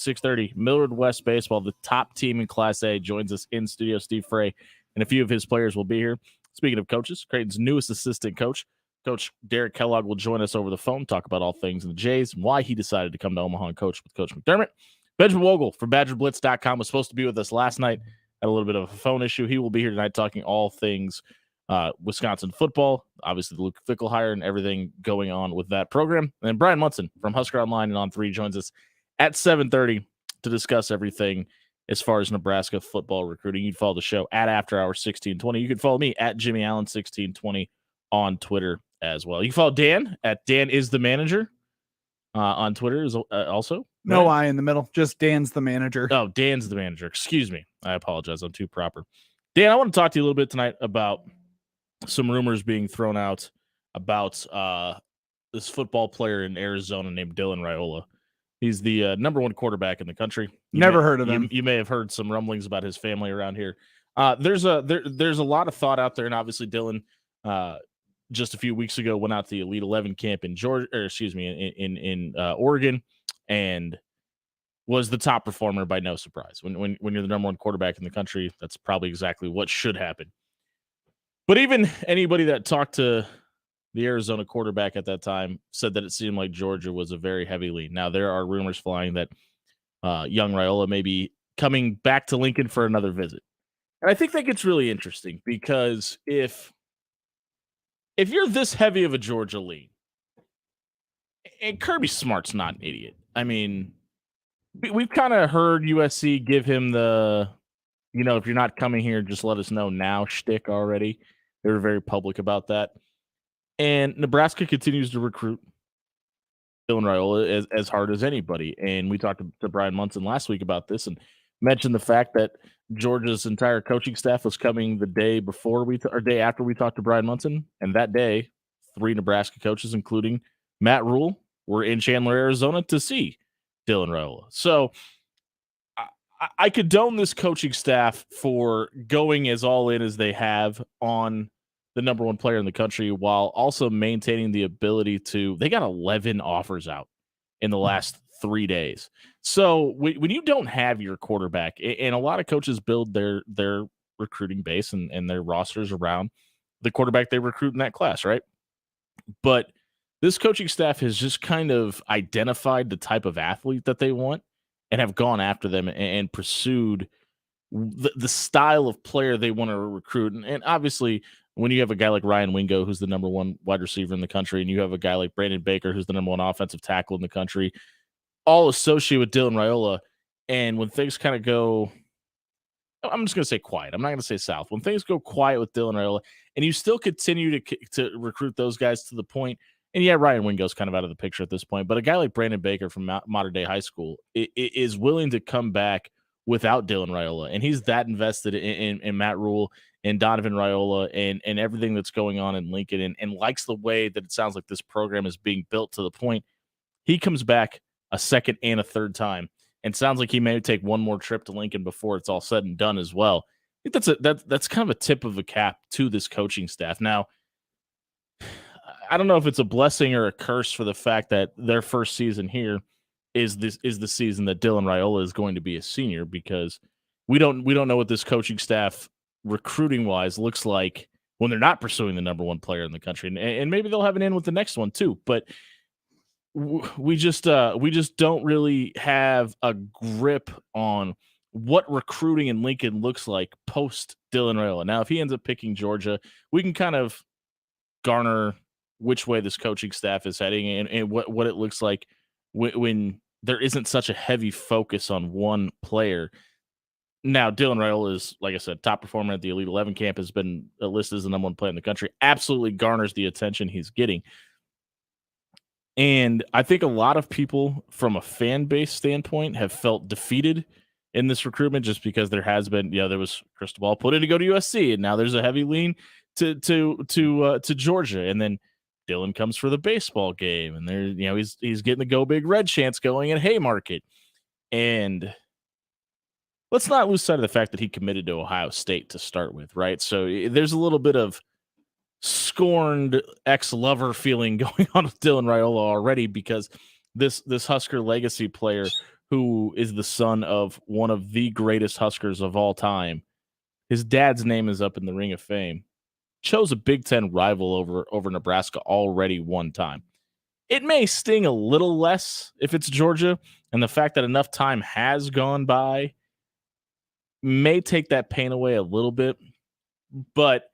6:30, Millard West Baseball, the top team in Class A, joins us in studio. Steve Frey and a few of his players will be here. Speaking of coaches, Creighton's newest assistant coach, Coach Derek Kellogg, will join us over the phone, talk about all things in the Jays and why he decided to come to Omaha and coach with Coach McDermott. Benjamin Vogel from BadgerBlitz.com was supposed to be with us last night. Had a little bit of a phone issue. He will be here tonight talking all things Wisconsin football, obviously the Luke Fickell hire and everything going on with that program. And then Brian Munson from Husker Online and On3 joins us at 7:30 to discuss everything as far as Nebraska football recruiting. You can follow the show at After Hours 1620. You can follow me at Jimmy Allen 1620 on Twitter as well. You can follow Dan at Dan is the Manager on Twitter is also. No I in the middle, just Dan's the Manager. Oh, Dan's the Manager. Excuse me. I apologize. I'm too proper. Dan, I want to talk to you a little bit tonight about some rumors being thrown out about this football player in Arizona named Dylan Raiola. He's the number one quarterback in the country. Never heard of him. You may have heard some rumblings about his family around here. There's a lot of thought out there, and obviously Dylan just a few weeks ago went out to the Elite 11 camp in Oregon, and was the top performer by no surprise. When you're the number one quarterback in the country, that's probably exactly what should happen. But even anybody that talked to the Arizona quarterback at that time said that it seemed like Georgia was a very heavy lean. Now, there are rumors flying that young Raiola may be coming back to Lincoln for another visit. And I think that gets really interesting because if you're this heavy of a Georgia lean, and Kirby Smart's not an idiot. I mean, we've kind of heard USC give him the, if you're not coming here, just let us know now shtick already. They were very public about that. And Nebraska continues to recruit Dylan Raiola as hard as anybody. And we talked to Brian Munson last week about this and mentioned the fact that Georgia's entire coaching staff was coming the day before day after we talked to Brian Munson. And that day, 3 Nebraska coaches, including Matt Rule, were in Chandler, Arizona to see Dylan Raiola. So I condone this coaching staff for going as all in as they have on the number one player in the country while also maintaining the ability to – they got 11 offers out in the last 3 days. So when you don't have your quarterback, and a lot of coaches build their recruiting base and their rosters around the quarterback they recruit in that class, right? But this coaching staff has just kind of identified the type of athlete that they want and have gone after them and pursued the style of player they want to recruit. And obviously, when you have a guy like Ryan Wingo, who's the number one wide receiver in the country, and you have a guy like Brandon Baker, who's the number one offensive tackle in the country, all associated with Dylan Raiola. And when things kind of go, I'm just going to say quiet. I'm not going to say south. When things go quiet with Dylan Raiola, and you still continue to recruit those guys to the point, and yeah, Ryan Wingo's kind of out of the picture at this point, but a guy like Brandon Baker from Modern Day High School is willing to come back without Dylan Raiola, and he's that invested in Matt Rule and Donovan Raiola and everything that's going on in Lincoln, and likes the way that it sounds like this program is being built to the point he comes back a second and a third time, and sounds like he may take one more trip to Lincoln before it's all said and done as well. I think that's kind of a tip of the cap to this coaching staff. Now, I don't know if it's a blessing or a curse for the fact that their first season here is the season that Dylan Raiola is going to be a senior, because we don't know what this coaching staff recruiting wise looks like when they're not pursuing the number one player in the country, and maybe they'll have an in with the next one too. But we just don't really have a grip on what recruiting in Lincoln looks like post Dylan Raiola. Now, if he ends up picking Georgia, we can kind of garner which way this coaching staff is heading and what it looks like when there isn't such a heavy focus on one player. Now, Dylan Raiola is, like I said, top performer at the Elite 11 camp, has been listed as the number one player in the country, absolutely garners the attention he's getting. And I think a lot of people from a fan base standpoint have felt defeated in this recruitment just because there has been, there was Cristobal put in to go to USC, and now there's a heavy lean to Georgia. And then Dylan comes for the baseball game, and there, he's getting the Go Big Red chants going at Haymarket. And let's not lose sight of the fact that he committed to Ohio State to start with, right? So there's a little bit of scorned ex-lover feeling going on with Dylan Raiola already, because this Husker legacy player who is the son of one of the greatest Huskers of all time. His dad's name is up in the Ring of Fame. Chose a Big Ten rival over Nebraska already one time. It may sting a little less if it's Georgia, and the fact that enough time has gone by may take that pain away a little bit. But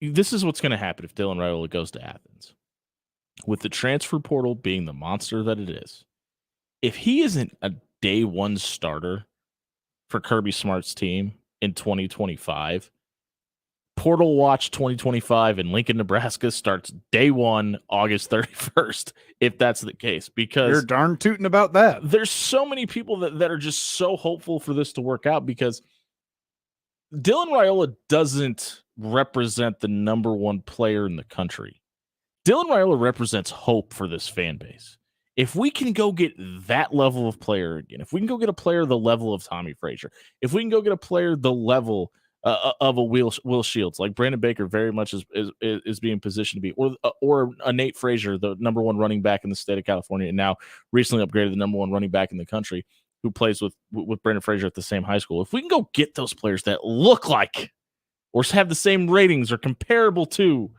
this is what's going to happen if Dylan Raiola goes to Athens. With the transfer portal being the monster that it is, if he isn't a day one starter for Kirby Smart's team in 2025, Portal Watch 2025 in Lincoln, Nebraska starts day one, August 31st, if that's the case. Because you're darn tooting about that. There's so many people that are just so hopeful for this to work out, because Dylan Raiola doesn't represent the number one player in the country. Dylan Raiola represents hope for this fan base. If we can go get that level of player again, if we can go get a player the level of Tommy Frazier, if we can go get a player the level of a Will Shields, like Brandon Baker very much is being positioned to be, or a Nate Frazier, the number one running back in the state of California, and now recently upgraded the number one running back in the country, who plays with Brandon Frazier at the same high school. If we can go get those players that look like or have the same ratings or comparable to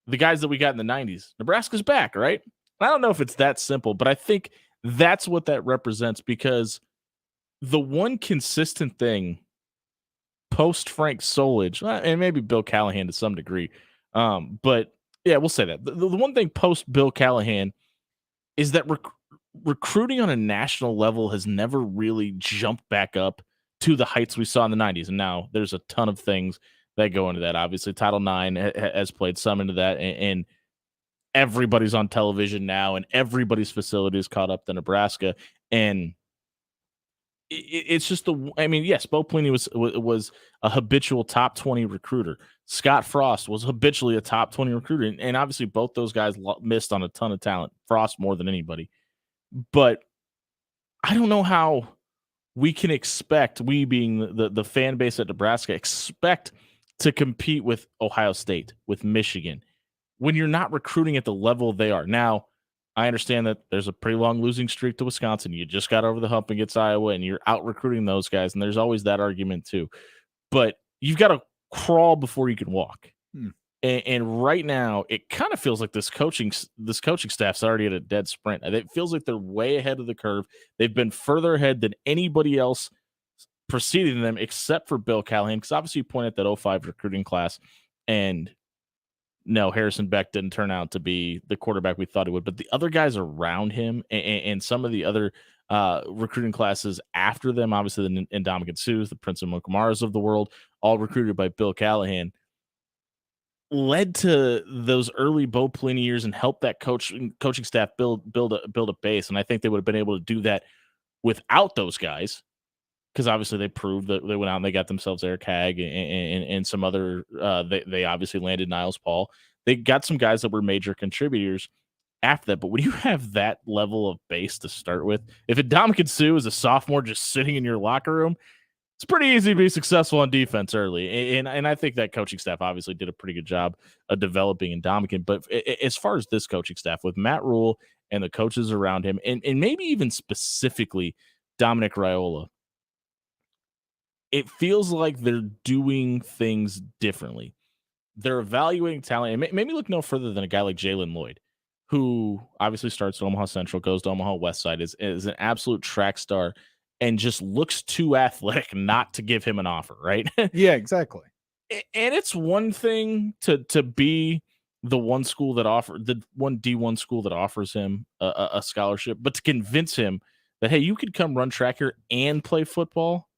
the guys that we got in the 90s, Nebraska's back, right? I don't know if it's that simple, but I think that's what that represents, because the one consistent thing post Frank Solich, and maybe Bill Callahan to some degree, but yeah, we'll say that. The one thing post Bill Callahan is that recruiting on a national level has never really jumped back up to the heights we saw in the 90s. And now there's a ton of things that go into that. Obviously, Title IX has played some into that, and everybody's on television now, and everybody's facility is caught up to Nebraska. And it's just yes, Bo Pelini was a habitual top 20 recruiter. Scott Frost was habitually a top 20 recruiter. And obviously both those guys missed on a ton of talent. Frost more than anybody. But I don't know how we can expect, we being the fan base at Nebraska, expect to compete with Ohio State, with Michigan, when you're not recruiting at the level they are. Now, I understand that there's a pretty long losing streak to Wisconsin. You just got over the hump against Iowa, and you're out recruiting those guys, and there's always that argument too. But you've got to crawl before you can walk. And right now, it kind of feels like this coaching staff's already at a dead sprint. It feels like they're way ahead of the curve. They've been further ahead than anybody else preceding them, except for Bill Callahan, because obviously you point at that 05 recruiting class, and no, Harrison Beck didn't turn out to be the quarterback we thought he would. But the other guys around him and some of the other recruiting classes after them, obviously the Ndamukong Suhs, the Prince of Mukumaras of the world, all recruited by Bill Callahan, led to those early Bo Pelini years and helped that coaching staff build a base. And I think they would have been able to do that without those guys, because obviously they proved that they went out and they got themselves Eric Hagg and some other. They obviously landed Niles Paul. They got some guys that were major contributors after that. But when you have that level of base to start with, if Ndamukong Suh is a sophomore just sitting in your locker room, it's pretty easy to be successful on defense early. And I think that coaching staff obviously did a pretty good job of developing Ndamukong. But as far as this coaching staff, with Matt Rhule and the coaches around him, and maybe even specifically Dominic Raiola, it feels like they're doing things differently. They're evaluating talent. And maybe look no further than a guy like Jalen Lloyd, who obviously starts at Omaha Central, goes to Omaha Westside, is an absolute track star, and just looks too athletic not to give him an offer, right? Yeah, exactly. And it's one thing to be the one school that the one D1 school that offers him a scholarship, but to convince him that, hey, you could come run track here and play football.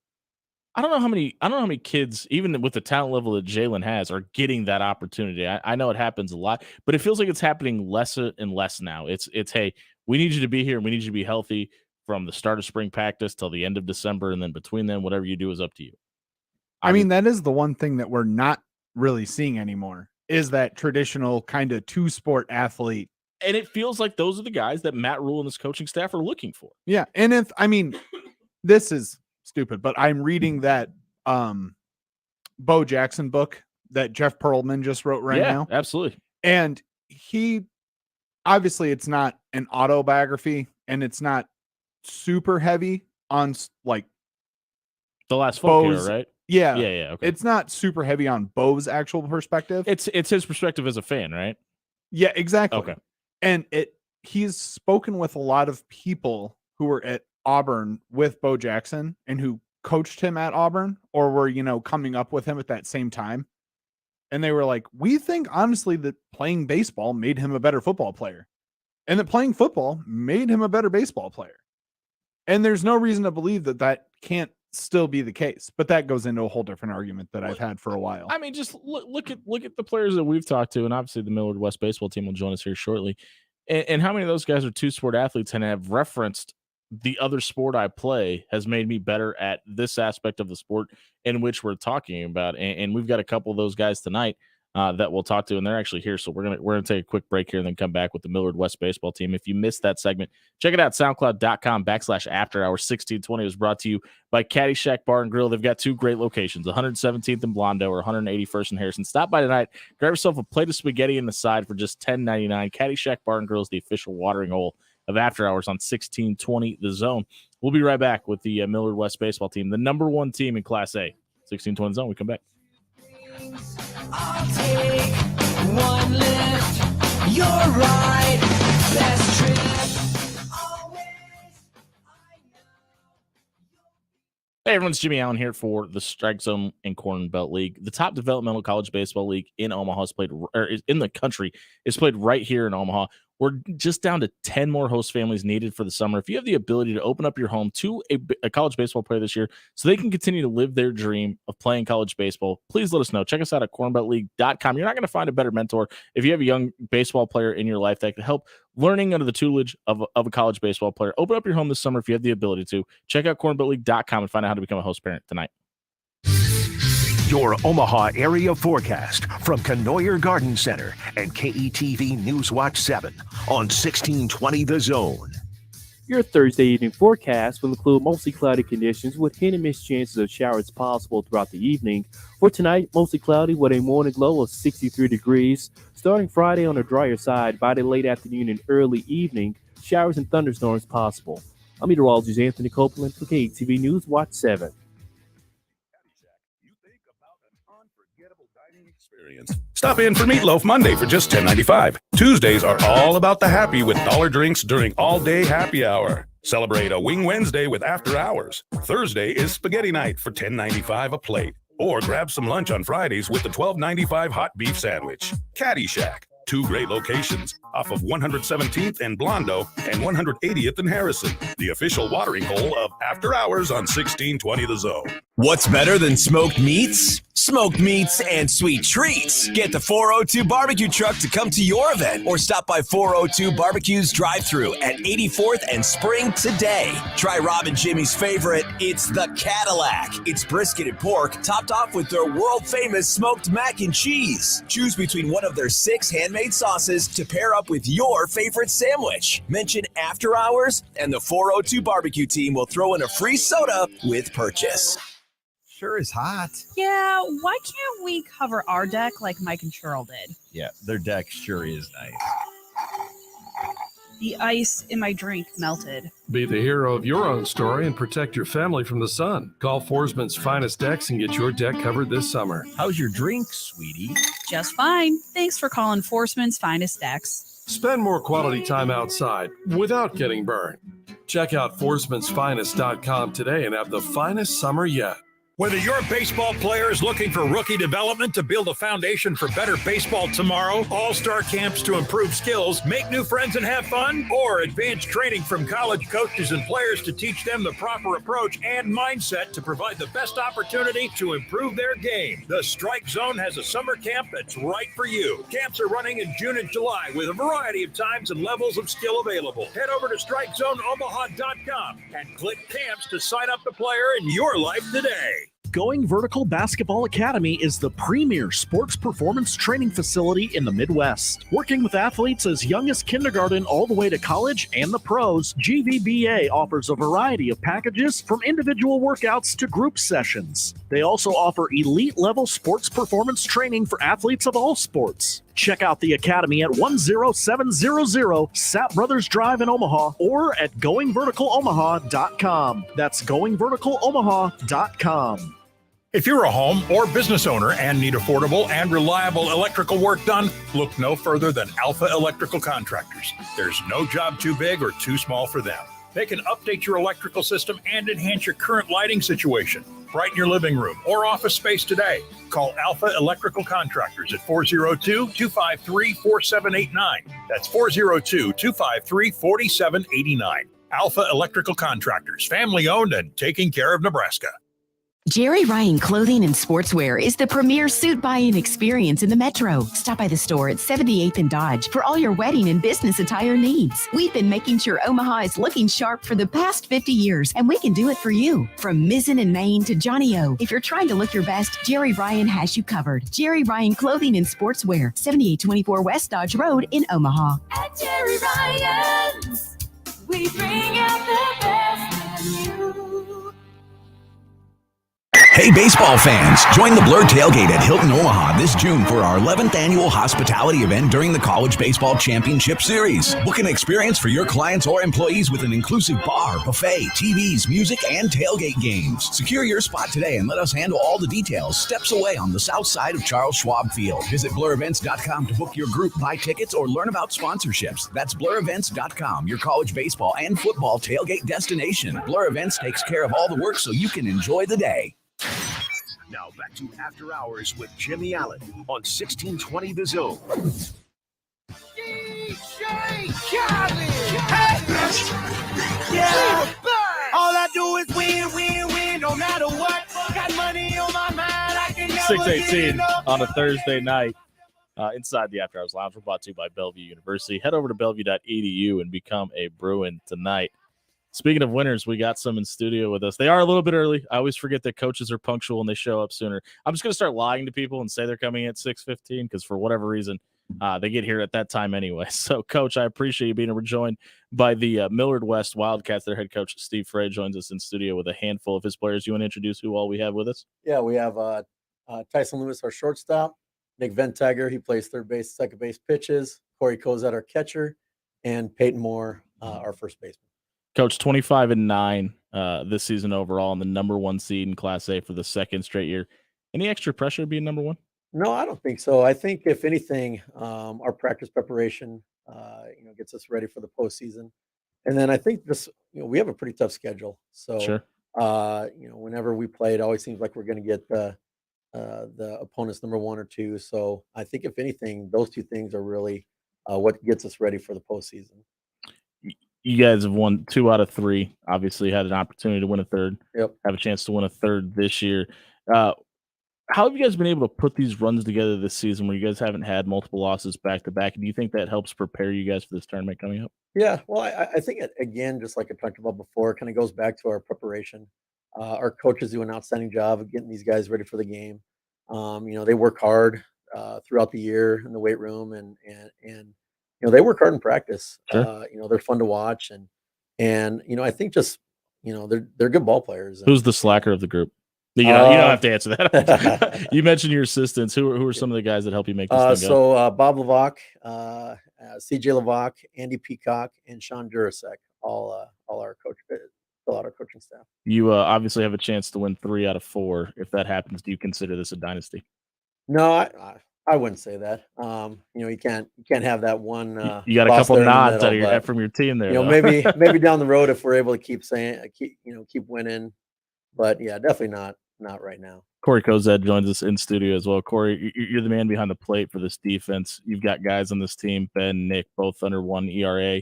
I don't know how many kids, even with the talent level that Jalen has, are getting that opportunity. I know it happens a lot, but it feels like it's happening less and less now. It's hey, we need you to be here and we need you to be healthy from the start of spring practice till the end of December, and then between them, whatever you do is up to you. I mean, that is the one thing that we're not really seeing anymore, is that traditional kind of two-sport athlete. And it feels like those are the guys that Matt Rhule and his coaching staff are looking for. Yeah, and this is stupid, but I'm reading that Bo Jackson book that Jeff Pearlman just wrote now. Absolutely. And he, obviously it's not an autobiography, and it's not super heavy on like The Last Folk era, Bo's, right? yeah, Yeah. Okay. it's not super heavy on Bo's actual perspective. It's his perspective as a fan, right? Yeah, exactly. Okay. And he's spoken with a lot of people who were at Auburn with Bo Jackson and who coached him at Auburn or were, coming up with him at that same time. And they were like, we think honestly that playing baseball made him a better football player and that playing football made him a better baseball player. And there's no reason to believe that can't still be the case, but that goes into a whole different argument that I've had for a while. I mean, just look at the players that we've talked to, and obviously the Millard West baseball team will join us here shortly. And how many of those guys are two-sport athletes and have referenced the other sport I play has made me better at this aspect of the sport in which we're talking about. And we've got a couple of those guys tonight that we'll talk to, and they're actually here. So we're gonna take a quick break here and then come back with the Millard West baseball team. If you missed that segment, check it out. SoundCloud.com/After Hours 1620 was brought to you by Caddyshack Bar and Grill. They've got two great locations, 117th in Blondo or 181st in Harrison. Stop by tonight. Grab yourself a plate of spaghetti and a side for just $10.99. Caddyshack Bar and Grill is the official watering hole of After Hours on 1620 The Zone. We'll be right back with the Millard West baseball team, the number one team in Class A. 1620 Zone. We come back. I'll take one lift. You're right. Best trip. Always. Hey, everyone's Jimmy Allen here for the Strike Zone and Corn Belt League. The top developmental college baseball league in Omaha is played, or is in the country, is played right here in Omaha. We're just down to 10 more host families needed for the summer. If you have the ability to open up your home to a college baseball player this year so they can continue to live their dream of playing college baseball, please let us know. Check us out at cornbeltleague.com. You're not going to find a better mentor if you have a young baseball player in your life that can help learning under the tutelage of a college baseball player. Open up your home this summer if you have the ability to. Check out cornbeltleague.com and find out how to become a host parent tonight. Your Omaha area forecast from Canoyer Garden Center and KETV News Watch 7 on 1620 The Zone. Your Thursday evening forecast will include mostly cloudy conditions with hit and miss chances of showers possible throughout the evening. For tonight, mostly cloudy with a morning low of 63 degrees. Starting Friday on the drier side, by the late afternoon and early evening, showers and thunderstorms possible. I'm meteorologist Anthony Copeland for KETV News Watch 7. Stop in for Meatloaf Monday for just $10.95. Tuesdays are all about the happy with dollar drinks during all-day happy hour. Celebrate a Wing Wednesday with After Hours. Thursday is Spaghetti Night for $10.95 a plate. Or grab some lunch on Fridays with the $12.95 hot beef sandwich. Caddyshack. Two great locations off of 117th and Blondo and 180th and Harrison. The official watering hole of After Hours on 1620 The Zone. What's better than smoked meats? Smoked meats and sweet treats. Get the 402 barbecue truck to come to your event or stop by 402 Barbecue's drive-thru at 84th and Spring today. Try Rob and Jimmy's favorite, it's the Cadillac. It's brisket and pork topped off with their world-famous smoked mac and cheese. Choose between one of their 6 handmade sauces to pair up with your favorite sandwich. Mention After Hours and the 402 Barbecue team will throw in a free soda with purchase. Sure is hot. Yeah, why can't we cover our deck like Mike and Cheryl did? Yeah, their deck sure is nice. The ice in my drink melted. Be the hero of your own story and protect your family from the sun. Call Forsman's Finest Decks and get your deck covered this summer. How's your drink, sweetie? Just fine. Thanks for calling Forsman's Finest Decks. Spend more quality time outside without getting burned. Check out forsmansfinest.com today and have the finest summer yet. Whether your baseball player is looking for rookie development to build a foundation for better baseball tomorrow, all-star camps to improve skills, make new friends and have fun, or advanced training from college coaches and players to teach them the proper approach and mindset to provide the best opportunity to improve their game, the Strike Zone has a summer camp that's right for you. Camps are running in June and July with a variety of times and levels of skill available. Head over to StrikeZoneOmaha.com and click camps to sign up the player in your life today. Going Vertical Basketball Academy is the premier sports performance training facility in the Midwest. Working with athletes as young as kindergarten all the way to college and the pros, GVBA offers a variety of packages from individual workouts to group sessions. They also offer elite-level sports performance training for athletes of all sports. Check out the Academy at 10700 Sap Brothers Drive in Omaha or at goingverticalomaha.com. That's goingverticalomaha.com. If you're a home or business owner and need affordable and reliable electrical work done, look no further than Alpha Electrical Contractors. There's no job too big or too small for them. They can update your electrical system and enhance your current lighting situation. Brighten your living room or office space today. Call Alpha Electrical Contractors at 402-253-4789. That's 402-253-4789. Alpha Electrical Contractors, family owned and taking care of Nebraska. Jerry Ryan Clothing and Sportswear is the premier suit buying experience in the Metro. Stop by the store at 78th and Dodge for all your wedding and business attire needs. We've been making sure Omaha is looking sharp for the past 50 years, and we can do it for you. From Mizzen and Maine to Johnny O, if you're trying to look your best, Jerry Ryan has you covered. Jerry Ryan Clothing and Sportswear, 7824 West Dodge Road in Omaha. At Jerry Ryan's, we bring out the best in you. Hey, baseball fans, join the Blur Tailgate at Hilton Omaha this June for our 11th annual hospitality event during the College Baseball Championship Series. Book an experience for your clients or employees with an inclusive bar, buffet, TVs, music, and tailgate games. Secure your spot today and let us handle all the details steps away on the south side of Charles Schwab Field. Visit blurevents.com to book your group, buy tickets, or learn about sponsorships. That's blurevents.com, your college baseball and football tailgate destination. Blur Events takes care of all the work so you can enjoy the day. Now back to After Hours with Jimmy Allen on 1620 The Zone. Yeah. All I do is win, win, win, no matter what. Got money on my mind, I can never 6:18 on a Thursday night inside the After Hours Lounge. We're brought to you by Bellevue University. Head over to bellevue.edu and become a Bruin tonight. Speaking of winners, we got some in studio with us. They are a little bit early. I always forget that coaches are punctual and they show up sooner. I'm just going to start lying to people and say they're coming at 6:15 because for whatever reason, they get here at that time anyway. So, Coach, I appreciate you being joined by the Millard West Wildcats. Their head coach, Steve Frey, joins us in studio with a handful of his players. You want to introduce who all we have with us? Yeah, we have Tyson Lewis, our shortstop, Nick Ventagger, he plays third base, second base pitches, Corey Cozad, our catcher, and Peyton Moore, our first baseman. Coach, 25-9 this season overall, and the number one seed in Class A for the second straight year. Any extra pressure being number one? No, I don't think so. I think if anything, our practice preparation, gets us ready for the postseason. And then I think this, we have a pretty tough schedule. So, Sure. Whenever we play, it always seems like we're going to get the opponent's number one or two. So I think if anything, those two things are really what gets us ready for the postseason. You guys have won 2 out of 3. Obviously, had an opportunity to win a third. Yep. Have a chance to win a third this year. How have you guys been able to put these runs together this season where you guys haven't had multiple losses back to back? Do you think that helps prepare you guys for this tournament coming up? Yeah, well, I think again, just like I talked about before, it kind of goes back to our preparation. Our coaches do an outstanding job of getting these guys ready for the game. They work hard throughout the year in the weight room, and they work hard in practice. Sure. They're fun to watch, and I think just they're good ball players. Who's the slacker of the group? You don't have to answer that. You mentioned your assistants. Who are some of the guys that help you make this thing go? Bob Levac, CJ Levac, Andy Peacock, and Sean Durasek, all our coaching staff. You obviously have a chance to win 3 out of 4. If that happens, do you consider this a dynasty? No, I wouldn't say that. You can't have that one. You got a couple nods from your team there. Maybe down the road if we're able to keep winning. But yeah, definitely not right now. Corey Cozad joins us in studio as well. Corey, you're the man behind the plate for this defense. You've got guys on this team, Ben, Nick, both under 1 ERA.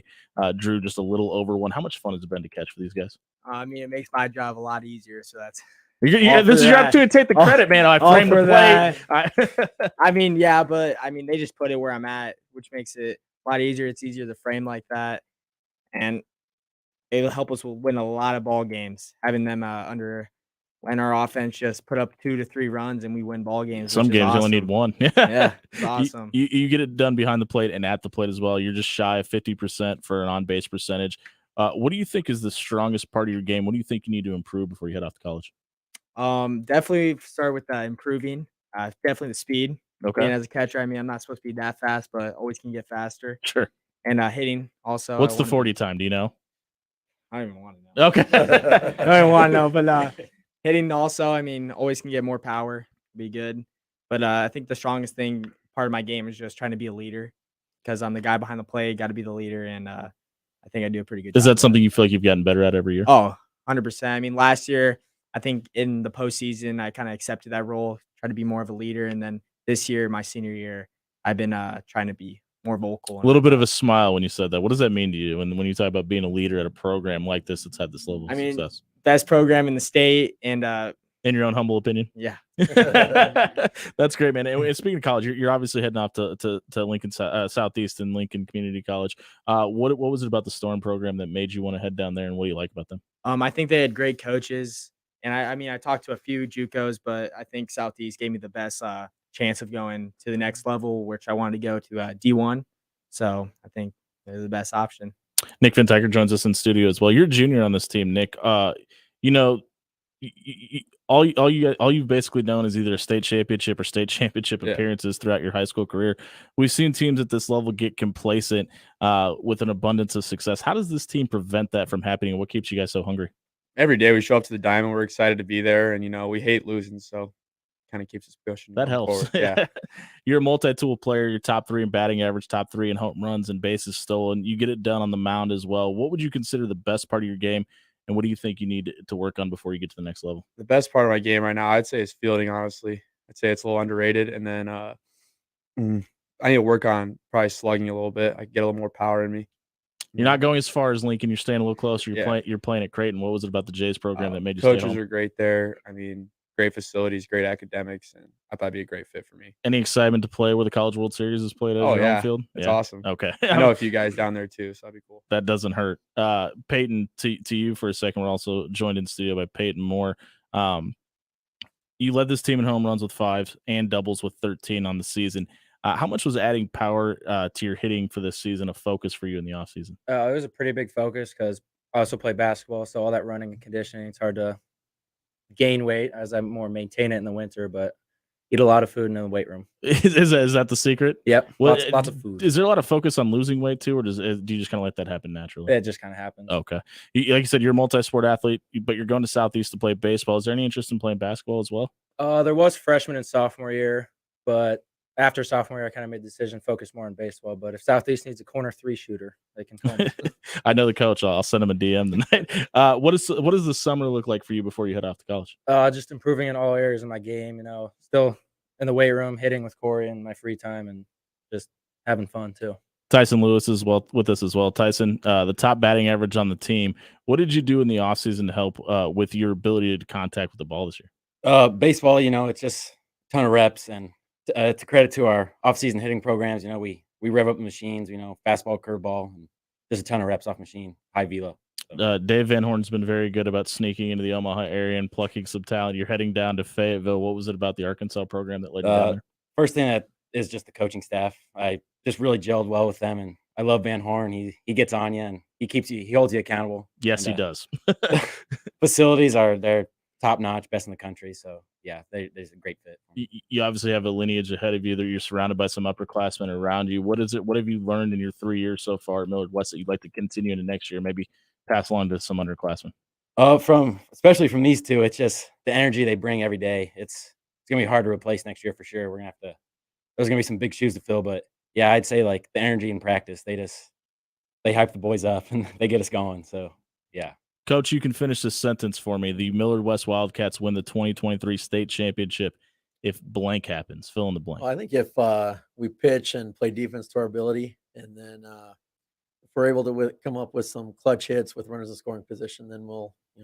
Drew just a little over 1. How much fun has it been to catch for these guys? I mean, it makes my job a lot easier. So that's this is your opportunity to take the credit, man. I framed the play. I mean, yeah, but I mean, they just put it where I'm at, which makes it a lot easier. It's easier to frame like that, and it'll help us win a lot of ball games. Having them when our offense just put up 2 to 3 runs and we win ball games. Some games you only need 1. Yeah, it's awesome. You get it done behind the plate and at the plate as well. You're just shy of 50% for an on-base percentage. What do you think is the strongest part of your game? What do you think you need to improve before you head off to college? Definitely start with improving. Definitely the speed. Okay. Being as a catcher, I mean, I'm not supposed to be that fast, but always can get faster. Sure. And hitting also. What's I the wanna 40 time? Do you know? I don't even want to know. Okay. I don't even want to know, but hitting also, I mean, always can get more power, be good. But I think the strongest thing part of my game is just trying to be a leader because I'm the guy behind the plate, got to be the leader, and I think I do a pretty good Is job. that something you feel like you've gotten better at every year? Oh, 100%. I mean, last year, I think in the postseason, I kind of accepted that role, tried to be more of a leader. And then this year, my senior year, I've been trying to be more vocal. A little bit of a smile when you said that. What does that mean to you? And when you talk about being a leader at a program like this that's had this level of I mean, success? best program in the state. And in your own humble opinion? Yeah. That's great, man. And speaking of college, you're obviously heading off to Lincoln Southeast and Lincoln Community College. What was it about the Storm program that made you want to head down there, and what do you like about them? I think they had great coaches. And I mean, I talked to a few JUCOs, but I think Southeast gave me the best chance of going to the next level, which I wanted to go to D1. So I think they're the best option. Nick Fintiker joins us in studio as well. You're a junior on this team, Nick. You know, all you've basically known is either a state championship or state championship appearances throughout your high school career. We've seen teams at this level get complacent with an abundance of success. How does this team prevent that from happening, and what keeps you guys so hungry? Every day we show up to the diamond, we're excited to be there, and we hate losing, so kind of keeps us pushing. That helps. Yeah. You're a multi-tool player. You're top 3 in batting average, top 3 in home runs and bases stolen. You get it done on the mound as well. What would you consider the best part of your game, and what do you think you need to work on before you get to the next level? The best part of my game right now, I'd say, is fielding, honestly. I'd say it's a little underrated, and then I need to work on probably slugging a little bit. I get a little more power in me. You're not going as far as Lincoln. You're staying a little closer. You're playing at Creighton. What was it about the Jays program that made you stay Coaches home? are great there. I mean, great facilities, great academics, and I thought it'd be a great fit for me. Any excitement to play where the College World Series is played at your home field? It's awesome. Okay. I know a few guys down there too, so that'd be cool. That doesn't hurt. Peyton, to you for a second. We're also joined in studio by Peyton Moore. You led this team in home runs with 5 and doubles with 13 on the season. How much was adding power to your hitting for this season a focus for you in the offseason? It was a pretty big focus because I also play basketball, so all that running and conditioning, it's hard to gain weight as I more maintain it in the winter, but eat a lot of food in the weight room. Is that the secret? Yep, lots of food. Is there a lot of focus on losing weight too, or do you just kind of let that happen naturally? It just kind of happens. Okay. Like you said, you're a multi-sport athlete, but you're going to Southeast to play baseball. Is there any interest in playing basketball as well? There was freshman and sophomore year, but after sophomore year, I kind of made the decision to focus more on baseball. But if Southeast needs a corner 3 shooter, they can call me. I know the coach. I'll send him a DM tonight. What does the summer look like for you before you head off to college? Just improving in all areas of my game. Still in the weight room, hitting with Corey in my free time, and just having fun too. Tyson Lewis is with us as well. Tyson, the top batting average on the team. What did you do in the offseason to help with your ability to contact with the ball this year? Baseball, it's just a ton of reps, and to credit to our off-season hitting programs, we rev up the machines, fastball, curveball, and just a ton of reps off machine, high velo. Dave Van Horn's been very good about sneaking into the Omaha area and plucking some talent. You're heading down to Fayetteville. What was it about the Arkansas program that led you down there? First thing that is just the coaching staff. I just really gelled well with them, and I love Van Horn. He gets on you, and he holds you accountable. Yes, and, he does. Facilities they're top notch, best in the country. So yeah, there's a great fit. You obviously have a lineage ahead of you that you're surrounded by some upperclassmen around you. What have you learned in your 3 years so far at Millard West that you'd like to continue into next year? Maybe pass along to some underclassmen. Especially from these two, it's just the energy they bring every day. It's gonna be hard to replace next year for sure. There's gonna be some big shoes to fill, but yeah, I'd say like the energy in practice, they hype the boys up and they get us going. So yeah. Coach, you can finish this sentence for me. The Millard West Wildcats win the 2023 state championship if blank happens. Fill in the blank. Well, I think if we pitch and play defense to our ability, and then if we're able to come up with some clutch hits with runners in scoring position, then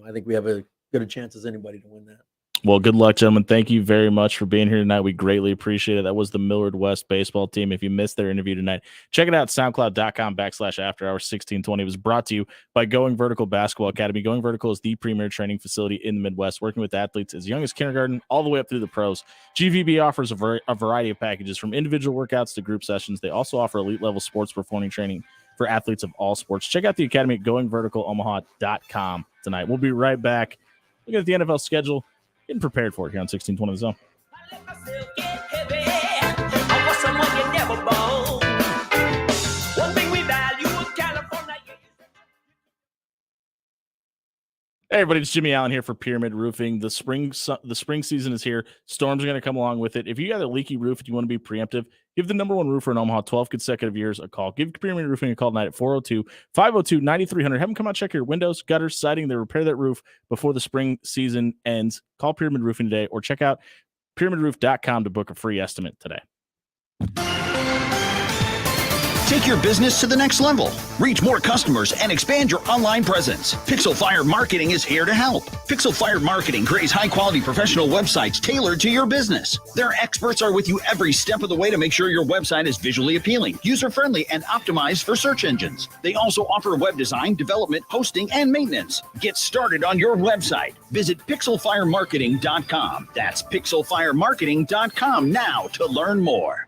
I think we have as good a chance as anybody to win that. Well, good luck, gentlemen. Thank you very much for being here tonight. We greatly appreciate it. That was the Millard West baseball team. If you missed their interview tonight, check it out, soundcloud.com/afterhours1620. It was brought to you by Going Vertical Basketball Academy. Going Vertical is the premier training facility in the Midwest, working with athletes as young as kindergarten all the way up through the pros. GVB offers a variety of packages from individual workouts to group sessions. They also offer elite-level sports performing training for athletes of all sports. Check out the academy at goingverticalomaha.com tonight. We'll be right back. Looking at the NFL schedule. Getting prepared for it here on 1620 The Zone. Hey everybody, it's Jimmy Allen here for Pyramid Roofing. The spring season is here. Storms are going to come along with it. If you got a leaky roof and you want to be preemptive, give the number one roofer in Omaha 12 consecutive years a call. Give Pyramid Roofing a call tonight at 402-502-9300. Have them come out, check your windows, gutters, siding. They repair that roof before the spring season ends. Call Pyramid Roofing today or check out pyramidroof.com to book a free estimate today. Take your business to the next level. Reach more customers and expand your online presence. Pixel Fire Marketing is here to help. Pixel Fire Marketing creates high-quality professional websites tailored to your business. Their experts are with you every step of the way to make sure your website is visually appealing, user-friendly, and optimized for search engines. They also offer web design, development, hosting, and maintenance. Get started on your website. Visit pixelfiremarketing.com. That's pixelfiremarketing.com now to learn more.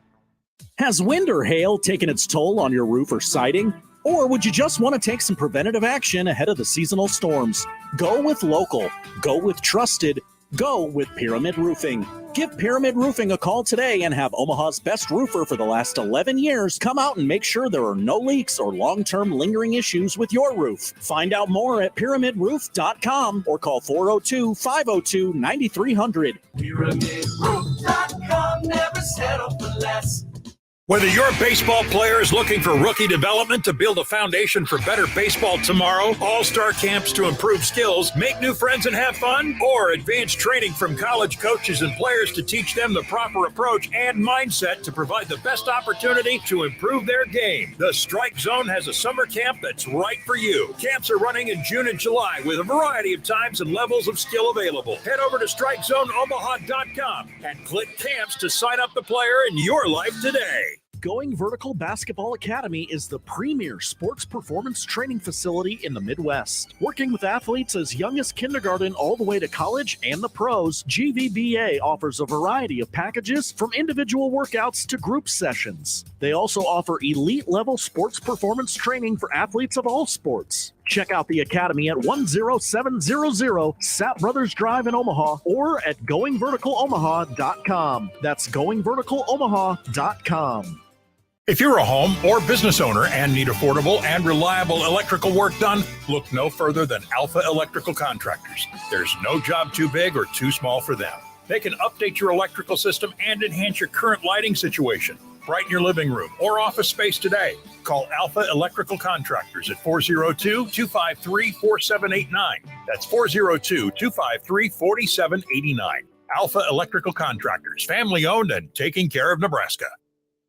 Has wind or hail taken its toll on your roof or siding? Or would you just want to take some preventative action ahead of the seasonal storms? Go with local. Go with trusted. Go with Pyramid Roofing. Give Pyramid Roofing a call today and have Omaha's best roofer for the last 11 years come out and make sure there are no leaks or long-term lingering issues with your roof. Find out more at pyramidroof.com or call 402-502-9300. PyramidRoof.com, never settle for less. Whether your baseball player is looking for rookie development to build a foundation for better baseball tomorrow, all-star camps to improve skills, make new friends and have fun, or advanced training from college coaches and players to teach them the proper approach and mindset to provide the best opportunity to improve their game, the Strike Zone has a summer camp that's right for you. Camps are running in June and July with a variety of times and levels of skill available. Head over to StrikeZoneOmaha.com and click camps to sign up the player in your life today. Going Vertical Basketball Academy is the premier sports performance training facility in the Midwest. Working with athletes as young as kindergarten all the way to college and the pros, GVBA offers a variety of packages from individual workouts to group sessions. They also offer elite-level sports performance training for athletes of all sports. Check out the Academy at 10700 Sap Brothers Drive in Omaha or at GoingVerticalOmaha.com. That's GoingVerticalOmaha.com. If you're a home or business owner and need affordable and reliable electrical work done, look no further than Alpha Electrical Contractors. There's no job too big or too small for them. They can update your electrical system and enhance your current lighting situation. Brighten your living room or office space today. Call Alpha Electrical Contractors at 402-253-4789. That's 402-253-4789. Alpha Electrical Contractors, family owned and taking care of Nebraska.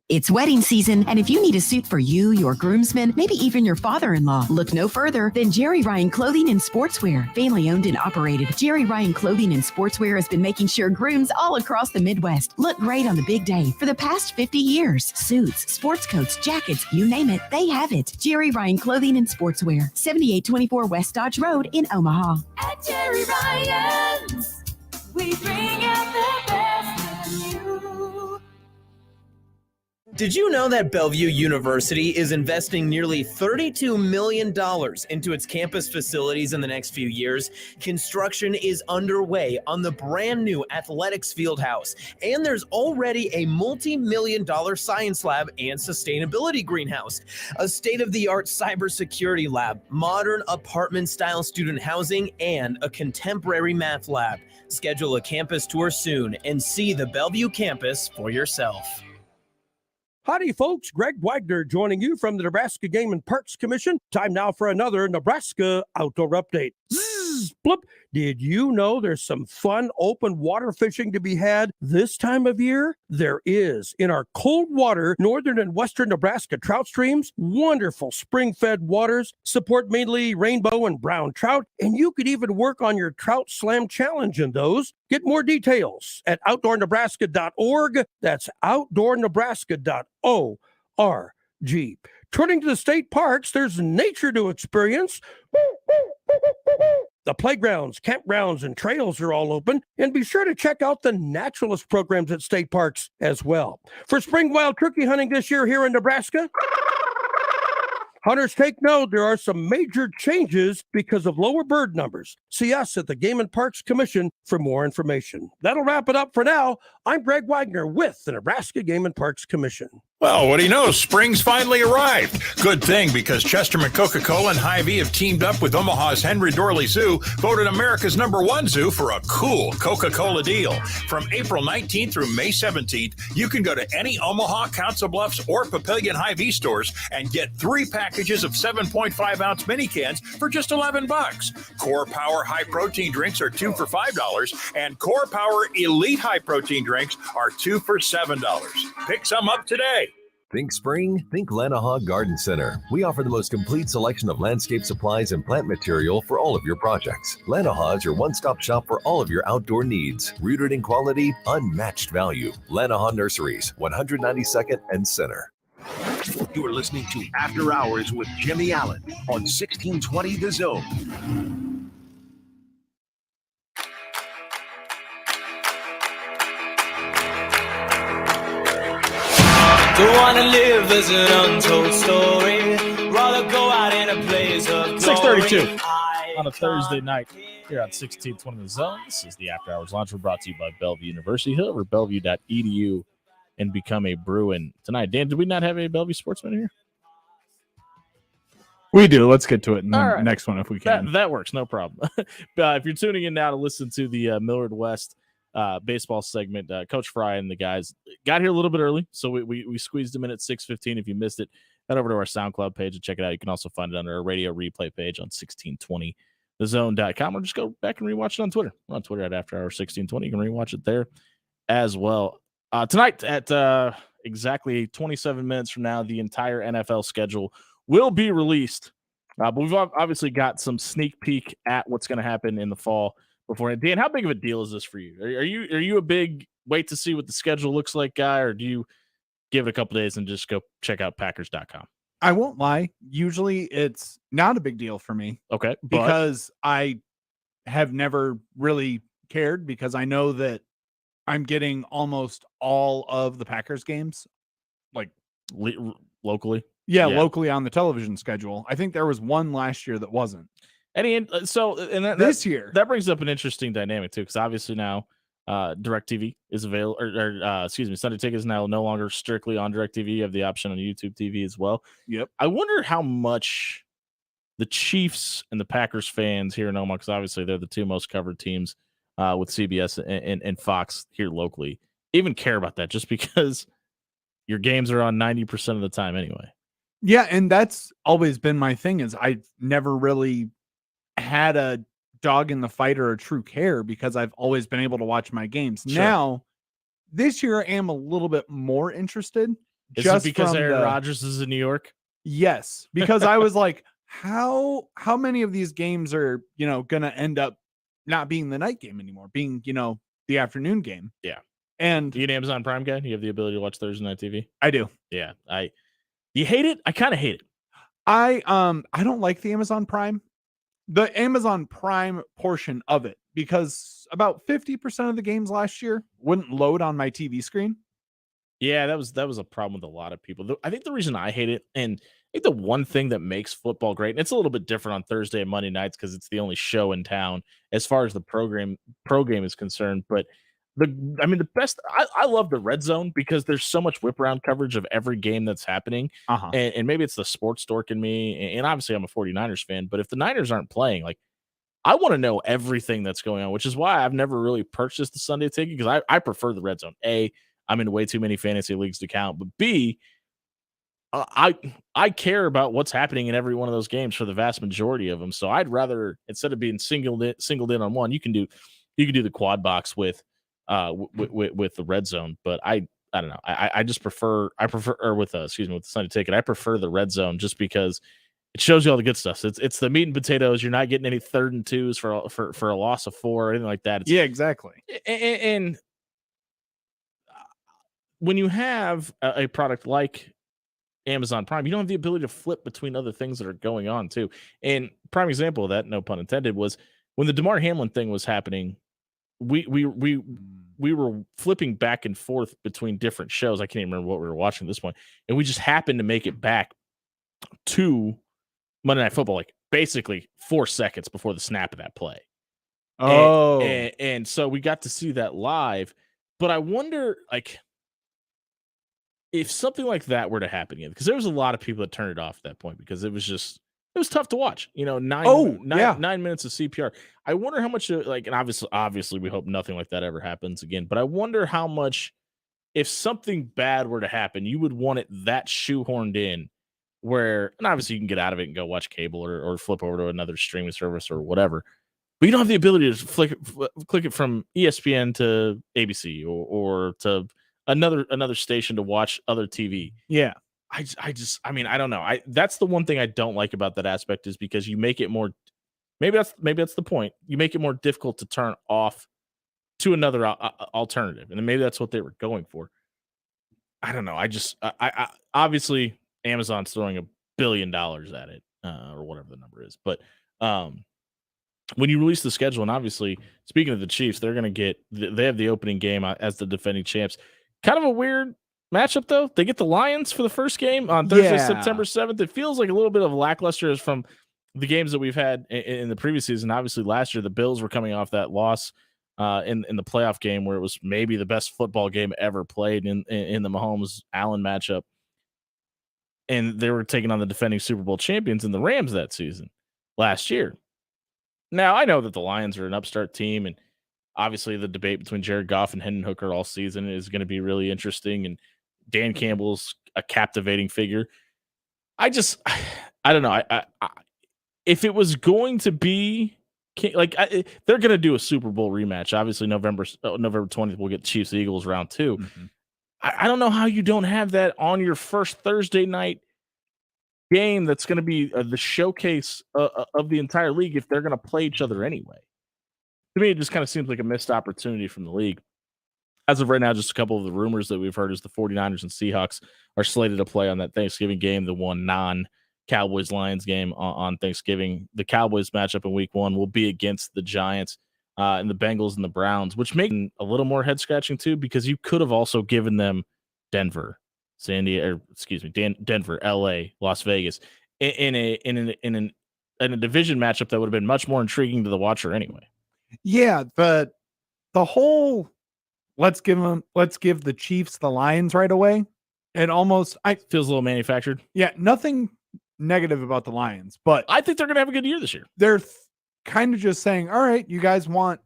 It's wedding season, and if you need a suit for you, your groomsmen, maybe even your father-in-law, look no further than Jerry Ryan Clothing and Sportswear. Family owned and operated, Jerry Ryan Clothing and Sportswear has been making sure grooms all across the Midwest look great on the big day for the past 50 years. Suits, sports coats, jackets, you name it, they have it. Jerry Ryan Clothing and Sportswear, 7824 West Dodge Road in Omaha. At Jerry Ryan's, we bring out the best in you. Did you know that Bellevue University is investing nearly $32 million into its campus facilities in the next few years? Construction is underway on the brand new athletics field house, and there's already a multi-million-dollar science lab and sustainability greenhouse, a state-of-the-art cybersecurity lab, modern apartment-style student housing, and a contemporary math lab. Schedule a campus tour soon and see the Bellevue campus for yourself. Howdy, folks. Greg Wagner joining you from the Nebraska Game and Parks Commission. Time now for another Nebraska Outdoor Update. Zzz, blip. Did you know there's some fun open water fishing to be had this time of year? There is. In our cold water, northern and western Nebraska trout streams, wonderful spring-fed waters, support mainly rainbow and brown trout, and you could even work on your Trout Slam Challenge in those. Get more details at OutdoorNebraska.org. That's OutdoorNebraska.org. Turning to the state parks, there's nature to experience. The playgrounds, campgrounds, and trails are all open, and be sure to check out the naturalist programs at state parks as well. For spring wild turkey hunting this year here in Nebraska, hunters take note, there are some major changes because of lower bird numbers. See us at the Game and Parks Commission for more information. That'll wrap it up for now. I'm Greg Wagner with the Nebraska Game and Parks Commission. Well, what do you know? Spring's finally arrived. Good thing, because Chesterman Coca-Cola and Hy-Vee have teamed up with Omaha's Henry Dorley Zoo, voted America's #1 zoo for a cool Coca-Cola deal. From April 19th through May 17th, you can go to any Omaha, Council Bluffs, or Papillion Hy-Vee stores and get 3 packages of 7.5-ounce mini cans for just $11. Core Power High Protein drinks are 2 for $5, and Core Power Elite High Protein drinks are 2 for $7. Pick some up today. Think spring? Think Lanahaw Garden Center. We offer the most complete selection of landscape supplies and plant material for all of your projects. Lanahaw is your one-stop shop for all of your outdoor needs. Rooted in quality, unmatched value. Lanahaw Nurseries, 192nd and Center. You are listening to After Hours with Jimmy Allen on 1620 The Zone. Don't wanna live as an untold story. Rather go out in a blaze of 6:32 on a Thursday night here on 1620 The Zone. This is the After Hours Lunch. We're brought to you by Bellevue University. Head over to bellevue.edu and become a Bruin tonight. Dan, did we not have a Bellevue sportsman here? We do. Let's get to it in the All right. next one if we can. That works, no problem. If you're tuning in now to listen to the Millard West baseball segment, Coach Fry and the guys got here a little bit early, so we squeezed them in at 6:15. If you missed it, head over to our SoundCloud page and check it out. You can also find it under our radio replay page on 1620thezone.com, or just go back and rewatch it on Twitter. We're on Twitter at After Hour 1620. You can rewatch it there as well. Tonight at exactly 27 minutes from now, the entire NFL schedule will be released. But we've obviously got some sneak peek at what's going to happen in the fall beforehand. Dan, how big of a deal is this for you? Are you a big wait to see what the schedule looks like guy, or do you give it a couple days and just go check out Packers.com? I won't lie. Usually it's not a big deal for me. Okay. Because I have never really cared, because I know that I'm getting almost all of the Packers games, like locally. Yeah, locally on the television schedule. I think there was one last year that wasn't. This year that brings up an interesting dynamic too, because obviously now DirecTV is available, or Sunday Ticket is now no longer strictly on DirecTV. You have the option on YouTube TV as well. Yep. I wonder how much the Chiefs and the Packers fans here in Omaha, because obviously they're the two most covered teams with CBS and Fox here locally, even care about that, just because your games are on 90% of the time anyway. Yeah, and that's always been my thing, is I've never really had a dog in the fight or a true care, because I've always been able to watch my games. Sure. Now, this year I am a little bit more interested. Is it because Aaron Rodgers is in New York? Yes, because I was like, how many of these games are, going to end up not being the night game anymore, being, the afternoon game? Yeah. And you an Amazon Prime guy? You have the ability to watch Thursday Night TV? I do. Yeah. You hate it? I kind of hate it. I don't like the Amazon Prime. The Amazon Prime portion of it, because about 50% of the games last year wouldn't load on my TV screen. Yeah, that was a problem with a lot of people. I think the reason I hate it, and I think the one thing that makes football great, and it's a little bit different on Thursday and Monday nights because it's the only show in town as far as the pro game is concerned, but the best, I love the Red Zone, because there's so much whip around coverage of every game that's happening. And maybe it's the sports dork in me. And obviously I'm a 49ers fan, but if the Niners aren't playing, like, I want to know everything that's going on, which is why I've never really purchased the Sunday Ticket, because I prefer the Red Zone. A, I'm in way too many fantasy leagues to count, but B, I care about what's happening in every one of those games for the vast majority of them. So I'd rather, instead of being singled in on one, you can do the quad box with the Red Zone. But I don't know. I just prefer with the Sunday Ticket, I prefer the Red Zone, just because it shows you all the good stuff. So it's the meat and potatoes. You're not getting any 3rd and 2s for a loss of 4 or anything like that. Yeah, exactly. And when you have a product like Amazon Prime, you don't have the ability to flip between other things that are going on too. And prime example of that, no pun intended, was when the DeMar Hamlin thing was happening. We were flipping back and forth between different shows. I can't even remember what we were watching at this point, and we just happened to make it back to Monday Night Football, like basically 4 seconds before the snap of that play. Oh, and so we got to see that live. But I wonder, like, if something like that were to happen again, because there was a lot of people that turned it off at that point because it was tough to watch. 9 minutes of CPR. I wonder how much and obviously we hope nothing like that ever happens again. But I wonder how much, if something bad were to happen, you would want it that shoehorned in where, and obviously you can get out of it and go watch cable or flip over to another streaming service or whatever. But you don't have the ability to click it from ESPN to ABC or to another station to watch other TV. Yeah. I don't know. That's the one thing I don't like about that aspect, is because you make it more, maybe that's the point. You make it more difficult to turn off to another alternative. And then maybe that's what they were going for. I don't know. I obviously Amazon's throwing $1 billion at it, or whatever the number is. But when you release the schedule, and obviously speaking of the Chiefs, they have the opening game as the defending champs. Kind of a weird matchup, though. They get the Lions for the first game on Thursday, September 7th. It feels like a little bit of lackluster from the games that we've had in the previous season. Obviously, last year, the Bills were coming off that loss in the playoff game where it was maybe the best football game ever played in the Mahomes-Allen matchup. And they were taking on the defending Super Bowl champions in the Rams that season last year. Now, I know that the Lions are an upstart team, and obviously the debate between Jared Goff and Hendon Hooker all season is going to be really interesting, and Dan Campbell's a captivating figure. I don't know. If it was going to be they're going to do a Super Bowl rematch. Obviously, November 20th, we'll get Chiefs Eagles round 2. Mm-hmm. I don't know how you don't have that on your first Thursday night game that's going to be the showcase of the entire league if they're going to play each other anyway. To me, it just kind of seems like a missed opportunity from the league. As of right now, just a couple of the rumors that we've heard is the 49ers and Seahawks are slated to play on that Thanksgiving game, the one non-Cowboys-Lions game on Thanksgiving. The Cowboys matchup in week 1 will be against the Giants and the Bengals and the Browns, which makes it a little more head-scratching too, because you could have also given them Denver, Denver, LA, Las Vegas in a division matchup that would have been much more intriguing to the watcher anyway. Yeah, the whole let's give the Chiefs the Lions right away. It almost feels a little manufactured. Yeah, nothing negative about the Lions, but I think they're going to have a good year this year. They're kind of just saying, all right, you guys want,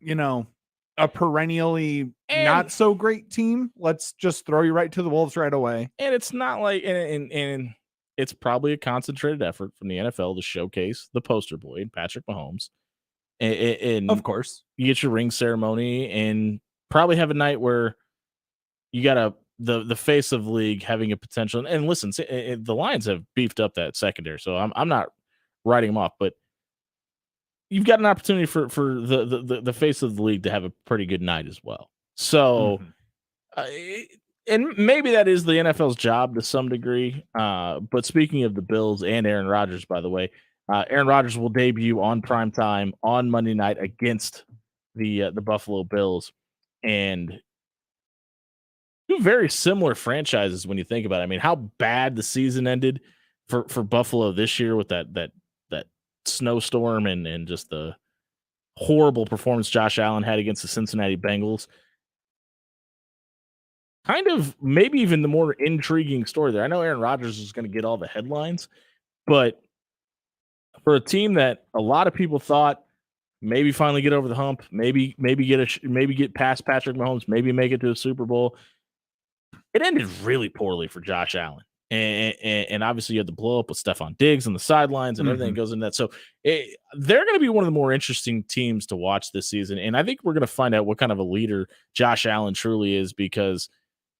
a perennially not so great team. Let's just throw you right to the wolves right away. And it's not like, and it's probably a concentrated effort from the NFL to showcase the poster boy, Patrick Mahomes. And of course, you get your ring ceremony and probably have a night where you got the face of the league having a potential. And listen, the Lions have beefed up that secondary, so I'm not writing them off, but you've got an opportunity for the face of the league to have a pretty good night as well. So, and maybe that is the NFL's job to some degree. But speaking of the Bills and Aaron Rodgers, by the way, Aaron Rodgers will debut on primetime on Monday night against the Buffalo Bills, and two very similar franchises when you think about it. I mean, how bad the season ended for Buffalo this year with that snowstorm and just the horrible performance Josh Allen had against the Cincinnati Bengals. Kind of maybe even the more intriguing story there. I know Aaron Rodgers is going to get all the headlines, but for a team that a lot of people thought maybe finally get over the hump, maybe get past Patrick Mahomes, maybe make it to a Super Bowl, it ended really poorly for Josh Allen. And obviously you had the blow up with Stephon Diggs on the sidelines and everything that goes into that. So they're going to be one of the more interesting teams to watch this season. And I think we're going to find out what kind of a leader Josh Allen truly is, because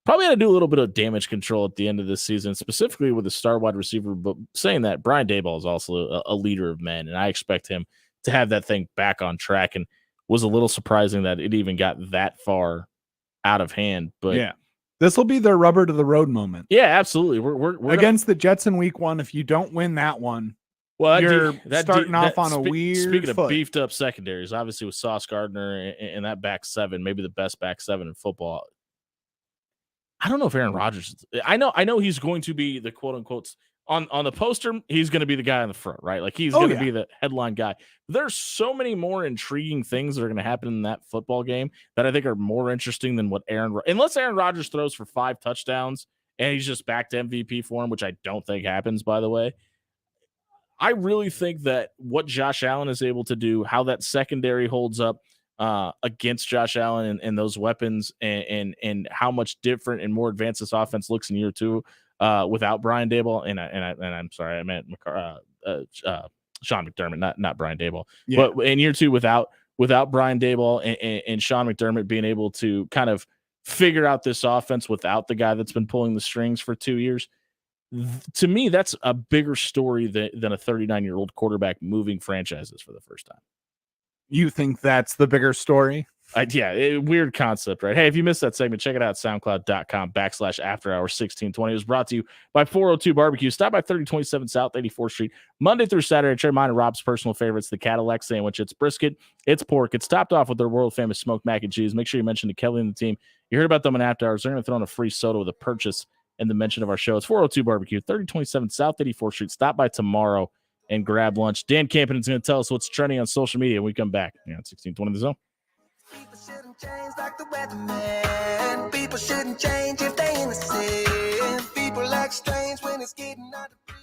probably had to do a little bit of damage control at the end of this season, specifically with the star wide receiver. But saying that, Brian Daboll is also a leader of men, and I expect him to have that thing back on track. And was a little surprising that it even got that far out of hand. But yeah. This will be their rubber to the road moment. Yeah, absolutely. We're against the Jets in week 1. If you don't win that one, you're starting off on a weird Speaking foot. of beefed up secondaries, obviously with Sauce Gardner and that back seven, maybe the best back seven in football. I don't know if Aaron Rodgers. I know he's going to be the quote unquote on the poster. He's going to be the guy in the front, right? Like he's going to be the headline guy. There's so many more intriguing things that are going to happen in that football game that I think are more interesting than what unless Aaron Rodgers throws for 5 touchdowns and he's just back to MVP form, which I don't think happens, by the way. I really think that what Josh Allen is able to do, how that secondary holds up against Josh Allen and those weapons, and how much different and more advanced this offense looks in year 2 without Brian Daboll. And I'm sorry, I meant Sean McDermott, not Brian Daboll. Yeah. But in year 2 without Brian Daboll and Sean McDermott being able to kind of figure out this offense without the guy that's been pulling the strings for 2 years. To me, that's a bigger story than a 39-year-old quarterback moving franchises for the first time. You think that's the bigger story? Weird concept, right? Hey, if you missed that segment, check it out, soundcloud.com/afterhours1620. It was brought to you by 402 Barbecue. Stop by 3027 South 84th Street, Monday through Saturday. Try mine and Rob's personal favorites, the Cadillac sandwich. It's brisket, it's pork. It's topped off with their world-famous smoked mac and cheese. Make sure you mention to Kelly and the team. You heard about them in After Hours. They're going to throw in a free soda with a purchase and the mention of our show. It's 402 Barbecue, 3027 South 84th Street. Stop by tomorrow and grab lunch. Dan Campen is going to tell us what's trending on social media when we come back. Yeah, 1620 The Zone. People shouldn't change like the weatherman. People shouldn't change if they innocent. People act strange when it's getting out of breath.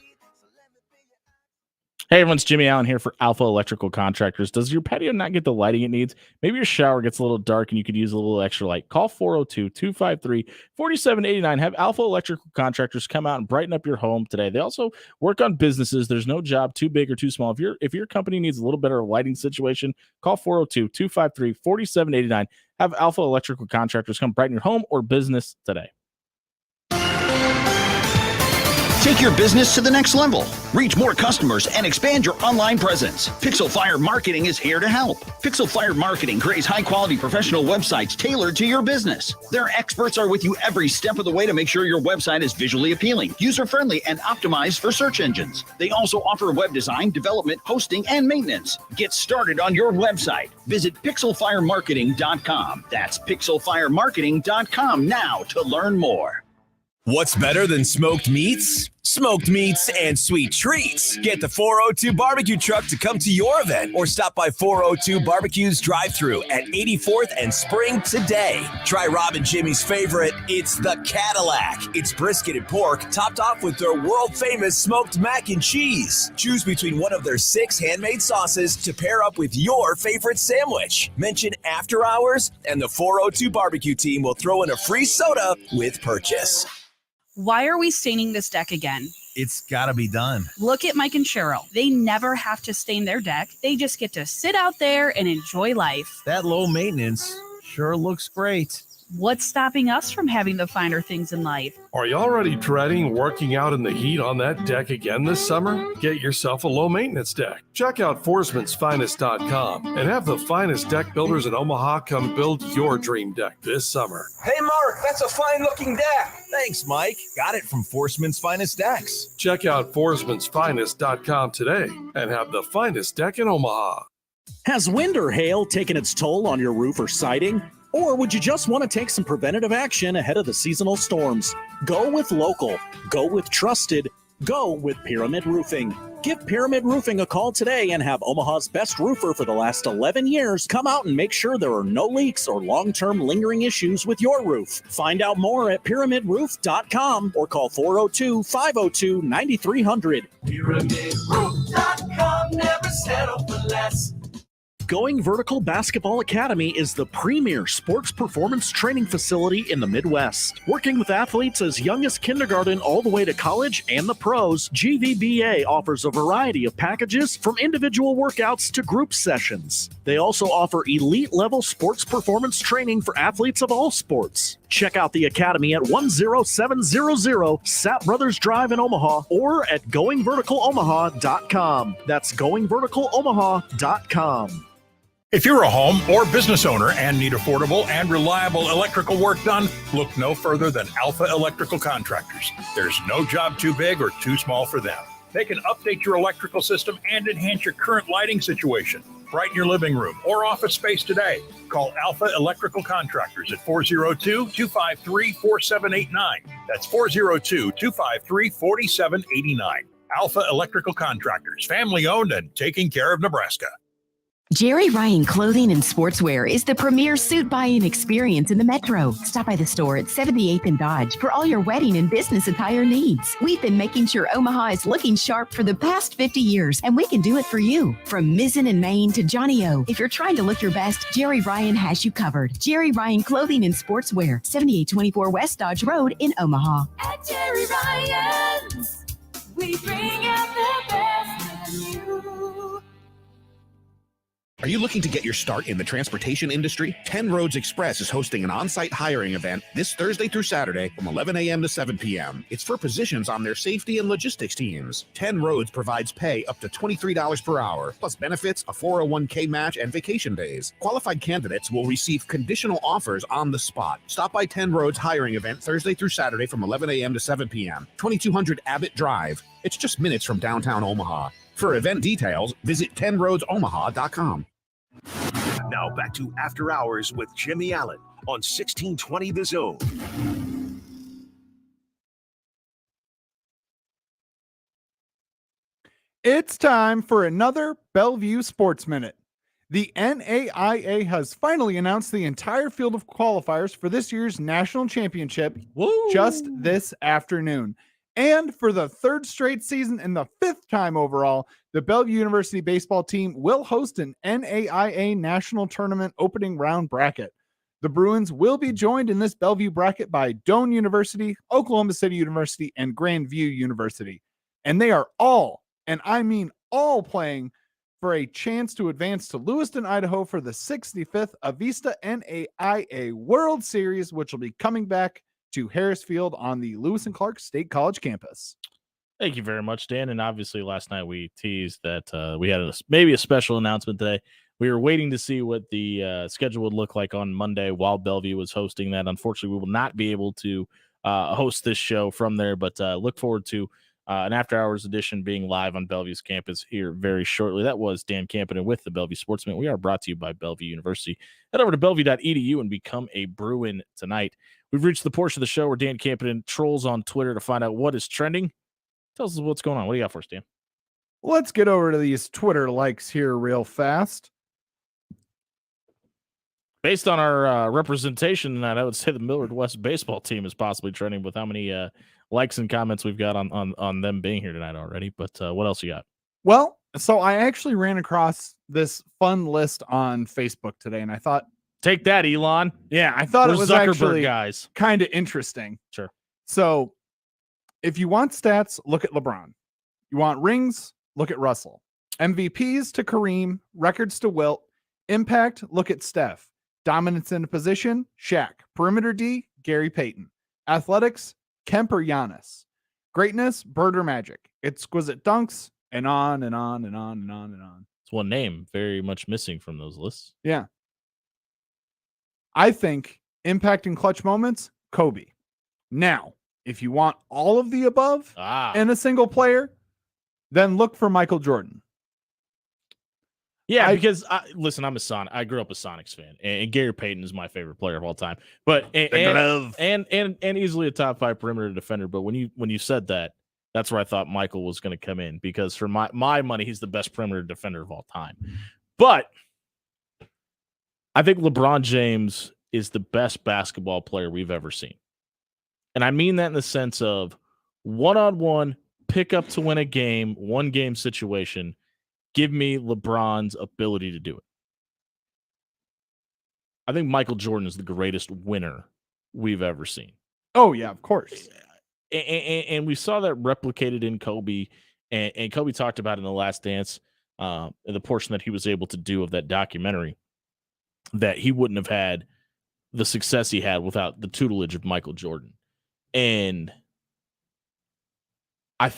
Hey, everyone, it's Jimmy Allen here for Alpha Electrical Contractors. Does your patio not get the lighting it needs? Maybe your shower gets a little dark and you could use a little extra light. Call 402-253-4789. Have Alpha Electrical Contractors come out and brighten up your home today. They also work on businesses. There's no job too big or too small. If your company needs a little better lighting situation, call 402-253-4789. Have Alpha Electrical Contractors come brighten your home or business today. Take your business to the next level. Reach more customers and expand your online presence. Pixel Fire Marketing is here to help. Pixel Fire Marketing creates high-quality professional websites tailored to your business. Their experts are with you every step of the way to make sure your website is visually appealing, user-friendly, and optimized for search engines. They also offer web design, development, hosting, and maintenance. Get started on your website. Visit pixelfiremarketing.com. That's pixelfiremarketing.com now to learn more. What's better than smoked meats? Smoked meats and sweet treats. Get the 402 barbecue truck to come to your event or stop by 402 Barbecue's drive-thru at 84th and Spring today. Try Rob and Jimmy's favorite. It's the Cadillac. It's brisket and pork topped off with their world-famous smoked mac and cheese. Choose between one of their 6 handmade sauces to pair up with your favorite sandwich. Mention After Hours and the 402 Barbecue team will throw in a free soda with purchase. Why are we staining this deck again? It's got to be done. Look at Mike and Cheryl. They never have to stain their deck. They just get to sit out there and enjoy life. That low maintenance sure looks great. What's stopping us from having the finer things in life? Are you already dreading working out in the heat on that deck again this summer? Get yourself a low maintenance deck. Check out Foresman'sFinest.com and have the finest deck builders in Omaha come build your dream deck this summer. Hey, Mark, that's a fine looking deck. Thanks, Mike. Got it from Forsman's Finest Decks. Check out Foresman'sFinest.com today and have the finest deck in Omaha. Has wind or hail taken its toll on your roof or siding? Or would you just want to take some preventative action ahead of the seasonal storms? Go with local. Go with trusted. Go with Pyramid Roofing. Give Pyramid Roofing a call today and have Omaha's best roofer for the last 11 years come out and make sure there are no leaks or long-term lingering issues with your roof. Find out more at pyramidroof.com or call 402-502-9300. PyramidRoof.com, never settle for less. Going Vertical Basketball Academy is the premier sports performance training facility in the Midwest. Working with athletes as young as kindergarten all the way to college and the pros, GVBA offers a variety of packages from individual workouts to group sessions. They also offer elite-level sports performance training for athletes of all sports. Check out the academy at 10700 Sap Brothers Drive in Omaha or at goingverticalomaha.com. That's goingverticalomaha.com. If you're a home or business owner and need affordable and reliable electrical work done, look no further than Alpha Electrical Contractors. There's no job too big or too small for them. They can update your electrical system and enhance your current lighting situation. Brighten your living room or office space today. Call Alpha Electrical Contractors at 402-253-4789. That's 402-253-4789. Alpha Electrical Contractors, family owned and taking care of Nebraska. Jerry Ryan Clothing and Sportswear is the premier suit buying experience in the Metro. Stop by the store at 78th and Dodge for all your wedding and business attire needs. We've been making sure Omaha is looking sharp for the past 50 years, and we can do it for you. From Mizzen and Maine to Johnny O, if you're trying to look your best, Jerry Ryan has you covered. Jerry Ryan Clothing and Sportswear, 7824 West Dodge Road in Omaha. At Jerry Ryan's, we bring out the best in you. Are you looking to get your start in the transportation industry? 10 Roads Express is hosting an on-site hiring event this Thursday through Saturday from 11 a.m. to 7 p.m. It's for positions on their safety and logistics teams. 10 Roads provides pay up to $23 per hour, plus benefits, a 401k match, and vacation days. Qualified candidates will receive conditional offers on the spot. Stop by 10 Roads hiring event Thursday through Saturday from 11 a.m. to 7 p.m. 2200 Abbott Drive. It's just minutes from downtown Omaha. For event details, visit 10roadsomaha.com. Now back to After Hours with Jimmy Allen on 1620 The Zone. It's time for another Bellevue Sports Minute. The NAIA has finally announced the entire field of qualifiers for this year's national championship just this afternoon. And for the third straight season and the fifth time overall, the Bellevue University baseball team will host an NAIA National Tournament opening round bracket. The Bruins will be joined in this Bellevue bracket by Doane University, Oklahoma City University, and Grandview University. And they are all, and I mean all, playing for a chance to advance to Lewiston, Idaho for the 65th Avista NAIA World Series, which will be coming back to Harris Field on the Lewis and Clark State College campus. Thank you very much, Dan. And obviously last night we teased that we had maybe a special announcement today. We were waiting to see what the schedule would look like on Monday while Bellevue was hosting that. Unfortunately, we will not be able to host this show from there, but look forward to an after-hours edition being live on Bellevue's campus here very shortly. That was Dan Campion with the Bellevue Sportsman. We are brought to you by Bellevue University. Head over to bellevue.edu and become a Bruin tonight. We've reached the portion of the show where Dan Campion trolls on Twitter to find out what is trending. Tell us what's going on. What do you got for us, Dan? Let's get over to these Twitter likes here real fast. Based on our representation tonight, I would say the Millard West baseball team is possibly trending with how many likes and comments we've got on them being here tonight already. But what else you got? Well, so I actually ran across this fun list on Facebook today, and I thought, take that, Elon. Yeah, I thought it was Zuckerberg actually guys. kind of interesting. Sure. So if you want stats, look at LeBron. You want rings, look at Russell. MVPs to Kareem, records to Wilt, impact, look at Steph. Dominance in a position, Shaq. Perimeter D, Gary Payton. Athletics, Kemper, Giannis. Greatness, Bird or Magic. Exquisite dunks, and on and on and on and on and on. It's one name very much missing from those lists. Yeah. I think impact and clutch moments, Kobe. Now, if you want all of the above in a single player, then look for Michael Jordan. Yeah, because listen, I'm a Sonic. I grew up a Sonics fan, and Gary Payton is my favorite player of all time. But and easily a top 5 perimeter defender. But when you said that, that's where I thought Michael was going to come in, because for my money, he's the best perimeter defender of all time. But I think LeBron James is the best basketball player we've ever seen. And I mean that in the sense of one-on-one, pick up to win a game, one game situation. Give me LeBron's ability to do it. I think Michael Jordan is the greatest winner we've ever seen. Oh, yeah, of course. And we saw that replicated in Kobe. And Kobe talked about in The Last Dance, the portion that he was able to do of that documentary, that he wouldn't have had the success he had without the tutelage of Michael Jordan. And I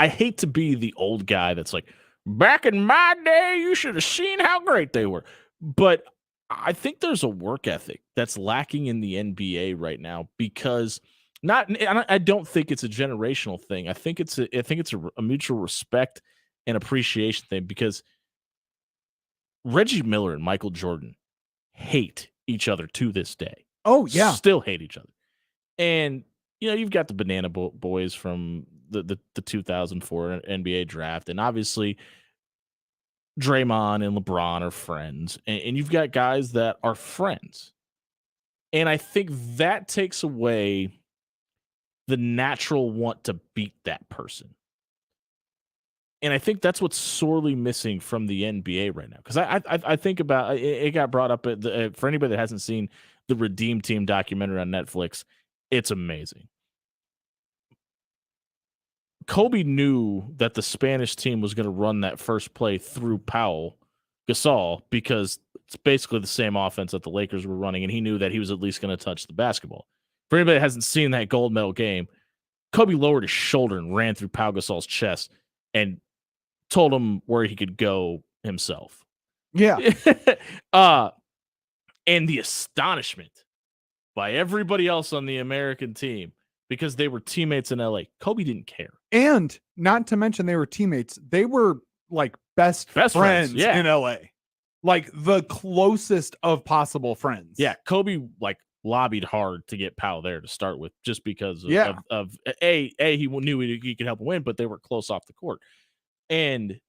hate to be the old guy that's like, back in my day, you should have seen how great they were. But I think there's a work ethic that's lacking in the NBA right now, because I don't think it's a generational thing. I think it's a mutual respect and appreciation thing, because Reggie Miller and Michael Jordan hate each other to this day. Oh, yeah. Still hate each other. And, you've got the Banana Boys from the 2004 NBA draft. And obviously, Draymond and LeBron are friends, and you've got guys that are friends. And I think that takes away the natural want to beat that person. And I think that's what's sorely missing from the NBA right now. Because I think about it got brought up for anybody that hasn't seen the Redeem Team documentary on Netflix. It's amazing. Kobe knew that the Spanish team was going to run that first play through Gasol, because it's basically the same offense that the Lakers were running, and he knew that he was at least going to touch the basketball. For anybody that hasn't seen that gold medal game, Kobe lowered his shoulder and ran through Pau Gasol's chest and told him where he could go himself. Yeah. And the astonishment by everybody else on the American team, because they were teammates in LA. Kobe didn't care. And not to mention they were teammates. They were like best friends yeah. in LA. Like the closest of possible friends. Yeah, Kobe like lobbied hard to get Pau there to start with, just because of, Yeah. of he knew he could help him win, but they were close off the court. And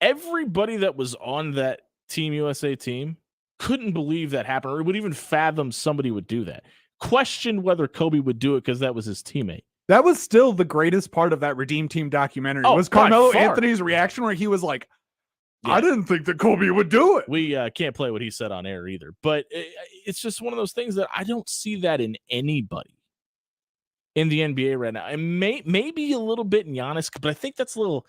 everybody that was on that Team USA team couldn't believe that happened, or would even fathom somebody would do that. Questioned whether Kobe would do it because that was his teammate. That was still the greatest part of that Redeem Team documentary. Was by Carmelo far. Anthony's reaction, where he was like, I didn't think that Kobe would do it. We can't play what he said on air either, but it's just one of those things that I don't see that in anybody in the NBA right now. And maybe a little bit in Giannis, but I think that's a little,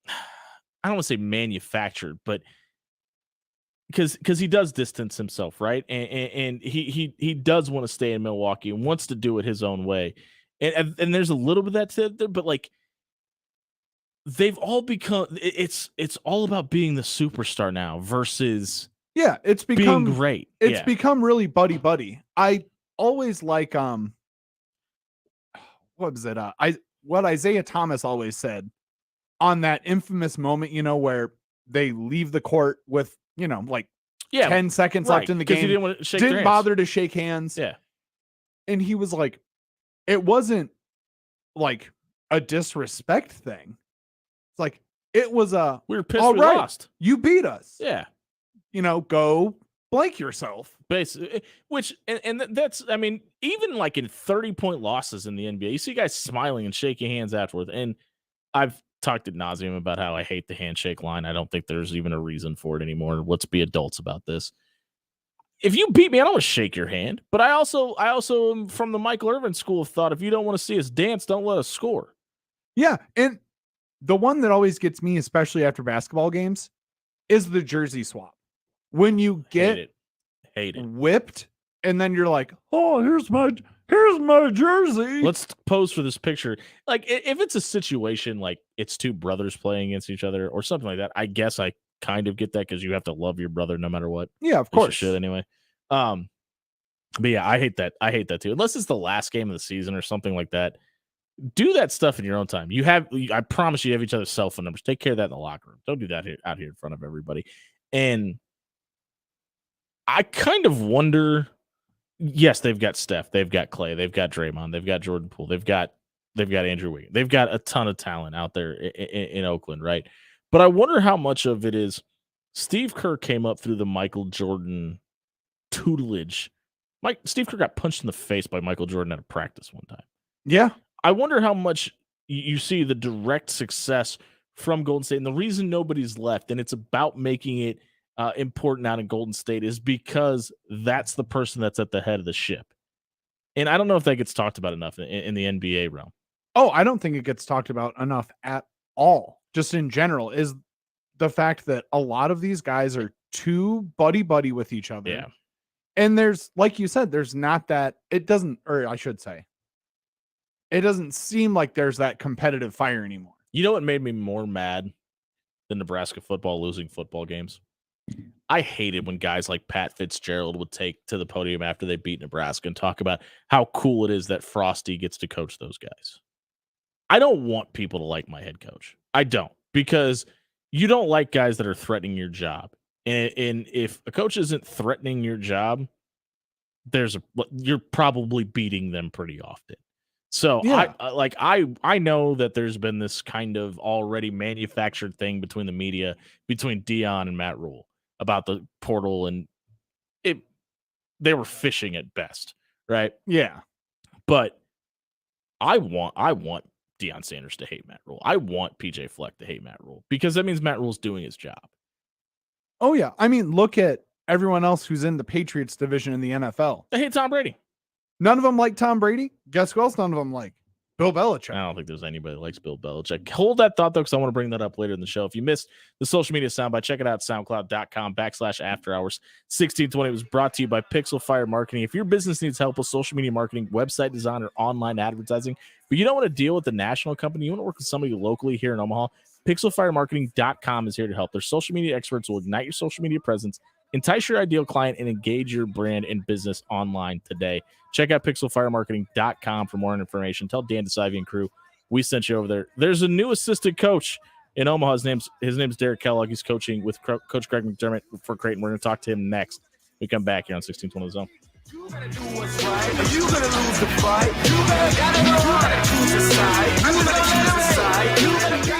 I don't want to say manufactured, but because he does distance himself, right? And he does want to stay in Milwaukee and wants to do it his own way. And there's a little bit of that there, but like they've all become, it's all about being the superstar now versus it's become being great. It's become really buddy. I always like what was it? What Isaiah Thomas always said on that infamous moment, where they leave the court with, like 10 seconds left in the game. He didn't want to shake their Didn't hands. bother to shake hands. Yeah. And he was like, it wasn't like a disrespect thing. It's like, it was we were pissed all we right, lost. You beat us. Yeah. Go blank yourself. Basically, which and that's, I mean, even like in 30-point losses in the NBA, you see guys smiling and shaking hands afterwards. And I've talked ad nauseum about how I hate the handshake line. I don't think there's even a reason for it anymore. Let's be adults about this. If you beat me, I don't want to shake your hand. But I also am from the Michael Irvin school of thought. If you don't want to see us dance, don't let us score. Yeah. And the one that always gets me, especially after basketball games, is the jersey swap. When you get Hate it. whipped, and then you're like, oh, here's my jersey. Let's pose for this picture. Like, if it's a situation like it's two brothers playing against each other or something like that, I guess I kind of get that, because you have to love your brother no matter what. Yeah, of At least you course. should anyway. But yeah, I hate that. I hate that too. Unless it's the last game of the season or something like that. Do that stuff in your own time. I promise you have each other's cell phone numbers. Take care of that in the locker room. Don't do that out here in front of everybody. And I kind of wonder, yes, they've got Steph, they've got Clay, they've got Draymond, they've got Jordan Poole, they've got Andrew Wiggins, they've got a ton of talent out there in Oakland, right? But I wonder how much of it is Steve Kerr came up through the Michael Jordan tutelage. Steve Kerr got punched in the face by Michael Jordan at a practice one time. Yeah. I wonder how much you see the direct success from Golden State. And the reason nobody's left, and it's about making it important out in Golden State, is because that's the person that's at the head of the ship. And I don't know if that gets talked about enough in the NBA realm. Oh, I don't think it gets talked about enough at all. Just in general, is the fact that a lot of these guys are too buddy with each other. Yeah. And there's, like you said, there's not that, it doesn't seem like there's that competitive fire anymore. You know what made me more mad than Nebraska football losing football games? I hated when guys like Pat Fitzgerald would take to the podium after they beat Nebraska and talk about how cool it is that Frosty gets to coach those guys. I don't want people to like my head coach. I don't, because you don't like guys that are threatening your job. And if a coach isn't threatening your job, you're probably beating them pretty often. So Yeah. I know that there's been this kind of already manufactured thing between the media, between Dion and Matt Rule about the portal, and they were fishing at best, right? Yeah. But I want Deion Sanders to hate Matt Rule. I want PJ Fleck to hate Matt Rule because that means Matt Rule's doing his job. Oh yeah. I mean, look at everyone else who's in the Patriots division in the NFL. They hate Tom Brady. None of them like Tom Brady. Guess who else none of them like? Bill Belichick. I don't think there's anybody that likes Bill Belichick. Hold that thought, though, because I want to bring that up later in the show. If you missed the social media soundbite, check it out, soundcloud.com/afterhours1620. It was brought to you by Pixel Fire Marketing. If your business needs help with social media marketing, website design, or online advertising, but you don't want to deal with the national company, you want to work with somebody locally here in Omaha, pixelfiremarketing.com is here to help. Their social media experts will ignite your social media presence, entice your ideal client, and engage your brand and business online today. Check out pixelfiremarketing.com for more information. Tell Dan DeSive and crew we sent you over there. There's a new assistant coach in Omaha. His name's Derek Kellogg. He's coaching with Coach Greg McDermott for Creighton. We're going to talk to him next. We come back here on 1620 Zone. You gotta do what's right. You gonna lose the fight. You gotta choose a side. You gotta choose a side. You gotta do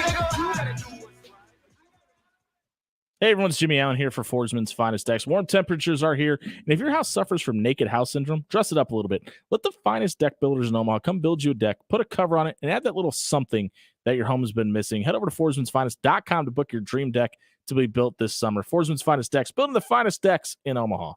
what's right. Hey everyone, it's Jimmy Allen here for Forsman's Finest Decks. Warm temperatures are here, and if your house suffers from naked house syndrome, dress it up a little bit. Let the finest deck builders in Omaha come build you a deck, put a cover on it, and add that little something that your home has been missing. Head over to forsmansfinest.com to book your dream deck to be built this summer. Forsman's Finest Decks, building the finest decks in Omaha.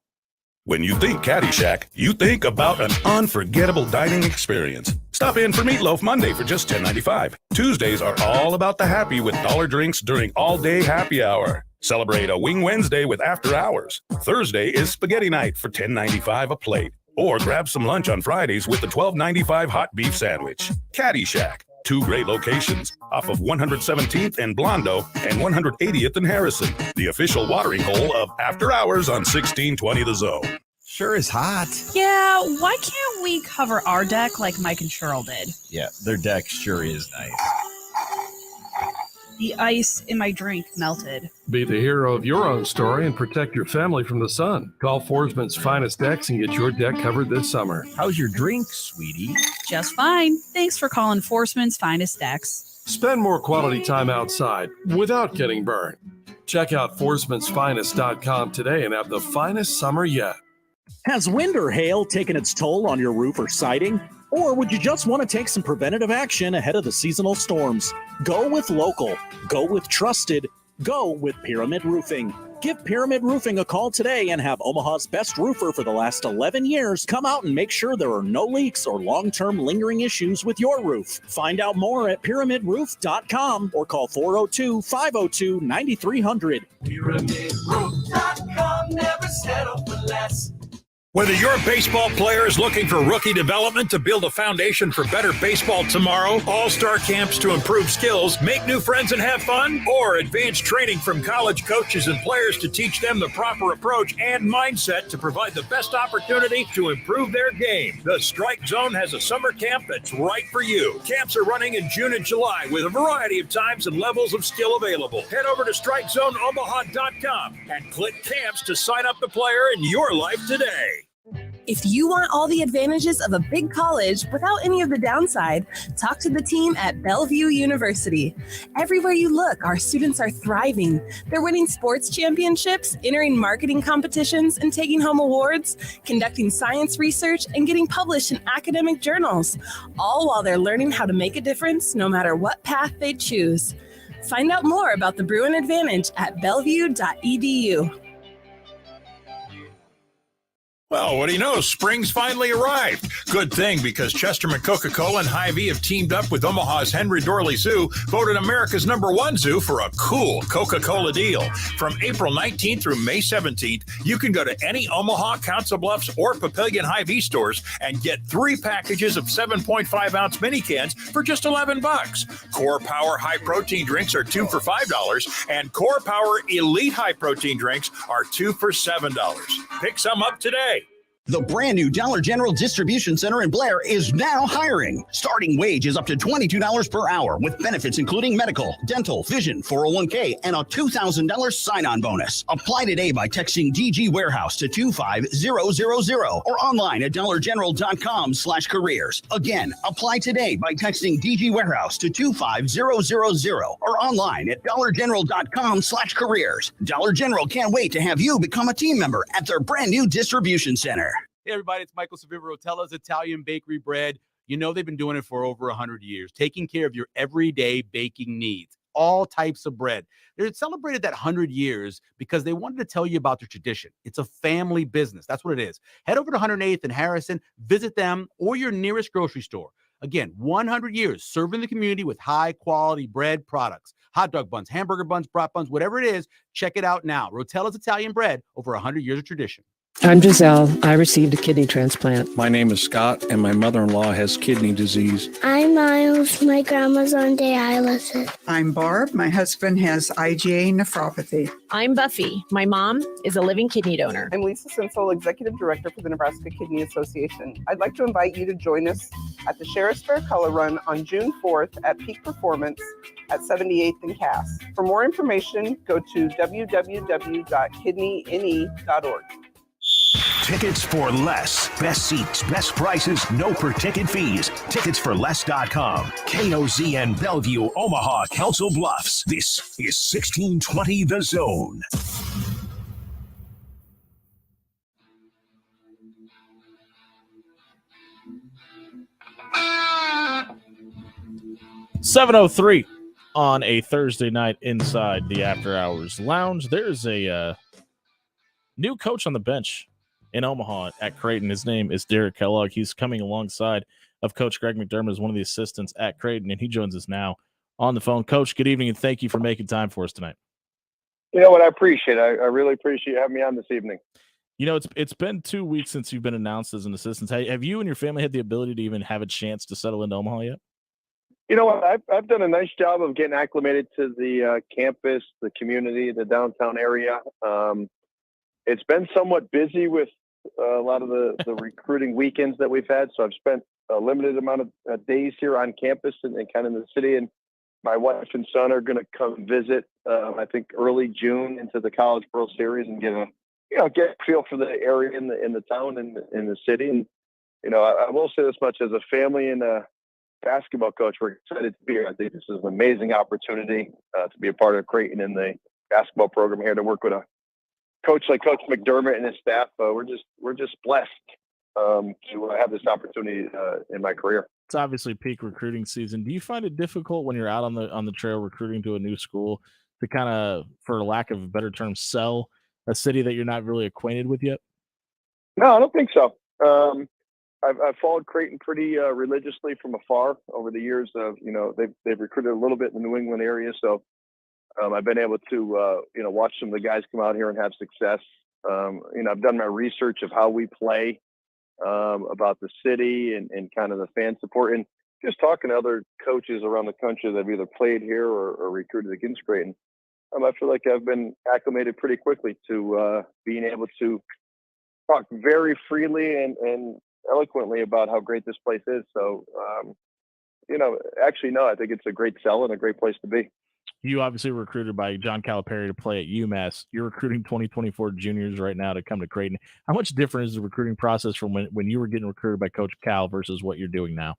When you think Caddyshack, you think about an unforgettable dining experience. Stop in for Meatloaf Monday for just $10.95. Tuesdays are all about the happy with dollar drinks during all-day happy hour. Celebrate a Wing Wednesday with After Hours. Thursday is Spaghetti Night for $10.95 a plate. Or grab some lunch on Fridays with the $12.95 hot beef sandwich. Caddyshack. 2 great locations off of 117th and Blondo and 180th and Harrison. The official watering hole of After Hours on 1620 The Zone. Sure is hot. Yeah, why can't we cover our deck like Mike and Cheryl did? Yeah, their deck sure is nice. The ice in my drink melted. Be the hero of your own story and protect your family from the sun. Call Forsman's Finest Decks and get your deck covered this summer. How's your drink, sweetie? Just fine. Thanks for calling Forsman's Finest Decks. Spend more quality time outside without getting burned. Check out forsmansfinest.com today and have the finest summer yet. Has wind or hail taken its toll on your roof or siding? Or would you just want to take some preventative action ahead of the seasonal storms? Go with local. Go with trusted. Go with Pyramid Roofing. Give Pyramid Roofing a call today and have Omaha's best roofer for the last 11 years come out and make sure there are no leaks or long-term lingering issues with your roof. Find out more at pyramidroof.com or call 402-502-9300. PyramidRoof.com, never settle for less. Whether your baseball player is looking for rookie development to build a foundation for better baseball tomorrow, all-star camps to improve skills, make new friends and have fun, or advanced training from college coaches and players to teach them the proper approach and mindset to provide the best opportunity to improve their game, the Strike Zone has a summer camp that's right for you. Camps are running in June and July with a variety of times and levels of skill available. Head over to StrikeZoneOmaha.com and click camps to sign up the player in your life today. If you want all the advantages of a big college without any of the downside, talk to the team at Bellevue University. Everywhere you look, our students are thriving. They're winning sports championships, entering marketing competitions, and taking home awards, conducting science research, and getting published in academic journals, all while they're learning how to make a difference no matter what path they choose. Find out more about the Bruin Advantage at bellevue.edu. Well, what do you know? Spring's finally arrived. Good thing, because Chesterman Coca-Cola and Hy-Vee have teamed up with Omaha's Henry Dorley Zoo, voted America's #1 zoo for a cool Coca-Cola deal. From April 19th through May 17th, you can go to any Omaha, Council Bluffs, or Papillion Hy-Vee stores and get 3 packages of 7.5-ounce mini cans for just $11. Core Power High Protein drinks are 2 for $5, and Core Power Elite High Protein drinks are 2 for $7. Pick some up today. The brand new Dollar General Distribution Center in Blair is now hiring. Starting wage is up to $22 per hour with benefits including medical, dental, vision, 401k, and a $2,000 sign-on bonus. Apply today by texting DG Warehouse to 25000 or online at dollargeneral.com/careers. Again, apply today by texting DG Warehouse to 25000 or online at dollargeneral.com/careers. Dollar General can't wait to have you become a team member at their brand new distribution center. Hey, everybody, it's Michael Savivero, Rotella's Italian Bakery Bread. You know they've been doing it for over 100 years, taking care of your everyday baking needs, all types of bread. They celebrated that 100 years because they wanted to tell you about their tradition. It's a family business. That's what it is. Head over to 108th and Harrison, visit them or your nearest grocery store. Again, 100 years serving the community with high-quality bread products. Hot dog buns, hamburger buns, brat buns, whatever it is, check it out now. Rotella's Italian Bread, over 100 years of tradition. I'm Giselle. I received a kidney transplant. My name is Scott, and my mother-in-law has kidney disease. I'm Miles. My grandma's on dialysis. I'm Barb. My husband has IgA nephropathy. I'm Buffy. My mom is a living kidney donor. I'm Lisa Sinsel, Executive Director for the Nebraska Kidney Association. I'd like to invite you to join us at the Sheriff's Fair Color Run on June 4th at Peak Performance at 78th and Cass. For more information, go to www.kidneyne.org. Tickets for less. Best seats, best prices, no per-ticket fees. Ticketsforless.com. KOZN Bellevue, Omaha, Council Bluffs. This is 1620 The Zone. $7:03 on a Thursday night inside the After Hours Lounge. There's a new coach on the bench in Omaha at Creighton. His name is Derek Kellogg. He's coming alongside of Coach Greg McDermott as one of the assistants at Creighton, and he joins us now on the phone. Coach, good evening, and thank you for making time for us tonight. You know what? I appreciate it. I really appreciate you having me on this evening. You know, it's been 2 weeks since you've been announced as an assistant. Have you and your family had the ability to even have a chance to settle into Omaha yet? You know what? I've done a nice job of getting acclimated to the campus, the community, the downtown area. It's been somewhat busy with a lot of the recruiting weekends that we've had. So I've spent a limited amount of days here on campus and kind of in the city. And my wife and son are going to come visit, I think, early June into the College World Series and get a feel for the area in the town and in the city. And, you know, I will say this much: as a family and a basketball coach, we're excited to be here. I think this is an amazing opportunity to be a part of Creighton and the basketball program here, to work with a coach like Coach McDermott and his staff. We're just blessed to have this opportunity in my career. It's obviously peak recruiting season. Do you find it difficult when you're out on the trail recruiting to a new school to kind of, for lack of a better term, sell a city that you're not really acquainted with yet? No, I don't think so. I've followed Creighton pretty religiously from afar over the years. They've recruited a little bit in the New England area, so I've been able to watch some of the guys come out here and have success. I've done my research of how we play, about the city and kind of the fan support, and just talking to other coaches around the country that have either played here or recruited against Creighton. I feel like I've been acclimated pretty quickly to being able to talk very freely and eloquently about how great this place is. So, actually, no, I think it's a great sell and a great place to be. You obviously were recruited by John Calipari to play at UMass. You're recruiting 2024 juniors right now to come to Creighton. How much different is the recruiting process from when you were getting recruited by Coach Cal versus what you're doing now?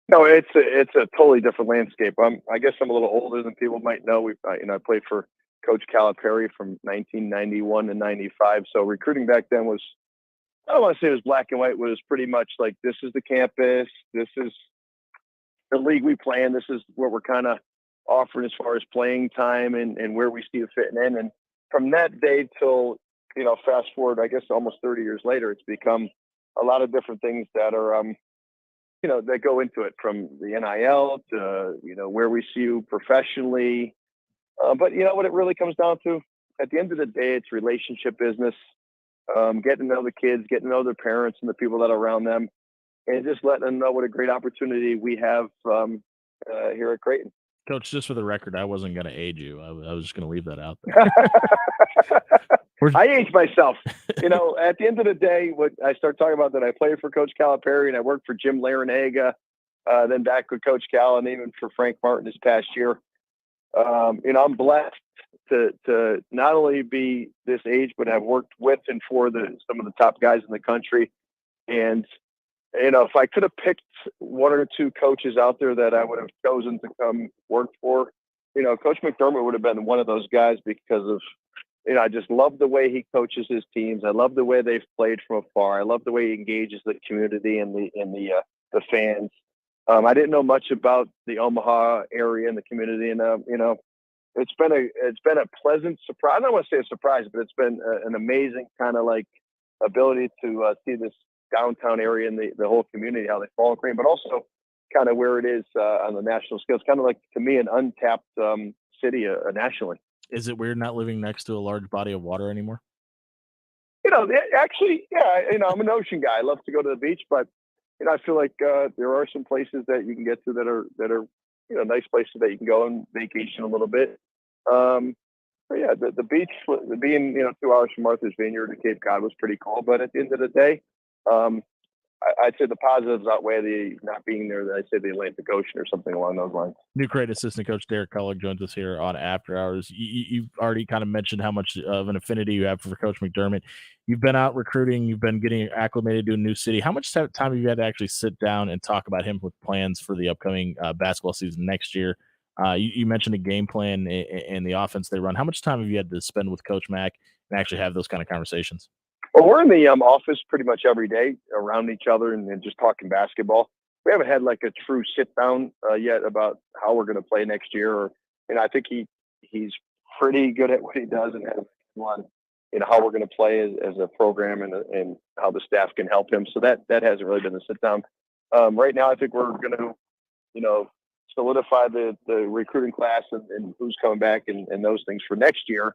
No, it's a totally different landscape. I guess I'm a little older than people might know. I played for Coach Calipari from 1991 to 95. So recruiting back then was, I don't want to say it was black and white. It was pretty much like, this is the campus, this is the league we play in, this is what we're kind of offering as far as playing time and where we see it fitting in. And from that day till, fast forward, I guess almost 30 years later, it's become a lot of different things that are, that go into it, from the NIL to, where we see you professionally. But you know what it really comes down to? At the end of the day, it's relationship business, getting to know the kids, getting to know their parents and the people that are around them, and just letting them know what a great opportunity we have here at Creighton. Coach, just for the record, I wasn't going to age you. I was just going to leave that out there. I aged myself. At the end of the day, what I start talking about that I played for Coach Calipari and I worked for Jim Larinaga, then back with Coach Cal and even for Frank Martin this past year. I'm blessed to not only be this age, but have worked with and for some of the top guys in the country. And, if I could have picked one or two coaches out there that I would have chosen to come work for, Coach McDermott would have been one of those guys because of, I just love the way he coaches his teams. I love the way they've played from afar. I love the way he engages the community and the fans. I didn't know much about the Omaha area and the community, and it's been a pleasant surprise. I don't want to say a surprise, but it's been an amazing kind of like ability to see this downtown area and the whole community, how they follow Creighton, but also kind of where it is on the national scale. It's kind of like, to me, an untapped city nationally. Is it weird not living next to a large body of water anymore? Actually, yeah. I'm an ocean guy. I love to go to the beach, but I feel like there are some places that you can get to that are nice places that you can go and vacation a little bit. But yeah, the beach, being 2 hours from Martha's Vineyard to Cape Cod was pretty cool. But at the end of the day, I'd say the positives outweigh the not being there. I'd say the Atlantic Ocean or something along those lines. New Creighton assistant coach Derek Culloch joins us here on After Hours. You've already kind of mentioned how much of an affinity you have for Coach McDermott. You've been out recruiting. You've been getting acclimated to a new city. How much time have you had to actually sit down and talk about him with plans for the upcoming basketball season next year? You mentioned a game plan and the offense they run. How much time have you had to spend with Coach Mack and actually have those kind of conversations? Well, we're in the office pretty much every day around each other and just talking basketball. We haven't had like a true sit down yet about how we're going to play next year. I think he's pretty good at what he does and has one, how we're going to play as a program and how the staff can help him. So that hasn't really been a sit down. Right now, I think we're going to, solidify the recruiting class and who's coming back and those things for next year.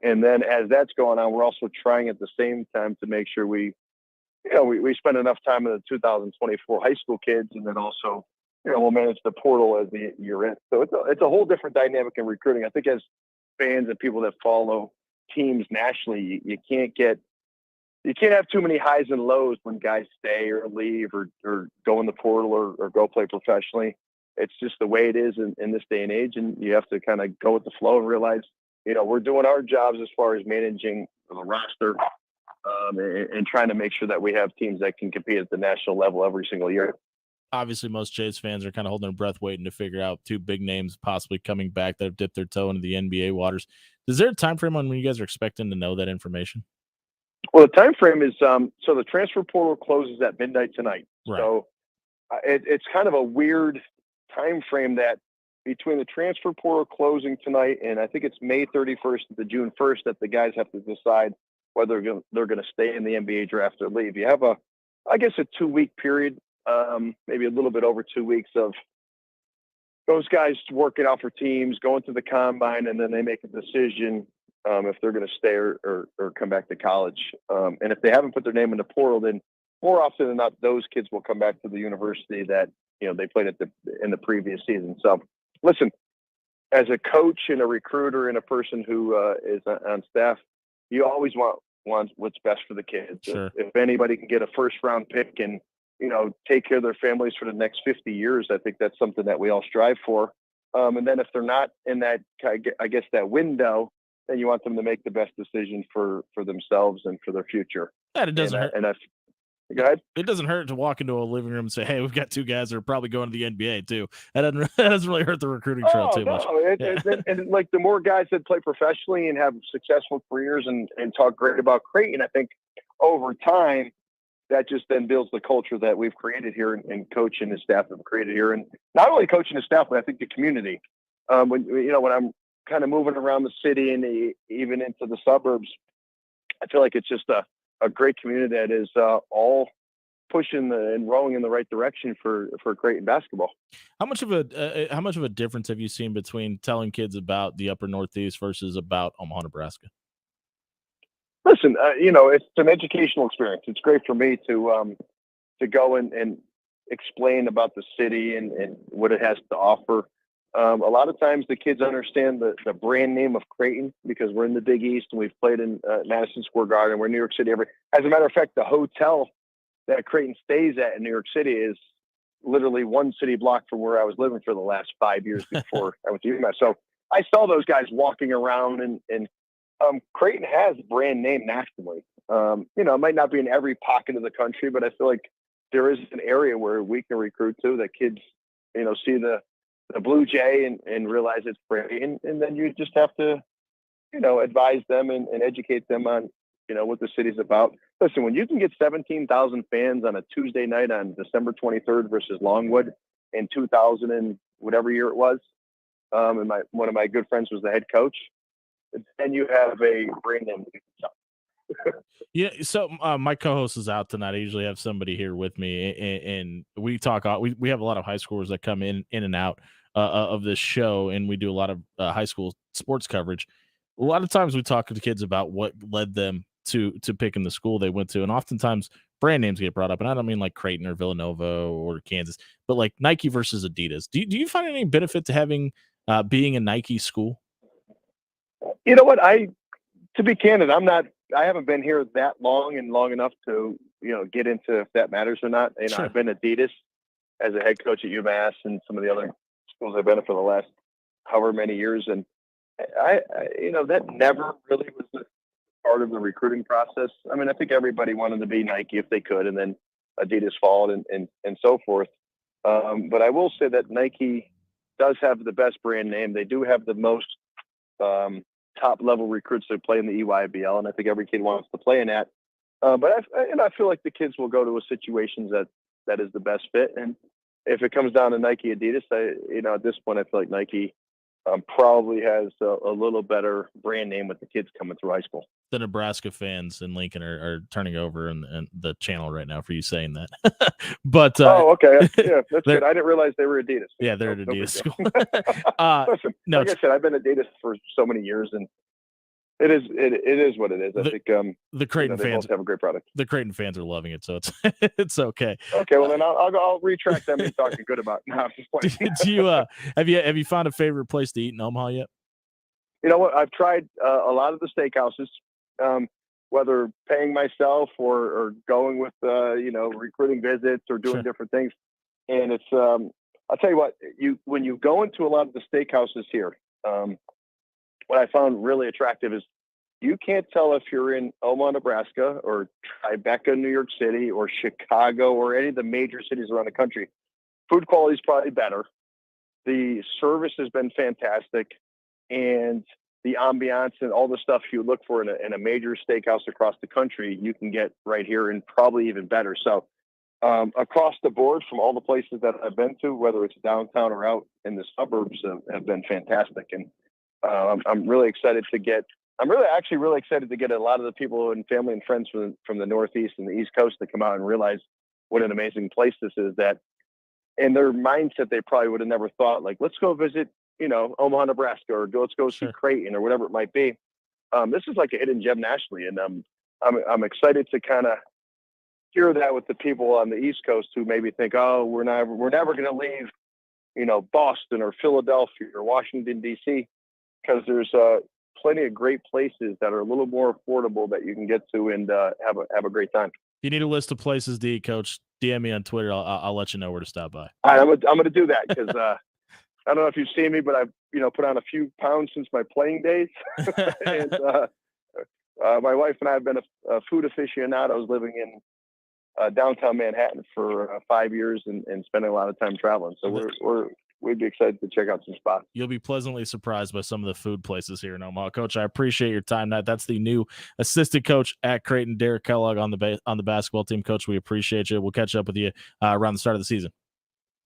And then as that's going on, we're also trying at the same time to make sure we spend enough time in the 2024 high school kids, and then also, we'll manage the portal as the year ends. So it's a whole different dynamic in recruiting. I think as fans and people that follow teams nationally, you can't have too many highs and lows when guys stay or leave or go in the portal or go play professionally. It's just the way it is in this day and age, and you have to kind of go with the flow and realize, we're doing our jobs as far as managing the roster and trying to make sure that we have teams that can compete at the national level every single year. Obviously, most Jays fans are kind of holding their breath waiting to figure out two big names possibly coming back that have dipped their toe into the NBA waters. Is there a time frame on when you guys are expecting to know that information? Well, the time frame is so the transfer portal closes at midnight tonight. Right. So it's kind of a weird time frame that between the transfer portal closing tonight and I think it's May 31st to June 1st that the guys have to decide whether they're going to stay in the NBA draft or leave. You have a 2-week period, maybe a little bit over 2 weeks of those guys working out for teams, going to the combine, and then they make a decision if they're going to stay or come back to college. And if they haven't put their name in the portal, then more often than not, those kids will come back to the university that they played in the previous season. So, listen, as a coach and a recruiter and a person who is on staff, you always want what's best for the kids. Sure. If anybody can get a first-round pick and take care of their families for the next 50 years, I think that's something that we all strive for. And then if they're not in that, I guess, that window, then you want them to make the best decision for themselves and for their future. And it doesn't hurt. Go ahead. It doesn't hurt to walk into a living room and say, "Hey, we've got two guys that are probably going to the NBA too." That doesn't really hurt the recruiting trail too much. And like the more guys that play professionally and have successful careers and talk great about Creighton, I think over time that just then builds the culture that we've created here and Coach and his staff have created here, and not only Coach and his staff, but I think the community. When I'm kind of moving around the city and even into the suburbs, I feel like it's just a great community that is all pushing and rowing in the right direction for Creighton basketball. How much of a difference have you seen between telling kids about the Upper Northeast versus about Omaha, Nebraska? Listen, it's an educational experience. It's great for me to go and explain about the city and what it has to offer. A lot of times the kids understand the brand name of Creighton because we're in the Big East and we've played in Madison Square Garden. We're in New York City. As a matter of fact, the hotel that Creighton stays at in New York City is literally one city block from where I was living for the last 5 years before I went to UMass. So I saw those guys walking around, and Creighton has brand name nationally. It might not be in every pocket of the country, but I feel like there is an area where we can recruit to that kids, see the Blue Jay and realize it's Creighton, and then you just have to, advise them and educate them on, what the city's about. Listen, when you can get 17,000 fans on a Tuesday night on December 23rd versus Longwood in 2000 and whatever year it was, and one of my good friends was the head coach, then you have a brand name. Yeah, so my co-host is out tonight. I usually have somebody here with me, and we talk. We have a lot of high schoolers that come in and out of this show, and we do a lot of high school sports coverage. A lot of times we talk to the kids about what led them to picking the school they went to, and oftentimes brand names get brought up, and I don't mean like Creighton or Villanova or Kansas, but like Nike versus Adidas. Do you find any benefit to having being a Nike school? You know what? To be candid, I haven't been here that long enough to, get into if that matters or not. Sure. I've been Adidas as a head coach at UMass and some of the other schools I've been at for the last however many years. And I that never really was a part of the recruiting process. I mean, I think everybody wanted to be Nike if they could, and then Adidas followed and so forth. But I will say that Nike does have the best brand name. They do have the most top level recruits that play in the EYBL, and I think every kid wants to play in that. But I feel like the kids will go to a situation that is the best fit. And if it comes down to Nike, Adidas, at this point, I feel like Nike probably has a little better brand name with the kids coming through high school. The Nebraska fans in Lincoln are turning over and the channel right now for you saying that. But okay, yeah, that's good. I didn't realize they were Adidas. Yeah, they're an Adidas school. Listen, like I said, I've been Adidas for so many years, and it is what it is. I think the Creighton fans have a great product. The Creighton fans are loving it, so it's okay. Okay, well then I'll retract them and talking good about. No, I'm just playing. Do you have you found a favorite place to eat in Omaha yet? You know what? I've tried a lot of the steakhouses, whether paying myself or going with recruiting visits or doing different things. And it's I'll tell you what, when you go into a lot of the steakhouses here, what I found really attractive is you can't tell if you're in Omaha, Nebraska, or Tribeca, New York City, or Chicago, or any of the major cities around the country. Food quality is probably better. The service has been fantastic, and the ambiance and all the stuff you look for in a major steakhouse across the country, you can get right here, and probably even better. So across the board, from all the places that I've been to, whether it's downtown or out in the suburbs, have been fantastic. And I'm really excited to get. I'm really excited to get a lot of the people and family and friends from the Northeast and the East Coast to come out and realize what an amazing place this is. That in their mindset, they probably would have never thought, like, let's go visit, Omaha, Nebraska, or let's go see Creighton or whatever it might be. This is like a hidden gem nationally, and I'm excited to kind of hear that with the people on the East Coast who maybe think, oh, we're never going to leave, Boston or Philadelphia or Washington D.C. because there's plenty of great places that are a little more affordable that you can get to and have a great time. If you need a list of places to eat, Coach, DM me on Twitter. I'll let you know where to stop by. I'm going to do that because I don't know if you've seen me, but I've put on a few pounds since my playing days. And my wife and I have been a food aficionados living in downtown Manhattan for 5 years and spending a lot of time traveling. So we'd be excited to check out some spots. You'll be pleasantly surprised by some of the food places here in Omaha. Coach, I appreciate your time. That's the new assistant coach at Creighton, Derek Kellogg, on the basketball team. Coach, we appreciate you. We'll catch up with you around the start of the season.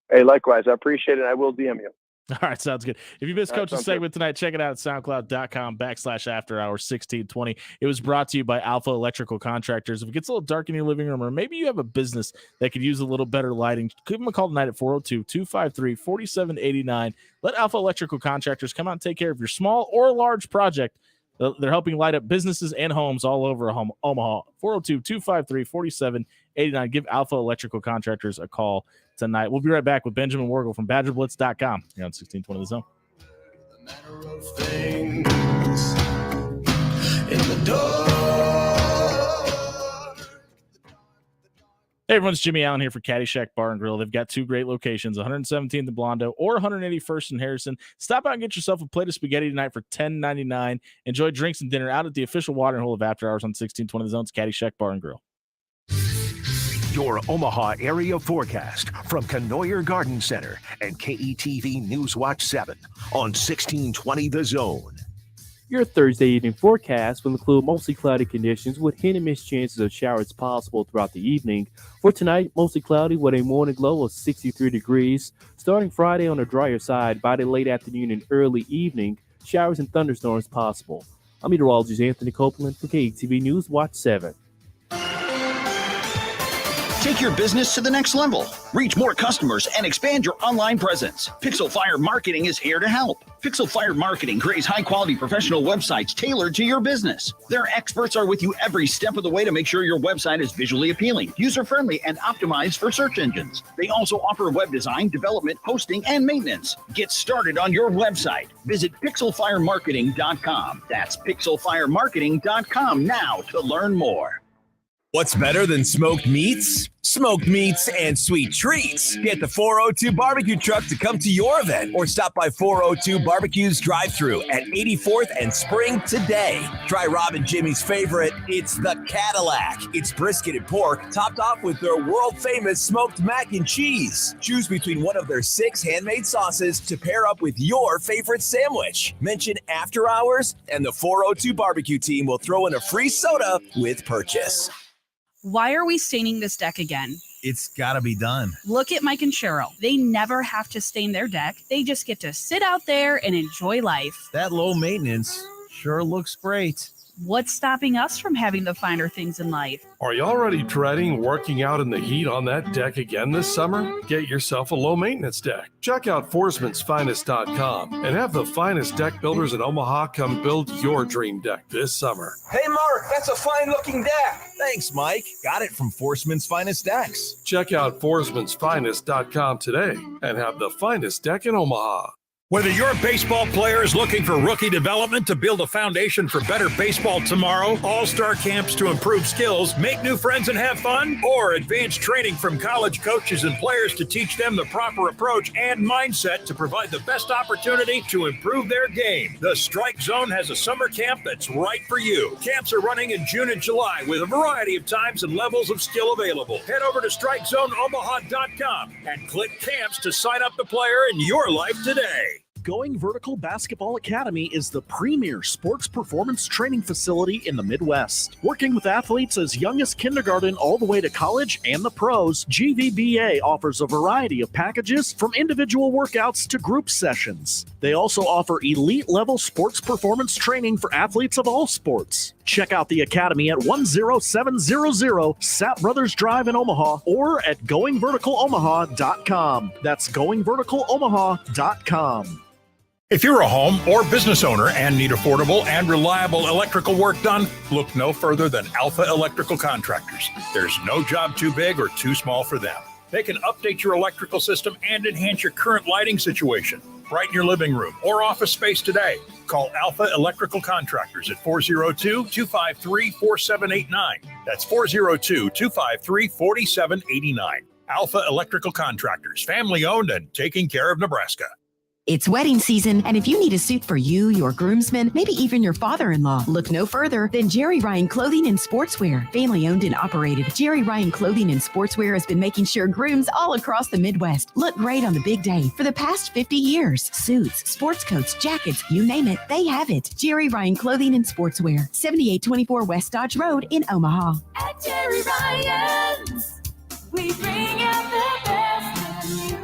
Hey, likewise. I appreciate it. I will DM you. All right, sounds good. If you missed Coach's segment tonight, check it out at soundcloud.com/afterhours1620. It was brought to you by Alpha Electrical Contractors. If it gets a little dark in your living room, or maybe you have a business that could use a little better lighting, give them a call tonight at 402-253-4789. Let Alpha Electrical Contractors come out and take care of your small or large project. They're helping light up businesses and homes all over Omaha. 402-253-4789. Give Alpha Electrical Contractors a call tonight. We'll be right back with Benjamin Worgel from BadgerBlitz.com here on 1620 The Zone. In the door. Hey, everyone, it's Jimmy Allen here for Caddyshack Bar and Grill. They've got two great locations, 117th in Blondo or 181st in Harrison. Stop out and get yourself a plate of spaghetti tonight for $10.99. Enjoy drinks and dinner out at the official watering hole of After Hours on 1620 The Zone's Caddyshack Bar and Grill. Your Omaha area forecast from Canoyer Garden Center and KETV Newswatch 7 on 1620 The Zone. Your Thursday evening forecast will include mostly cloudy conditions with hit and miss chances of showers possible throughout the evening. For tonight, mostly cloudy with a morning low of 63 degrees. Starting Friday on the drier side, by the late afternoon and early evening, showers and thunderstorms possible. I'm meteorologist Anthony Copeland for KETV News Watch 7. Take your business to the next level. Reach more customers and expand your online presence. Pixel Fire Marketing is here to help. Pixel Fire Marketing creates high-quality professional websites tailored to your business. Their experts are with you every step of the way to make sure your website is visually appealing, user-friendly, and optimized for search engines. They also offer web design, development, hosting, and maintenance. Get started on your website. Visit pixelfiremarketing.com. That's pixelfiremarketing.com now to learn more. What's better than smoked meats? Smoked meats and sweet treats. Get the 402 barbecue truck to come to your event or stop by 402 Barbecue's drive-thru at 84th and Spring today. Try Rob and Jimmy's favorite. It's the Cadillac. It's brisket and pork topped off with their world-famous smoked mac and cheese. Choose between one of their 6 handmade sauces to pair up with your favorite sandwich. Mention After Hours and the 402 Barbecue team will throw in a free soda with purchase. Why are we staining this deck again? It's got to be done. Look at Mike and Cheryl. They never have to stain their deck. They just get to sit out there and enjoy life. That low maintenance sure looks great. What's stopping us from having the finer things in life? Are you already dreading working out in the heat on that deck again this summer? Get yourself a low maintenance deck. Check out Foresman'sFinest.com and have the finest deck builders in Omaha come build your dream deck this summer. Hey, Mark, that's a fine looking deck. Thanks, Mike. Got it from Forceman's Finest Decks. Check out Foresman'sFinest.com today and have the finest deck in Omaha. Whether your baseball player is looking for rookie development to build a foundation for better baseball tomorrow, all-star camps to improve skills, make new friends and have fun, or advanced training from college coaches and players to teach them the proper approach and mindset to provide the best opportunity to improve their game, the Strike Zone has a summer camp that's right for you. Camps are running in June and July with a variety of times and levels of skill available. Head over to StrikeZoneOmaha.com and click camps to sign up the player in your life today. Going Vertical Basketball Academy is the premier sports performance training facility in the Midwest. Working with athletes as young as kindergarten all the way to college and the pros, GVBA offers a variety of packages from individual workouts to group sessions. They also offer elite-level sports performance training for athletes of all sports. Check out the academy at 10700 Sap Brothers Drive in Omaha or at GoingVerticalOmaha.com. That's GoingVerticalOmaha.com. If you're a home or business owner and need affordable and reliable electrical work done, look no further than Alpha Electrical Contractors. There's no job too big or too small for them. They can update your electrical system and enhance your current lighting situation. Brighten your living room or office space today. Call Alpha Electrical Contractors at 402-253-4789. That's 402-253-4789. Alpha Electrical Contractors, family owned and taking care of Nebraska. It's wedding season, and if you need a suit for you, your groomsmen, maybe even your father-in-law, look no further than Jerry Ryan Clothing and Sportswear. Family owned and operated, Jerry Ryan Clothing and Sportswear has been making sure grooms all across the Midwest look great on the big day for the past 50 years. Suits, sports coats, jackets, you name it, they have it. Jerry Ryan Clothing and Sportswear, 7824 West Dodge Road in Omaha. At Jerry Ryan's, we bring out the best in you.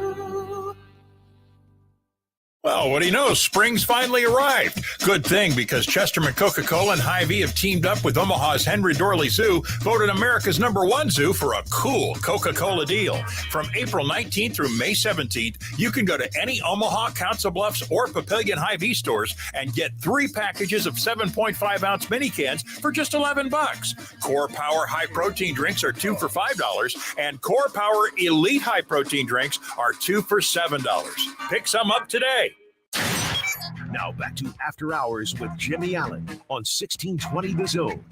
Well, what do you know? Spring's finally arrived. Good thing, because Chesterman Coca-Cola and Hy-Vee have teamed up with Omaha's Henry Dorley Zoo, voted America's #1 zoo for a cool Coca-Cola deal. From April 19th through May 17th, you can go to any Omaha, Council Bluffs, or Papillion Hy-Vee stores and get 3 packages of 7.5-ounce mini cans for just $11. Core Power High Protein drinks are 2 for $5, and Core Power Elite High Protein drinks are 2 for $7. Pick some up today. Now back to After Hours with Jimmy Allen on 1620 The Zone.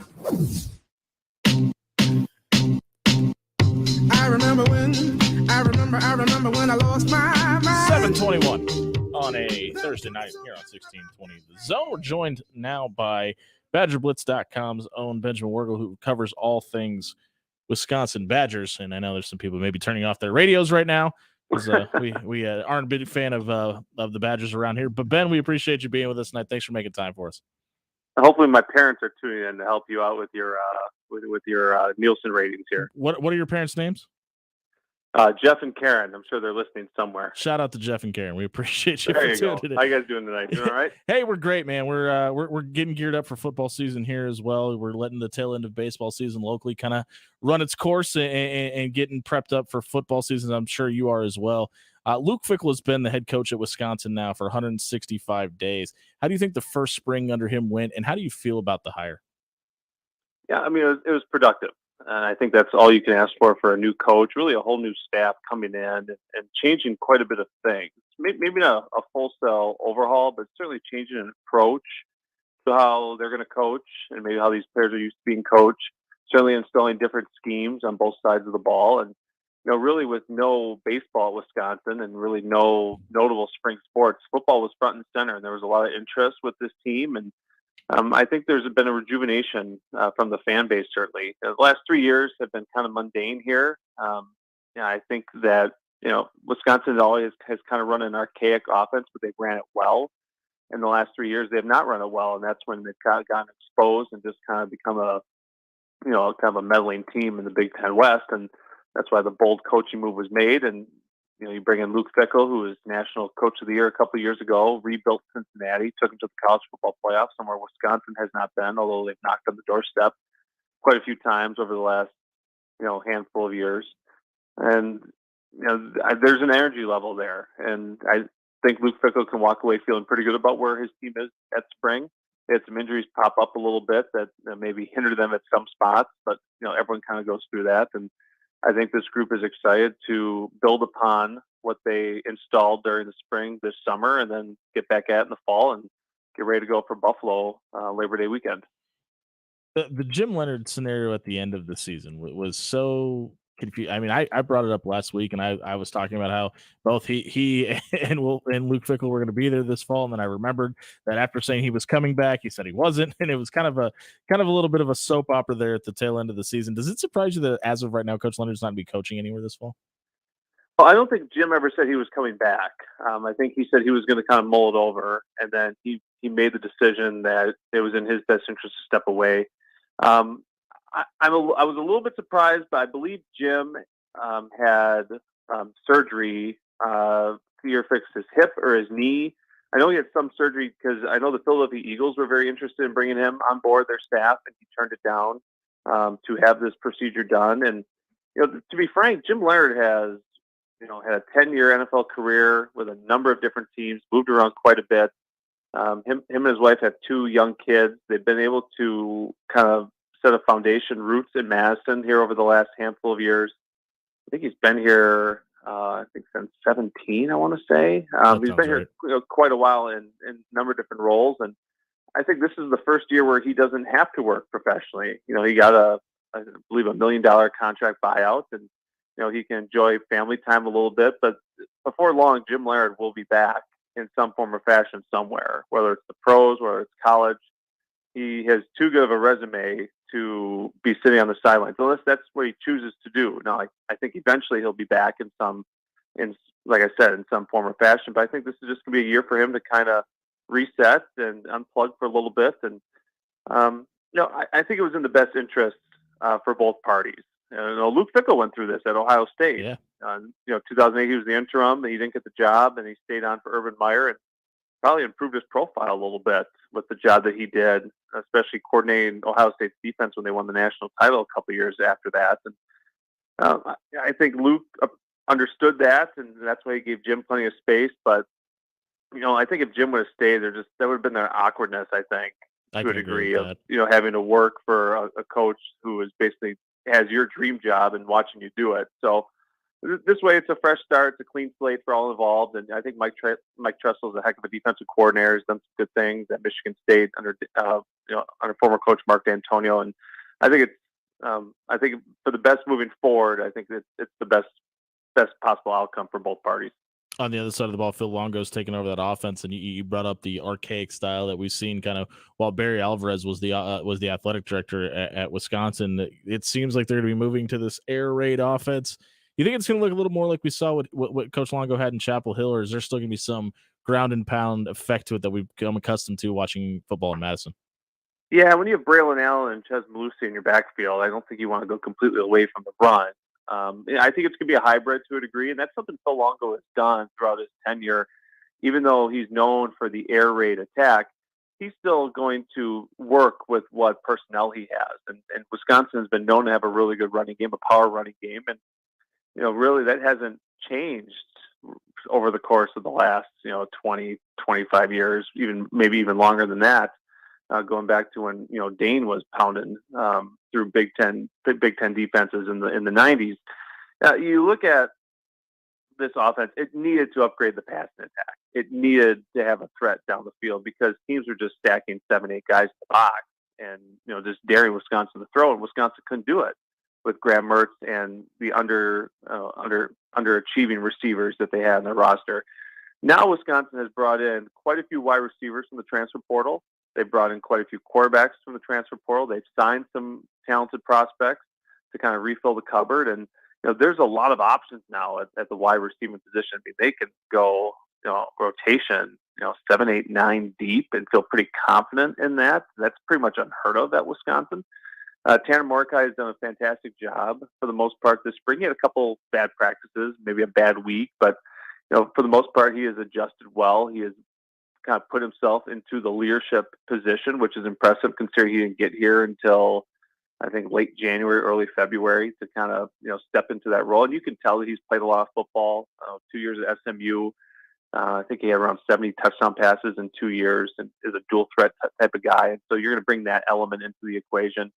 I remember when I lost my mind. 7:21 on a Thursday night here on 1620 The Zone. We're joined now by BadgerBlitz.com's own Benjamin Wergel, who covers all things Wisconsin Badgers. And I know there's some people maybe turning off their radios right now, because we aren't a big fan of the Badgers around here. But Ben, we appreciate you being with us tonight. Thanks for making time for us. Hopefully, my parents are tuning in to help you out with your Nielsen ratings here. What are your parents' names? Jeff and Karen. I'm sure they're listening somewhere. Shout out to Jeff and Karen. We appreciate you. There you go. How you guys doing tonight? Doing all right? Hey, we're great, man. We're getting geared up for football season here as well. We're letting the tail end of baseball season locally kind of run its course and getting prepped up for football season. I'm sure you are as well. Luke Fickell has been the head coach at Wisconsin now for 165 days. How do you think the first spring under him went, and how do you feel about the hire? Yeah, I mean, it was productive. And I think that's all you can ask for a new coach, really a whole new staff coming in and changing quite a bit of things. Maybe not a full-scale overhaul, but certainly changing an approach to how they're going to coach and maybe how these players are used to being coached. Certainly installing different schemes on both sides of the ball. And, really with no baseball at Wisconsin and really no notable spring sports, football was front and center. And there was a lot of interest with this team. And I think there's been a rejuvenation from the fan base, certainly. The last 3 years have been kind of mundane here. I think that, Wisconsin always has kind of run an archaic offense, but they've ran it well. In the last 3 years, they have not run it well, and that's when they've kind of gotten exposed and just kind of become a meddling team in the Big Ten West. And that's why the bold coaching move was made. And, you bring in Luke Fickell, who was National Coach of the Year a couple of years ago, rebuilt Cincinnati, took them to the college football playoff, somewhere Wisconsin has not been, although they've knocked on the doorstep quite a few times over the last, handful of years. And, there's an energy level there. And I think Luke Fickell can walk away feeling pretty good about where his team is at spring. They had some injuries pop up a little bit that maybe hindered them at some spots, but, everyone kind of goes through that. And I think this group is excited to build upon what they installed during the spring this summer and then get back at it in the fall and get ready to go for Buffalo Labor Day weekend. The Jim Leonhard scenario at the end of the season was so confusing. I mean, I brought it up last week, and I was talking about how both he and Luke Fickell were going to be there this fall, and then I remembered that after saying he was coming back, he said he wasn't, and it was kind of a little bit of a soap opera there at the tail end of the season. Does it surprise you that as of right now, Coach Leonhard's not going to be coaching anywhere this fall? Well, I don't think Jim ever said he was coming back. I think he said he was going to kind of mull it over, and then he made the decision that it was in his best interest to step away. I was a little bit surprised, but I believe Jim had surgery to either fix his hip or his knee. I know he had some surgery because I know the Philadelphia Eagles were very interested in bringing him on board their staff, and he turned it down to have this procedure done. And to be frank, Jim Leonhard has had a 10-year NFL career with a number of different teams, moved around quite a bit. Him and his wife have 2 young kids. They've been able to kind of set a foundation, roots in Madison here over the last handful of years. I think he's been here, since 17, I want to say. He's been here quite a while in a number of different roles. And I think this is the first year where he doesn't have to work professionally. He got I believe $1 million contract buyout, and, he can enjoy family time a little bit. But before long, Jim Leonhard will be back in some form or fashion somewhere, whether it's the pros, whether it's college. He has too good of a resume to be sitting on the sidelines, unless that's what he chooses to do. Now, I think eventually he'll be back like I said, in some form or fashion. But I think this is just going to be a year for him to kind of reset and unplug for a little bit. And I think it was in the best interest for both parties. Luke Fickell went through this at Ohio State. Yeah. 2008, he was the interim. He didn't get the job, and he stayed on for Urban Meyer. And probably improved his profile a little bit with the job that he did, especially coordinating Ohio State's defense when they won the national title a couple years after that. And I think Luke understood that, and that's why he gave Jim plenty of space. But I think if Jim would have stayed, there would have been an awkwardness. I think to a degree of having to work for a coach who is basically has your dream job and watching you do it. So this way, it's a fresh start, it's a clean slate for all involved, and I think Mike Tressel is a heck of a defensive coordinator. He's done some good things at Michigan State under former coach Mark D'Antonio, and I think for the best moving forward, I think it's the best possible outcome for both parties. On the other side of the ball, Phil Longo's taking over that offense, and you brought up the archaic style that we've seen kind of while Barry Alvarez was the athletic director at Wisconsin. It seems like they're going to be moving to this air raid offense. You think it's going to look a little more like we saw what Coach Longo had in Chapel Hill, or is there still going to be some ground and pound effect to it that we've become accustomed to watching football in Madison? Yeah, when you have Braylon Allen and Ches Malusi in your backfield, I don't think you want to go completely away from the run. I think it's going to be a hybrid to a degree, and that's something Phil Longo has done throughout his tenure. Even though he's known for the air raid attack, he's still going to work with what personnel he has. And Wisconsin has been known to have a really good running game, a power running game, and really that hasn't changed over the course of the last 20, 25 years, maybe even longer than that. Going back to when Dane was pounding through Big Ten defenses in the 90s. You look at this offense; it needed to upgrade the passing attack. It needed to have a threat down the field because teams were just stacking 7-8 guys in the box and just daring Wisconsin to throw, and Wisconsin couldn't do it with Graham Mertz and the underachieving receivers that they had in their roster. Now Wisconsin has brought in quite a few wide receivers from the transfer portal. They've brought in quite a few quarterbacks from the transfer portal. They've signed some talented prospects to kind of refill the cupboard. And, there's a lot of options now at the wide receiving position. I mean, they can go, rotation, 7, 8, 9 deep and feel pretty confident in that. That's pretty much unheard of at Wisconsin. Tanner Mordecai has done a fantastic job for the most part this spring. He had a couple bad practices, maybe a bad week, but, for the most part, he has adjusted well. He has kind of put himself into the leadership position, which is impressive considering he didn't get here until I think late January, early February to kind of, step into that role. And you can tell that he's played a lot of football, 2 years at SMU. I think he had around 70 touchdown passes in 2 years and is a dual threat type of guy. And so you're going to bring that element into the equation.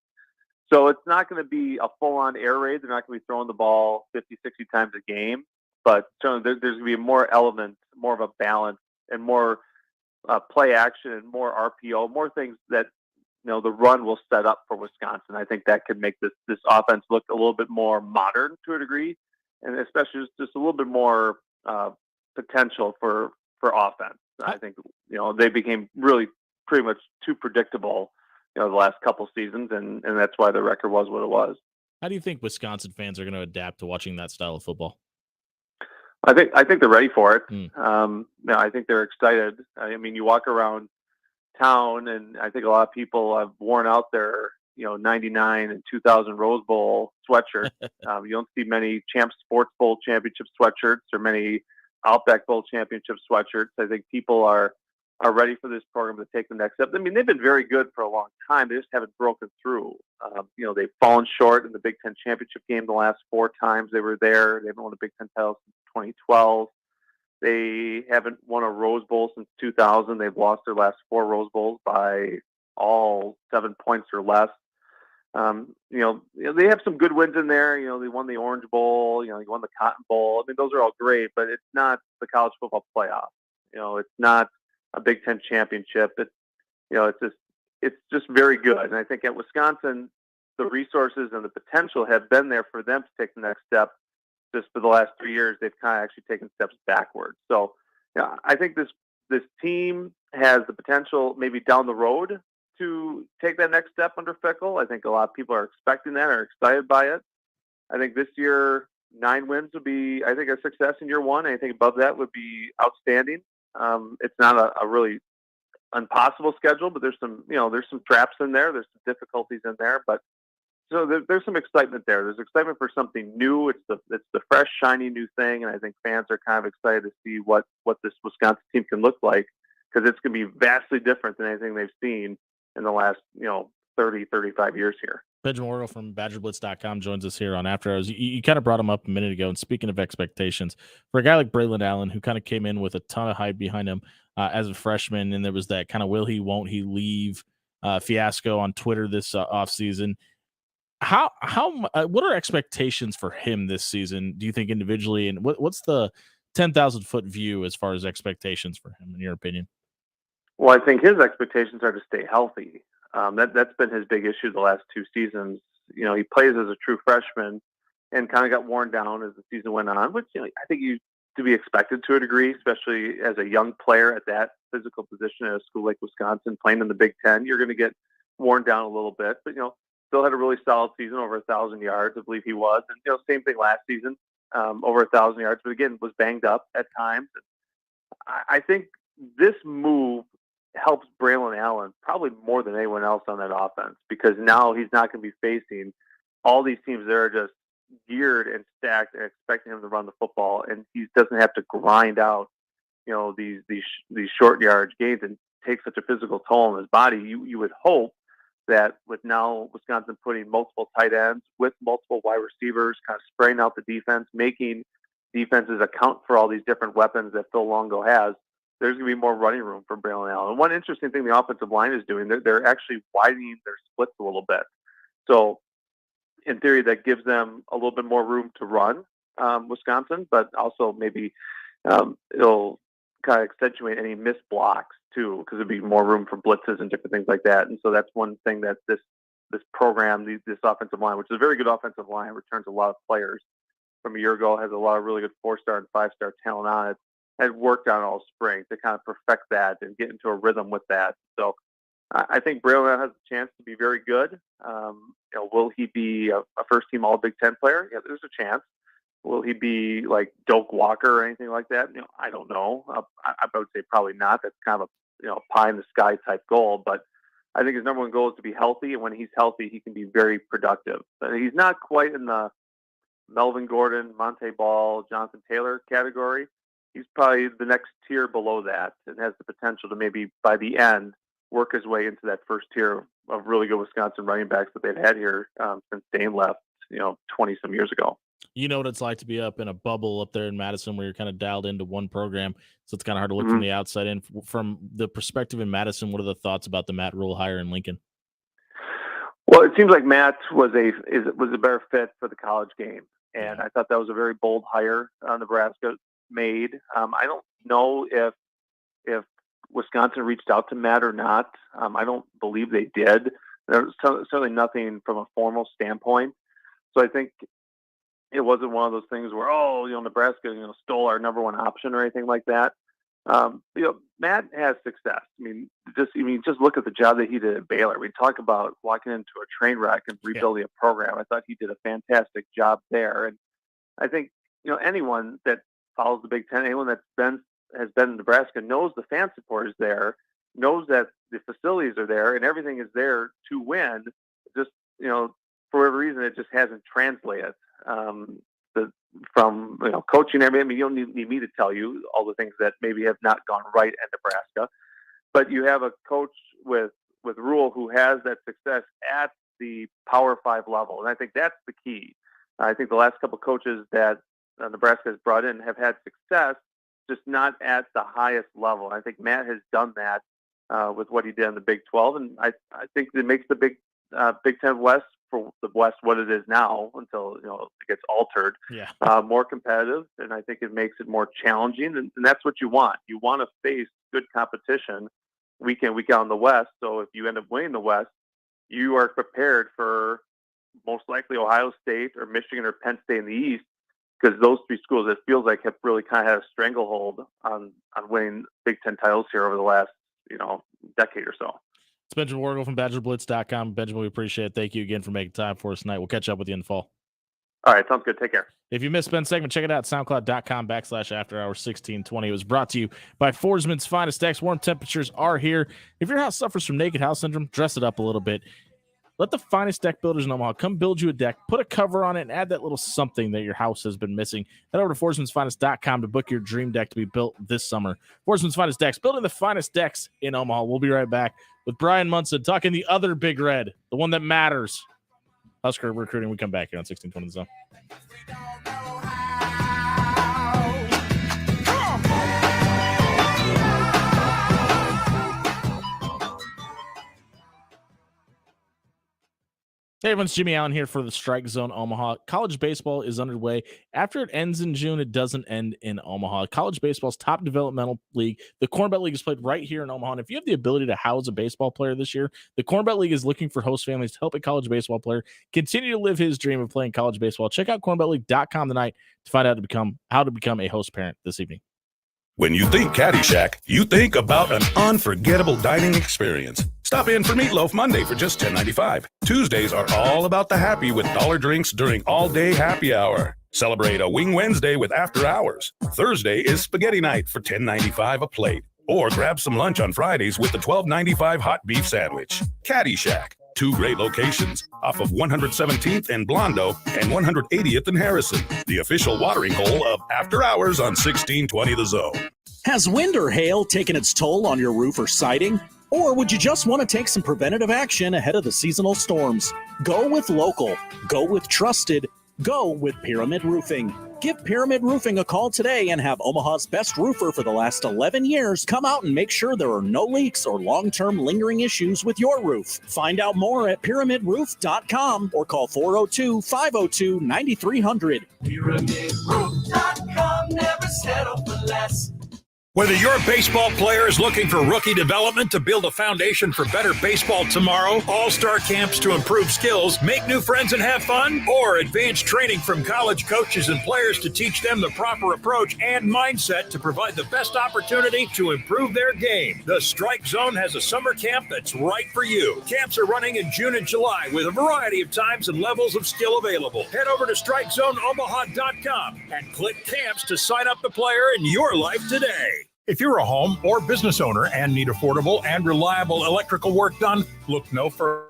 So it's not going to be a full on air raid. They're not going to be throwing the ball 50, 60 times a game, but certainly there's going to be more elements, more of a balance and more play action and more RPO, more things that the run will set up for Wisconsin. I think that could make this offense look a little bit more modern to a degree, and especially just a little bit more potential for offense. I think they became really pretty much too predictable the last couple seasons, and that's why the record was what it was. How do you think Wisconsin fans are going to adapt to watching that style of football? I think they're ready for it. I think they're excited. I mean, you walk around town, and I think a lot of people have worn out their 99 and 2000 Rose Bowl sweatshirt. You don't see many Champs Sports Bowl championship sweatshirts or many Outback Bowl championship sweatshirts. I think people are ready for this program to take the next step. I mean, they've been very good for a long time. They just haven't broken through. They've fallen short in the Big Ten championship game the last 4 times they were there. They haven't won a Big Ten title since 2012. They haven't won a Rose Bowl since 2000. They've lost their last 4 Rose Bowls by all 7 points or less. They have some good wins in there. They won the Orange Bowl. They won the Cotton Bowl. I mean, those are all great, but it's not the college football playoff. It's not a Big Ten championship. It's just very good. And I think at Wisconsin, the resources and the potential have been there for them to take the next step. Just for the last 3 years, they've kind of actually taken steps backwards. So, I think this team has the potential maybe down the road to take that next step under Fickell. I think a lot of people are expecting that, are excited by it. I think this year, 9 wins would be, I think, a success in year one. Anything above that would be outstanding. It's not a really impossible schedule, but there's some traps in there. There's some difficulties in there, but so there's some excitement there. There's excitement for something new. It's the fresh, shiny new thing, and I think fans are kind of excited to see what this Wisconsin team can look like because it's going to be vastly different than anything they've seen in the last 30, 35 years here. Benjamin Worrell from BadgerBlitz.com joins us here on After Hours. You kind of brought him up a minute ago. And speaking of expectations, for a guy like Braylon Allen, who kind of came in with a ton of hype behind him as a freshman, and there was that kind of will he, won't he leave fiasco on Twitter this offseason. What are expectations for him this season, do you think, individually? And what's the 10,000-foot view as far as expectations for him, in your opinion? Well, I think his expectations are to stay healthy. That's been his big issue the last 2 seasons. He plays as a true freshman and kind of got worn down as the season went on, which I think to be expected to a degree, especially as a young player at that physical position at a school like Wisconsin, playing in the Big Ten. You're going to get worn down a little bit, but still had a really solid season, over 1,000 yards, I believe he was, and same thing last season, over 1,000 yards, but again was banged up at times. I think this move helps Braylon Allen probably more than anyone else on that offense, because now he's not going to be facing all these teams that are just geared and stacked and expecting him to run the football, and he doesn't have to grind out these short yardage gains and take such a physical toll on his body. You would hope that with now Wisconsin putting multiple tight ends with multiple wide receivers, kind of spraying out the defense, making defenses account for all these different weapons that Phil Longo has, there's going to be more running room for Braylon Allen. And one interesting thing the offensive line is doing, they're actually widening their splits a little bit. So in theory, that gives them a little bit more room to run, Wisconsin, but also maybe it'll kind of accentuate any missed blocks too, because there'll be more room for blitzes and different things like that. And so that's one thing that this program, this offensive line, which is a very good offensive line, returns a lot of players from a year ago, has a lot of really good 4-star and 5-star talent on it, had worked on all spring to kind of perfect that and get into a rhythm with that. So I think Braylon has a chance to be very good. Will he be a first-team All-Big Ten player? Yeah, there's a chance. Will he be like Doak Walker or anything like that? I don't know. I would say probably not. That's kind of a pie-in-the-sky type goal. But I think his number one goal is to be healthy, and when he's healthy, he can be very productive. But he's not quite in the Melvin Gordon, Monte Ball, Jonathan Taylor category. He's probably the next tier below that and has the potential to maybe by the end work his way into that first tier of really good Wisconsin running backs that they've had here since Dane left, 20-some years ago. You know what it's like to be up in a bubble up there in Madison where you're kind of dialed into one program, so it's kind of hard to look from the outside in. From the perspective in Madison, what are the thoughts about the Matt Rule hire in Lincoln? Well, it seems like Matt was a better fit for the college game, and I thought that was a very bold hire Nebraska made. I don't know if Wisconsin reached out to Matt or not. I don't believe they did. There's certainly nothing from a formal standpoint. So I think it wasn't one of those things where, Nebraska, stole our number one option or anything like that. Matt has success. Just look at the job that he did at Baylor. We talk about walking into a train wreck and rebuilding a program. I thought he did a fantastic job there. And I think, anyone that follows the Big Ten, anyone has been in Nebraska knows the fan support is there, knows that the facilities are there and everything is there to win. Just, for whatever reason, it just hasn't translated from coaching. You don't need me to tell you all the things that maybe have not gone right at Nebraska, but you have a coach with Rule who has that success at the Power 5 level, and I think that's the key. I think the last couple of coaches that Nebraska has brought in have had success, just not at the highest level. And I think Matt has done that with what he did in the Big 12, and I think it makes the Big Ten West, for the West, what it is now until it gets altered, more competitive, and I think it makes it more challenging, and that's what you want. You want to face good competition week in, week out in the West. So if you end up winning the West, you are prepared for most likely Ohio State or Michigan or Penn State in the East, because those three schools, it feels like, have really kind of had a stranglehold on winning Big Ten titles here over the last decade or so. It's Benjamin Worrell from BadgerBlitz.com. Benjamin, we appreciate it. Thank you again for making time for us tonight. We'll catch up with you in the fall. All right, sounds good. Take care. If you missed Ben's segment, check it out, SoundCloud.com/AfterHours1620. It was brought to you by Forsman's Finest Decks. Warm temperatures are here. If your house suffers from naked house syndrome, dress it up a little bit. Let the finest deck builders in Omaha come build you a deck, put a cover on it, and add that little something that your house has been missing. Head over to Foresman'sFinest.com to book your dream deck to be built this summer. Forsman's Finest Decks, building the finest decks in Omaha. We'll be right back with Brian Munson talking the other Big Red, the one that matters. Husker recruiting. We come back here on 1620 The Zone. Hey everyone, it's Jimmy Allen here for the Strike Zone Omaha. College baseball is underway. After it ends in June, it doesn't end in Omaha. College baseball's top developmental league, the Corn Belt League, is played right here in Omaha. And if you have the ability to house a baseball player this year, the Corn Belt League is looking for host families to help a college baseball player continue to live his dream of playing college baseball. Check out cornbeltleague.com tonight to find out how to become a host parent this evening. When you think Caddyshack, you think about an unforgettable dining experience. Stop in for Meatloaf Monday for just $10.95. Tuesdays are all about the happy with dollar drinks during all-day happy hour. Celebrate a Wing Wednesday with after hours. Thursday is spaghetti night for $10.95 a plate. Or grab some lunch on Fridays with the $12.95 hot beef sandwich. Caddyshack. 2 great locations off of 117th and Blondo and 180th and Harrison. The official watering hole of After Hours on 1620 The Zone. Has wind or hail taken its toll on your roof or siding? Or would you just want to take some preventative action ahead of the seasonal storms? Go with local. Go with trusted. Go with Pyramid Roofing. Give Pyramid Roofing a call today and have Omaha's best roofer for the last 11 years come out and make sure there are no leaks or long-term lingering issues with your roof. Find out more at pyramidroof.com or call 402-502-9300. PyramidRoof.com, never settle for less. Whether your baseball player is looking for rookie development to build a foundation for better baseball tomorrow, all-star camps to improve skills, make new friends and have fun, or advanced training from college coaches and players to teach them the proper approach and mindset to provide the best opportunity to improve their game, the Strike Zone has a summer camp that's right for you. Camps are running in June and July with a variety of times and levels of skill available. Head over to StrikeZoneOmaha.com and click camps to sign up the player in your life today. If you're a home or business owner and need affordable and reliable electrical work done, look no further.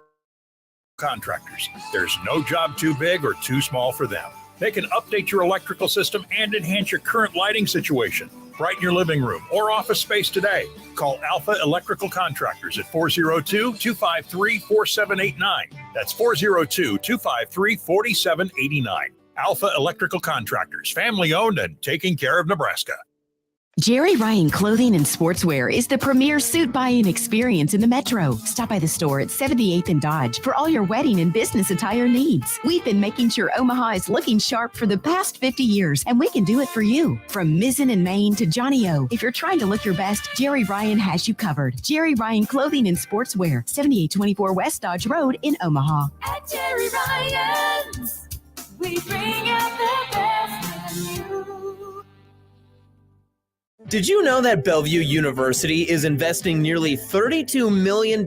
Contractors. There's no job too big or too small for them. They can update your electrical system and enhance your current lighting situation. Brighten your living room or office space today. Call Alpha Electrical Contractors at 402-253-4789. That's 402-253-4789. Alpha Electrical Contractors, family owned and taking care of Nebraska. Jerry Ryan Clothing and Sportswear is the premier suit buying experience in the Metro. Stop by the store at 78th and Dodge for all your wedding and business attire needs. We've been making sure Omaha is looking sharp for the past 50 years, and we can do it for you. From Mizzen and Maine to Johnny O, if you're trying to look your best, Jerry Ryan has you covered. Jerry Ryan Clothing and Sportswear, 7824 West Dodge Road in Omaha. At Jerry Ryan's, we bring out the best in you. Did you know that Bellevue University is investing nearly $32 million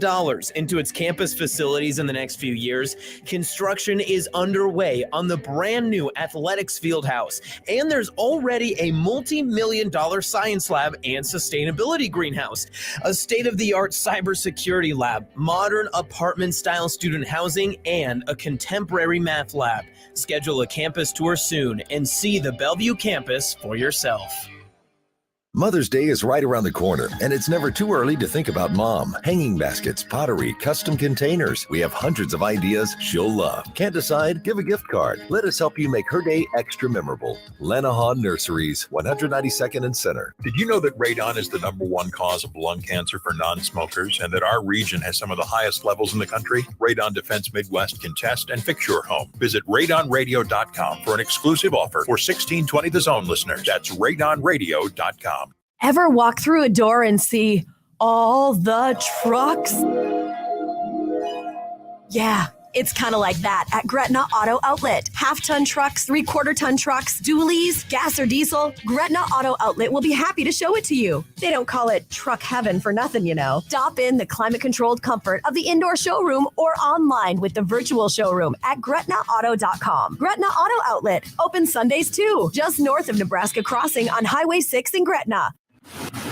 into its campus facilities in the next few years? Construction is underway on the brand new athletics field house, and there's already a multi-million-dollar science lab and sustainability greenhouse, a state-of-the-art cybersecurity lab, modern apartment-style student housing, and a contemporary math lab. Schedule a campus tour soon and see the Bellevue campus for yourself. Mother's Day is right around the corner, and it's never too early to think about mom. Hanging baskets, pottery, custom containers. We have hundreds of ideas she'll love. Can't decide? Give a gift card. Let us help you make her day extra memorable. Lanahan Nurseries, 192nd and Center. Did you know that radon is the #1 cause of lung cancer for non-smokers and that our region has some of the highest levels in the country? Radon Defense Midwest can test and fix your home. Visit radonradio.com for an exclusive offer for 1620 The Zone listeners. That's radonradio.com. Ever walk through a door and see all the trucks? Yeah, it's kind of like that at Gretna Auto Outlet. Half-ton trucks, 3/4-ton trucks, dualies, gas or diesel. Gretna Auto Outlet will be happy to show it to you. They don't call it truck heaven for nothing, you know. Stop in the climate-controlled comfort of the indoor showroom or online with the virtual showroom at GretnaAuto.com. Gretna Auto Outlet, open Sundays too, just north of Nebraska Crossing on Highway 6 in Gretna.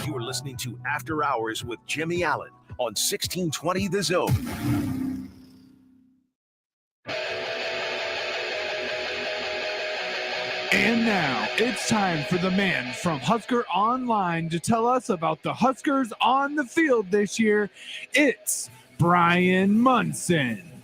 You are listening to After Hours with Jimmy Allen on 1620 The Zone. And now it's time for the man from Husker Online to tell us about the Huskers on the field this year. It's Brian Munson.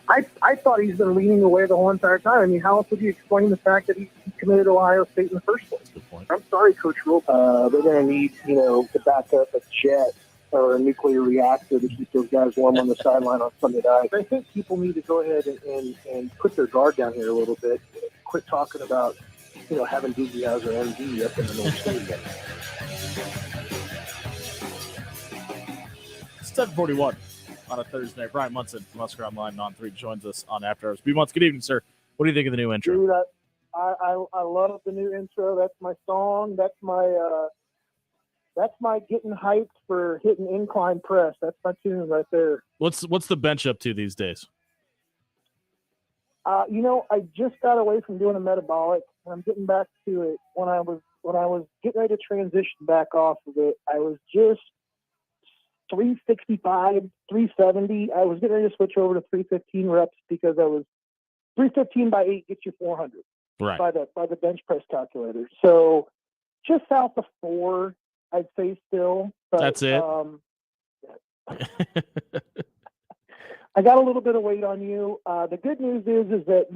I thought he's been leaning away the whole entire time. I mean, how else would you explain the fact that he committed to Ohio State in the first place? I'm sorry, Coach Rule. They're going to need, to back up a jet or a nuclear reactor to keep those guys warm on the sideline on Sunday night. I think people need to go ahead and put their guard down here a little bit. Quit talking about, having Doogie Howser MD up in the North Stadium. It's 10:41 on a Thursday. Brian Munson from Husker Online on 3 joins us on After Hours. B. Munson, good evening, sir. What do you think of the new intro? Dude, I love the new intro. That's my song. That's my getting hyped for hitting incline press. That's my tune right there. What's the bench up to these days? I just got away from doing a metabolic. I'm getting back to it. When I was getting ready to transition back off of it, I was just 365, 370. I was getting ready to switch over to 315 reps because I was 315 by 8 gets you 400 right by the bench press calculator. So just south of 4, I'd say still. But, that's it. I got a little bit of weight on you. The good news is that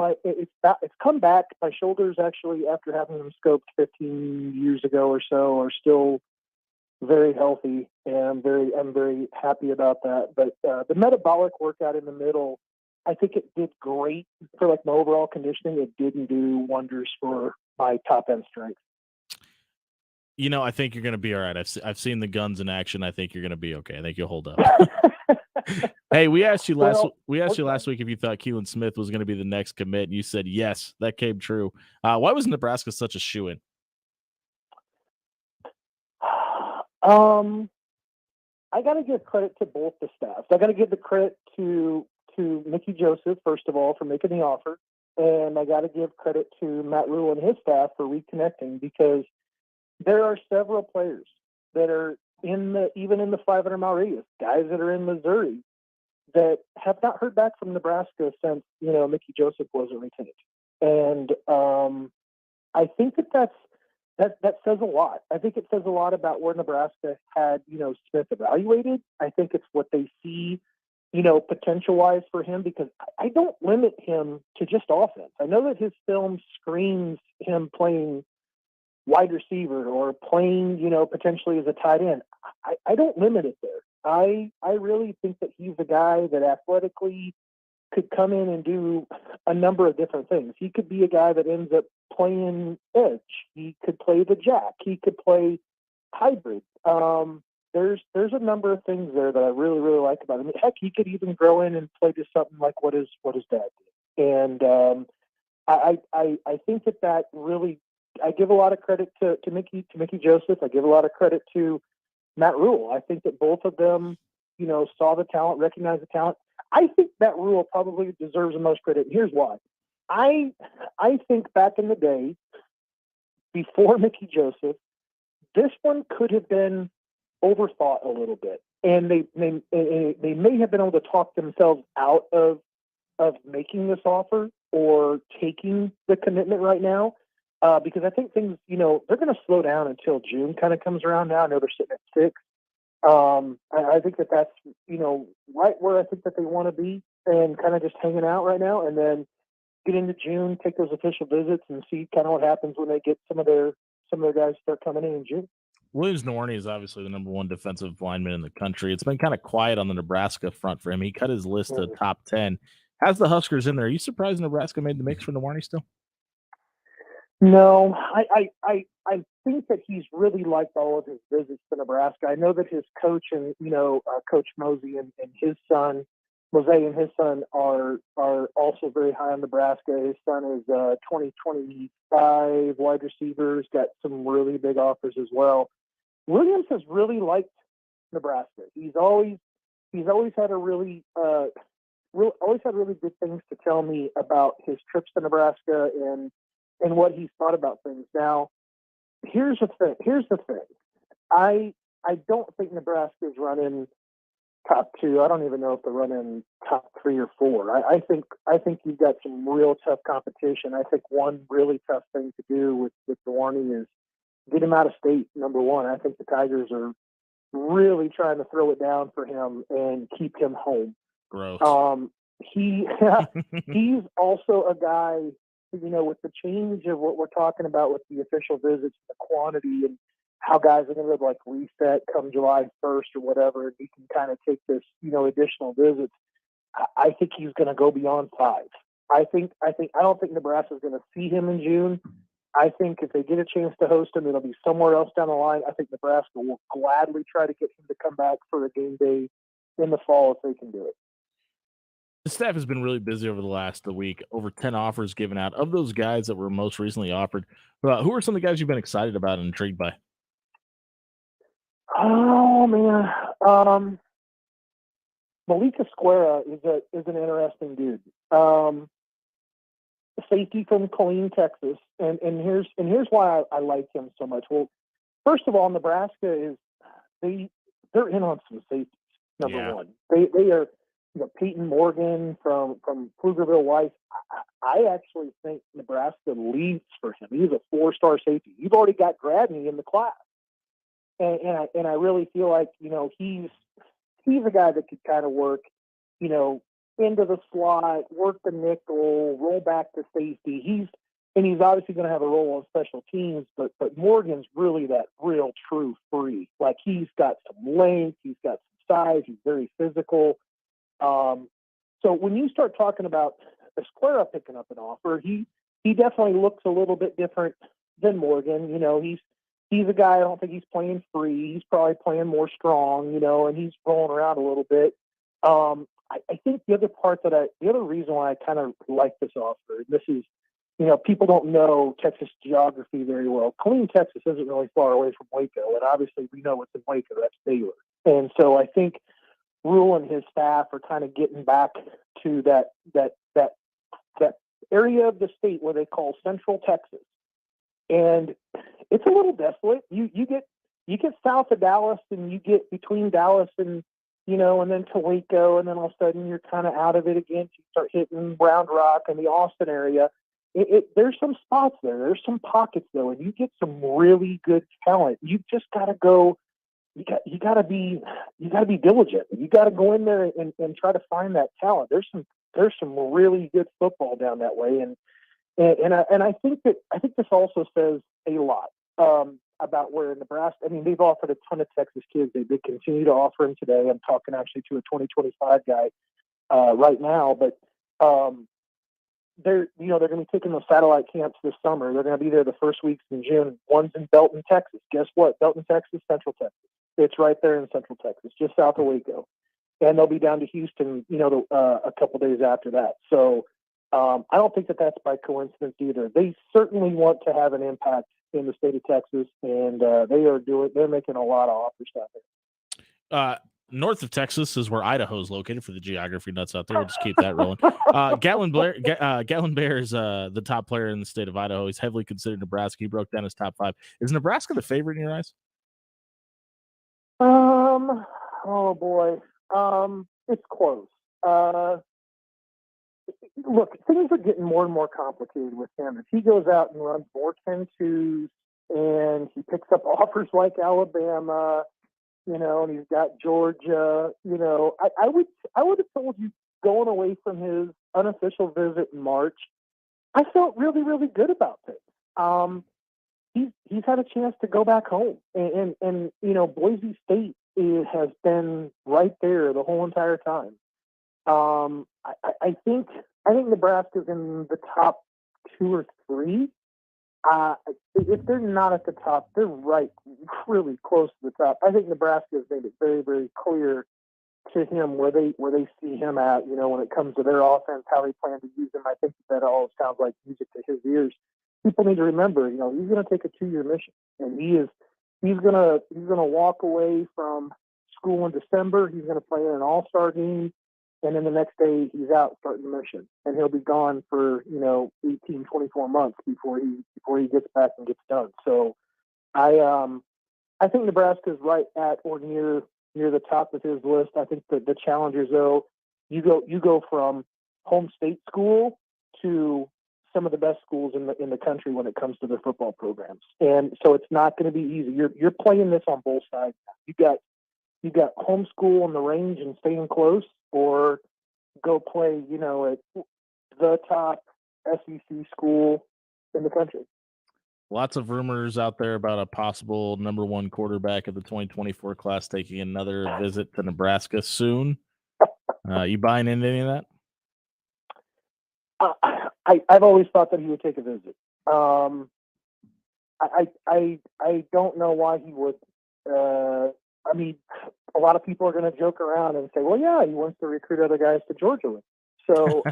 it's come back. My shoulders actually, after having them scoped 15 years ago or so, are still very healthy, and I'm very happy about that. But the metabolic workout in the middle, I think it did great for my overall conditioning. It didn't do wonders for my top end strength. I think you're going to be all right. I've seen the guns in action. I think you're going to be okay. I think you'll hold up. Hey, we asked you last week if you thought Keelan Smith was going to be the next commit, and you said yes. That came true. Why was Nebraska such a shoo-in? I got to give credit to both the staffs. I got to give the credit to Mickey Joseph, first of all, for making the offer, and I got to give credit to Matt Rule and his staff for reconnecting, because there are several players that are even in the 500-mile radius, guys that are in Missouri that have not heard back from Nebraska since Mickey Joseph wasn't retained, and I think that says a lot. I think it says a lot about where Nebraska had Smith evaluated. I think it's what they see potential-wise for him, because I don't limit him to just offense. I know that his film screams him playing wide receiver or playing, potentially as a tight end. I don't limit it there. I really think that he's a guy that athletically could come in and do a number of different things. He could be a guy that ends up playing edge. He could play the jack. He could play hybrid. There's a number of things there that I really, really like about him. Heck, he could even grow in and play to something like what his dad did. And I think that really, I give a lot of credit to Mickey Joseph. I give a lot of credit to Matt Rule. I think that both of them, saw the talent, recognized the talent. I think Matt Rule probably deserves the most credit. And here's why. I think back in the day, before Mickey Joseph, this one could have been overthought a little bit, and they may have been able to talk themselves out of making this offer or taking the commitment right now. Because I think things, they're going to slow down until June kind of comes around now. I know they're sitting at 6. I think that's, right where I think that they want to be, and kind of just hanging out right now, and then get into June, take those official visits, and see kind of what happens when they get some of their guys start coming in June. Williams-Nwaneri is obviously the number 1 defensive lineman in the country. It's been kind of quiet on the Nebraska front for him. He cut his list to top 10. Has the Huskers in there? Are you surprised Nebraska made the mix for Nwaneri still? No, I think that he's really liked all of his visits to Nebraska. I know that his coach and Coach Mosey and his son, Mose and his son are also very high on Nebraska. His son is 2025 wide receiver. He's got some really big offers as well. Williams has really liked Nebraska. He's always had a really good things to tell me about his trips to Nebraska and what he's thought about things. Now, here's the thing. I don't think Nebraska is running top two. I don't even know if they're running top 3 or 4. I think you've got some real tough competition. I think one really tough thing to do with Dewani is get him out of state, number one. I think the Tigers are really trying to throw it down for him and keep him home. Gross. He's also a guy, with the change of what we're talking about with the official visits, the quantity, and how guys are going to reset come July 1st or whatever, and he can kind of take this, additional visits. I think he's going to go beyond 5. I don't think Nebraska's going to see him in June. I think if they get a chance to host him, it'll be somewhere else down the line. I think Nebraska will gladly try to get him to come back for a game day in the fall if they can do it. The staff has been really busy over the last week. Over 10 offers given out. Of those guys that were most recently offered, who are some of the guys you've been excited about and intrigued by? Oh man, Malika Square is an interesting dude. Safety from Killeen, Texas, and here's why I like him so much. Well, first of all, Nebraska they're in on some safeties. Number one, they are. Peyton Morgan from Pflugerville Weiss. I actually think Nebraska leads for him. He's a 4-star safety. You've already got Gradney in the class, and I really feel like he's a guy that could kind of work, into the slot, work the nickel, roll back to safety. He's obviously going to have a role on special teams, but Morgan's really that real true free. Like he's got some length, he's got some size, he's very physical. So when you start talking about Esquera picking up an offer, he definitely looks a little bit different than Morgan. He's a guy, I don't think he's playing free. He's probably playing more strong, and he's rolling around a little bit. I think the other reason why I kind of like this offer, and this is, people don't know Texas geography very well. Killeen, Texas isn't really far away from Waco, and obviously we know what's in Waco, that's Baylor. And so I think Rule and his staff are kind of getting back to that area of the state where they call Central Texas, and it's a little desolate. You get south of Dallas, and you get between Dallas and and then to Waco, and then all of a sudden you're kind of out of it again. You start hitting Round Rock and the Austin area. There's some spots there. There's some pockets though, and you get some really good talent. You just got to go. You got to be diligent. You got to go in there and try to find that talent. There's some really good football down that way, and I think this also says a lot about where Nebraska. I mean, they've offered a ton of Texas kids. They continue to offer them today. I'm talking actually to a 2025 guy right now, but they're going to be taking those satellite camps this summer. They're going to be there the first weeks in June. One's in Belton, Texas. Guess what? Belton, Texas, Central Texas. It's right there in Central Texas, just south of Waco. And they'll be down to Houston, a couple days after that. So I don't think that that's by coincidence either. They certainly want to have an impact in the state of Texas, and they're making a lot of offers out there. North of Texas is where Idaho is located for the geography nuts out there. We'll just keep that rolling. Gatlin Bair is the top player in the state of Idaho. He's heavily considered Nebraska. He broke down his top 5. Is Nebraska the favorite in your eyes? Oh boy. It's close. Look, things are getting more and more complicated with him. If he goes out and runs more 10-2s and he picks up offers like Alabama, and he's got Georgia, I would have told you going away from his unofficial visit in March, I felt really, really good about things. He's had a chance to go back home, and Boise State has been right there the whole entire time. I think Nebraska's in the top 2 or 3. If they're not at the top, they're really close to the top. I think Nebraska has made it very, very clear to him where they see him at. When it comes to their offense, how they plan to use him. I think that all sounds like music to his ears. People need to remember, he's going to take a 2-year mission, and he's going to walk away from school in December. He's going to play in an all-star game, and then the next day he's out starting the mission, and he'll be gone for 18, 24 months before he gets back and gets done. So I think Nebraska is right at or near near the top of his list. I think that the challengers, though, you go from home state school to some of the best schools in the country when it comes to their football programs, and so it's not going to be easy. You're playing this on both sides. You got homeschool on the range and staying close, or go play, at the top SEC school in the country. Lots of rumors out there about a possible number one quarterback of the 2024 class taking another visit to Nebraska soon. You buying into any of that? I've always thought that he would take a visit. I don't know why he would. I mean, a lot of people are going to joke around and say, "Well, yeah, he wants to recruit other guys to Georgia with." So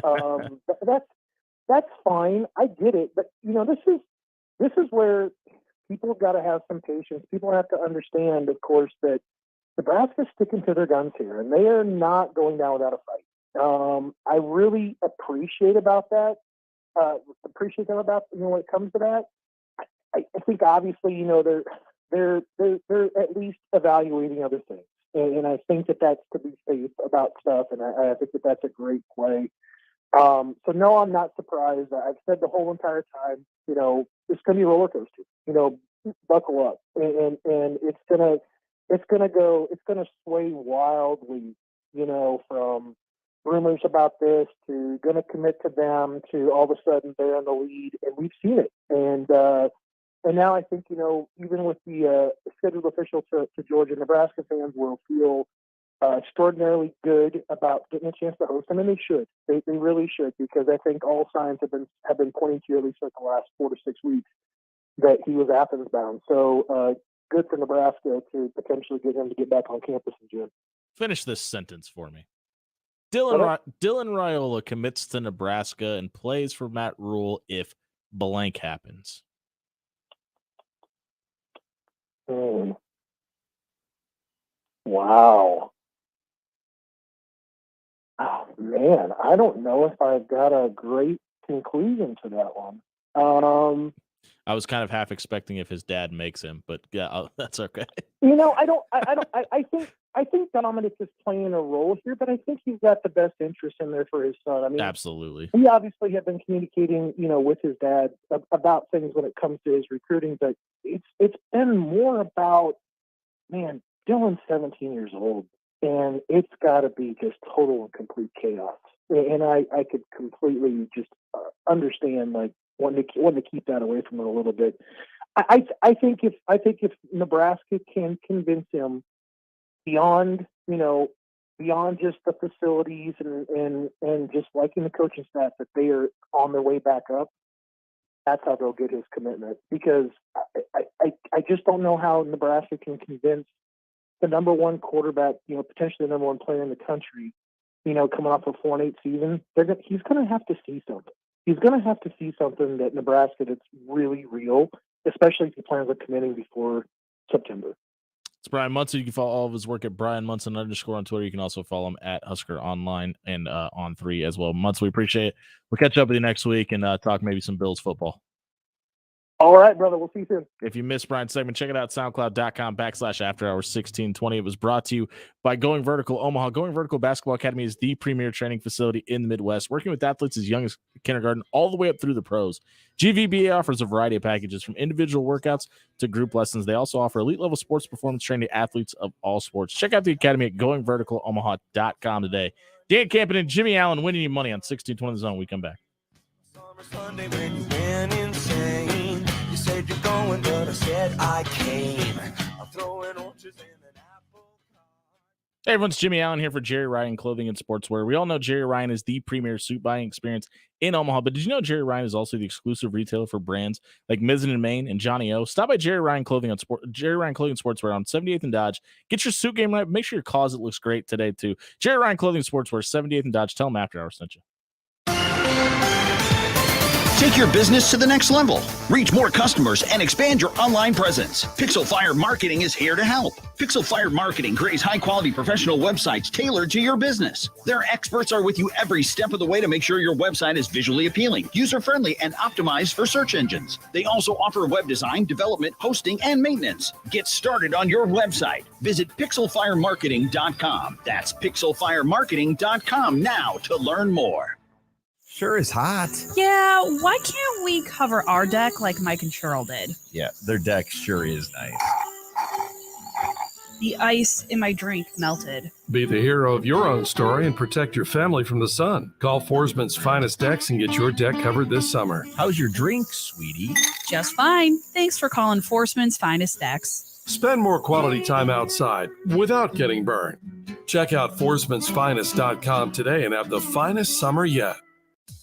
that's fine. I get it, but this is where people have got to have some patience. People have to understand, of course, that Nebraska's sticking to their guns here, and they are not going down without a fight. I really appreciate about that. Appreciate them about when it comes to that. I think obviously they're at least evaluating other things, and I think that that's to be safe about stuff, and I think that that's a great play. So no, I'm not surprised. I've said the whole entire time, it's going to be a roller coaster. Buckle up, and it's going to sway wildly. From rumors about this to going to commit to them to all of a sudden they're in the lead, and we've seen it. And now I think even with the scheduled official to Georgia, Nebraska fans will feel extraordinarily good about getting a chance to host them, and they should. They really should, because I think all signs have been pointing to, at least for the last 4 to 6 weeks, that he was Athens bound. So good for Nebraska to potentially get him to get back on campus in June. Finish this sentence for me. Dylan Raiola commits to Nebraska and plays for Matt Rule if blank happens. Wow. Oh, man, I don't know if I've got a great conclusion to that one. I was kind of half expecting if his dad makes him, but yeah, that's okay. I think Dominic is playing a role here, but I think he's got the best interest in there for his son. I mean, absolutely. He obviously had been communicating, with his dad about things when it comes to his recruiting, but it's been more about, man, Dylan's 17 years old, and it's got to be just total and complete chaos. And I could completely just understand, wanting to keep that away from it a little bit. I think if Nebraska can convince him beyond just the facilities and just liking the coaching staff that they are on their way back up, that's how they'll get his commitment. Because I just don't know how Nebraska can convince the number one quarterback, potentially the number one player in the country, coming off a 4-8 season. He's going to have to see something. He's going to have to see something that Nebraska that's really real, especially if he plans on committing before September. It's Brian Munson. You can follow all of his work at Brian Munson _ on Twitter. You can also follow him at Husker Online and on 3 as well. Munson, we appreciate it. We'll catch up with you next week and talk maybe some Bills football. All right, brother. We'll see you soon. If you missed Brian's segment, check it out, SoundCloud.com/AfterHours1620. It was brought to you by Going Vertical Omaha. Going Vertical Basketball Academy is the premier training facility in the Midwest, working with athletes as young as kindergarten all the way up through the pros. GVBA offers a variety of packages from individual workouts to group lessons. They also offer elite-level sports performance training to athletes of all sports. Check out the academy at GoingVerticalOmaha.com today. Dan Campen and Jimmy Allen winning you money on 1620 The Zone when we come back. Sunday when you went insane. You said you're going, but I said I came. I'm throwing oranges in an apple. Hey everyone, it's Jimmy Allen here for Jerry Ryan Clothing and Sportswear. We all know Jerry Ryan is the premier suit buying experience in Omaha, but did you know Jerry Ryan is also the exclusive retailer for brands like Mizzen and Main and Johnny O? Stop by Jerry Ryan Clothing and Sportswear on 78th and Dodge. Get your suit game right. Make sure your closet looks great today too. Jerry Ryan Clothing and Sportswear, 78th and Dodge. Tell them After Hours sent you. Take your business to the next level. Reach more customers and expand your online presence. Pixel Fire Marketing is here to help. Pixel Fire Marketing creates high-quality professional websites tailored to your business. Their experts are with you every step of the way to make sure your website is visually appealing, user-friendly, and optimized for search engines. They also offer web design, development, hosting, and maintenance. Get started on your website. Visit pixelfiremarketing.com. That's pixelfiremarketing.com now to learn more. Sure is hot. Yeah, why can't we cover our deck like Mike and Cheryl did? Yeah, their deck sure is nice. The ice in my drink melted. Be the hero of your own story and protect your family from the sun. Call Forsman's Finest Decks and get your deck covered this summer. How's your drink, sweetie? Just fine. Thanks for calling Forsman's Finest Decks. Spend more quality time outside without getting burned. Check out forsmansfinest.com today and have the finest summer yet.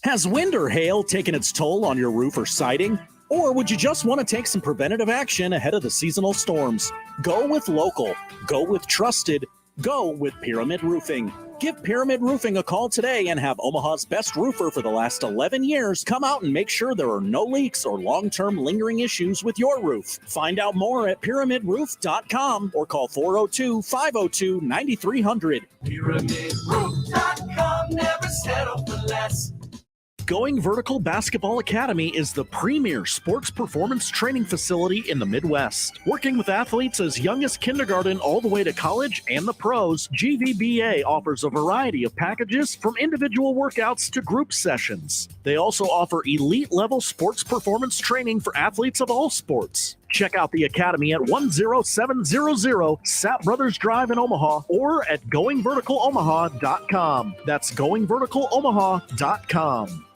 Has wind or hail taken its toll on your roof or siding? Or would you just want to take some preventative action ahead of the seasonal storms? Go with local. Go with trusted. Go with Pyramid Roofing. Give Pyramid Roofing a call today and have Omaha's best roofer for the last 11 years come out and make sure there are no leaks or long-term lingering issues with your roof. Find out more at pyramidroof.com or call 402-502-9300. PyramidRoof.com, never settle for less. Going Vertical Basketball Academy is the premier sports performance training facility in the Midwest. Working with athletes as young as kindergarten all the way to college and the pros, GVBA offers a variety of packages from individual workouts to group sessions. They also offer elite-level sports performance training for athletes of all sports. Check out the Academy at 10700 Sap Brothers Drive in Omaha or at GoingVerticalOmaha.com. That's GoingVerticalOmaha.com.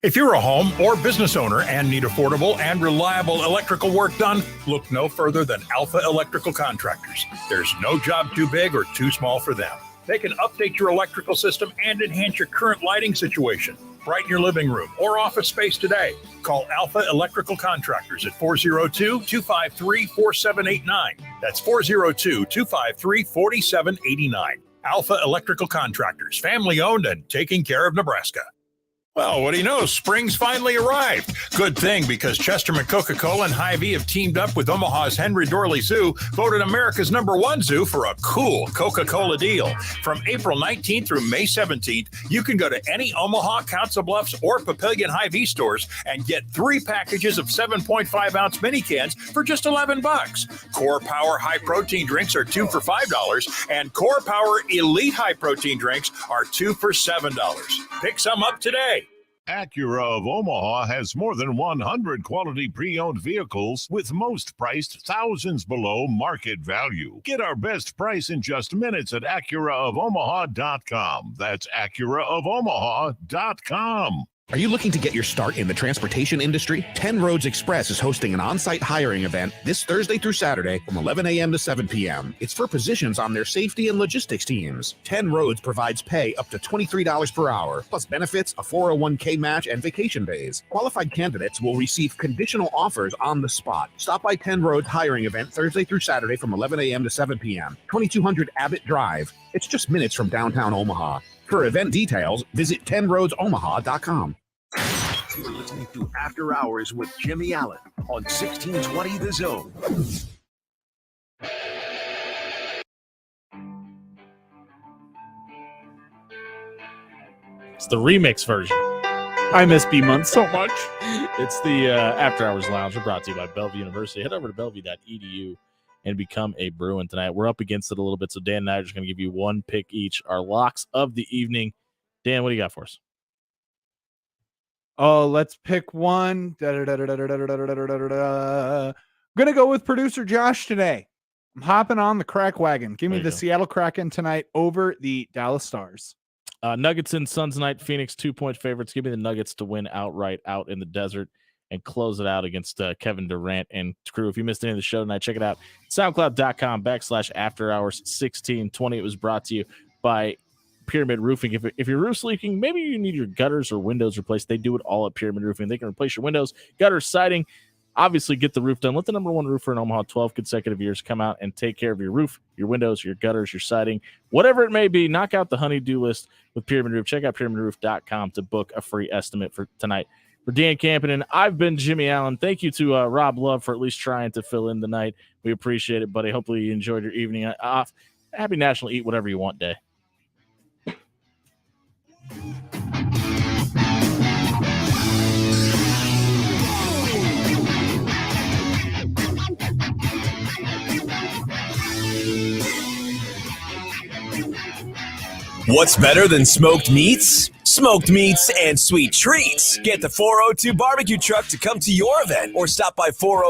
If you're a home or business owner and need affordable and reliable electrical work done, look no further than Alpha Electrical Contractors. There's no job too big or too small for them. They can update your electrical system and enhance your current lighting situation. Brighten your living room or office space today. Call Alpha Electrical Contractors at 402-253-4789. That's 402-253-4789. Alpha Electrical Contractors, family owned and taking care of Nebraska. Well, what do you know? Spring's finally arrived. Good thing, because Chesterman Coca-Cola and Hy-Vee have teamed up with Omaha's Henry Dorley Zoo, voted America's #1 zoo for a cool Coca-Cola deal. From April 19th through May 17th, you can go to any Omaha, Council Bluffs, or Papillion Hy-Vee stores and get 3 packages of 7.5-ounce mini cans for just $11. Core Power High Protein drinks are 2 for $5, and Core Power Elite High Protein drinks are 2 for $7. Pick some up today. Acura of Omaha has more than 100 quality pre-owned vehicles, with most priced thousands below market value. Get our best price in just minutes at AcuraofOmaha.com. That's AcuraofOmaha.com. Are you looking to get your start in the transportation industry? 10 Roads Express is hosting an on-site hiring event this Thursday through Saturday from 11 a.m. to 7 p.m. It's for positions on their safety and logistics teams. 10 Roads provides pay up to $23 per hour, plus benefits, a 401k match, and vacation days. Qualified candidates will receive conditional offers on the spot. Stop by 10 Roads hiring event Thursday through Saturday from 11 a.m. to 7 p.m. 2200 Abbott Drive. It's just minutes from downtown Omaha. For event details, visit 10roadsomaha.com. You're listening to After Hours with Jimmy Allen on 1620 The Zone. It's the remix version. I miss B-Month so much. It's the After Hours Lounge. We're brought to you by Bellevue University. Head over to bellevue.edu and become a Bruin tonight. We're up against it a little bit, so Dan and I are just going to give you one pick each. Our locks of the evening. Dan, what do you got for us? Oh, let's pick one. Gonna go with producer Josh today. I'm hopping on the crack wagon. Give me the Seattle Kraken tonight over the Dallas Stars. Nuggets and Suns tonight. Phoenix 2-point favorites. Give me the Nuggets to win outright out in the desert and close it out against Kevin Durant and crew. If you missed any of the show tonight, check it out. SoundCloud.com/afterhours1620. It was brought to you by Pyramid Roofing. If your roof's leaking, maybe you need your gutters or windows replaced. They do it all at Pyramid Roofing. They can replace your windows, gutters, siding. Obviously, get the roof done. Let the #1 roofer in Omaha 12 consecutive years come out and take care of your roof, your windows, your gutters, your siding, whatever it may be. Knock out the honey-do list with Pyramid Roof. Check out pyramidroof.com to book a free estimate for tonight. For Dan Campanen, I've been Jimmy Allen. Thank you to Rob Love for at least trying to fill in the night. We appreciate it, buddy. Hopefully you enjoyed your evening off. Happy National Eat Whatever You Want Day. What's better than smoked meats? Smoked meats and sweet treats. Get the 402 barbecue truck to come to your event or stop by 402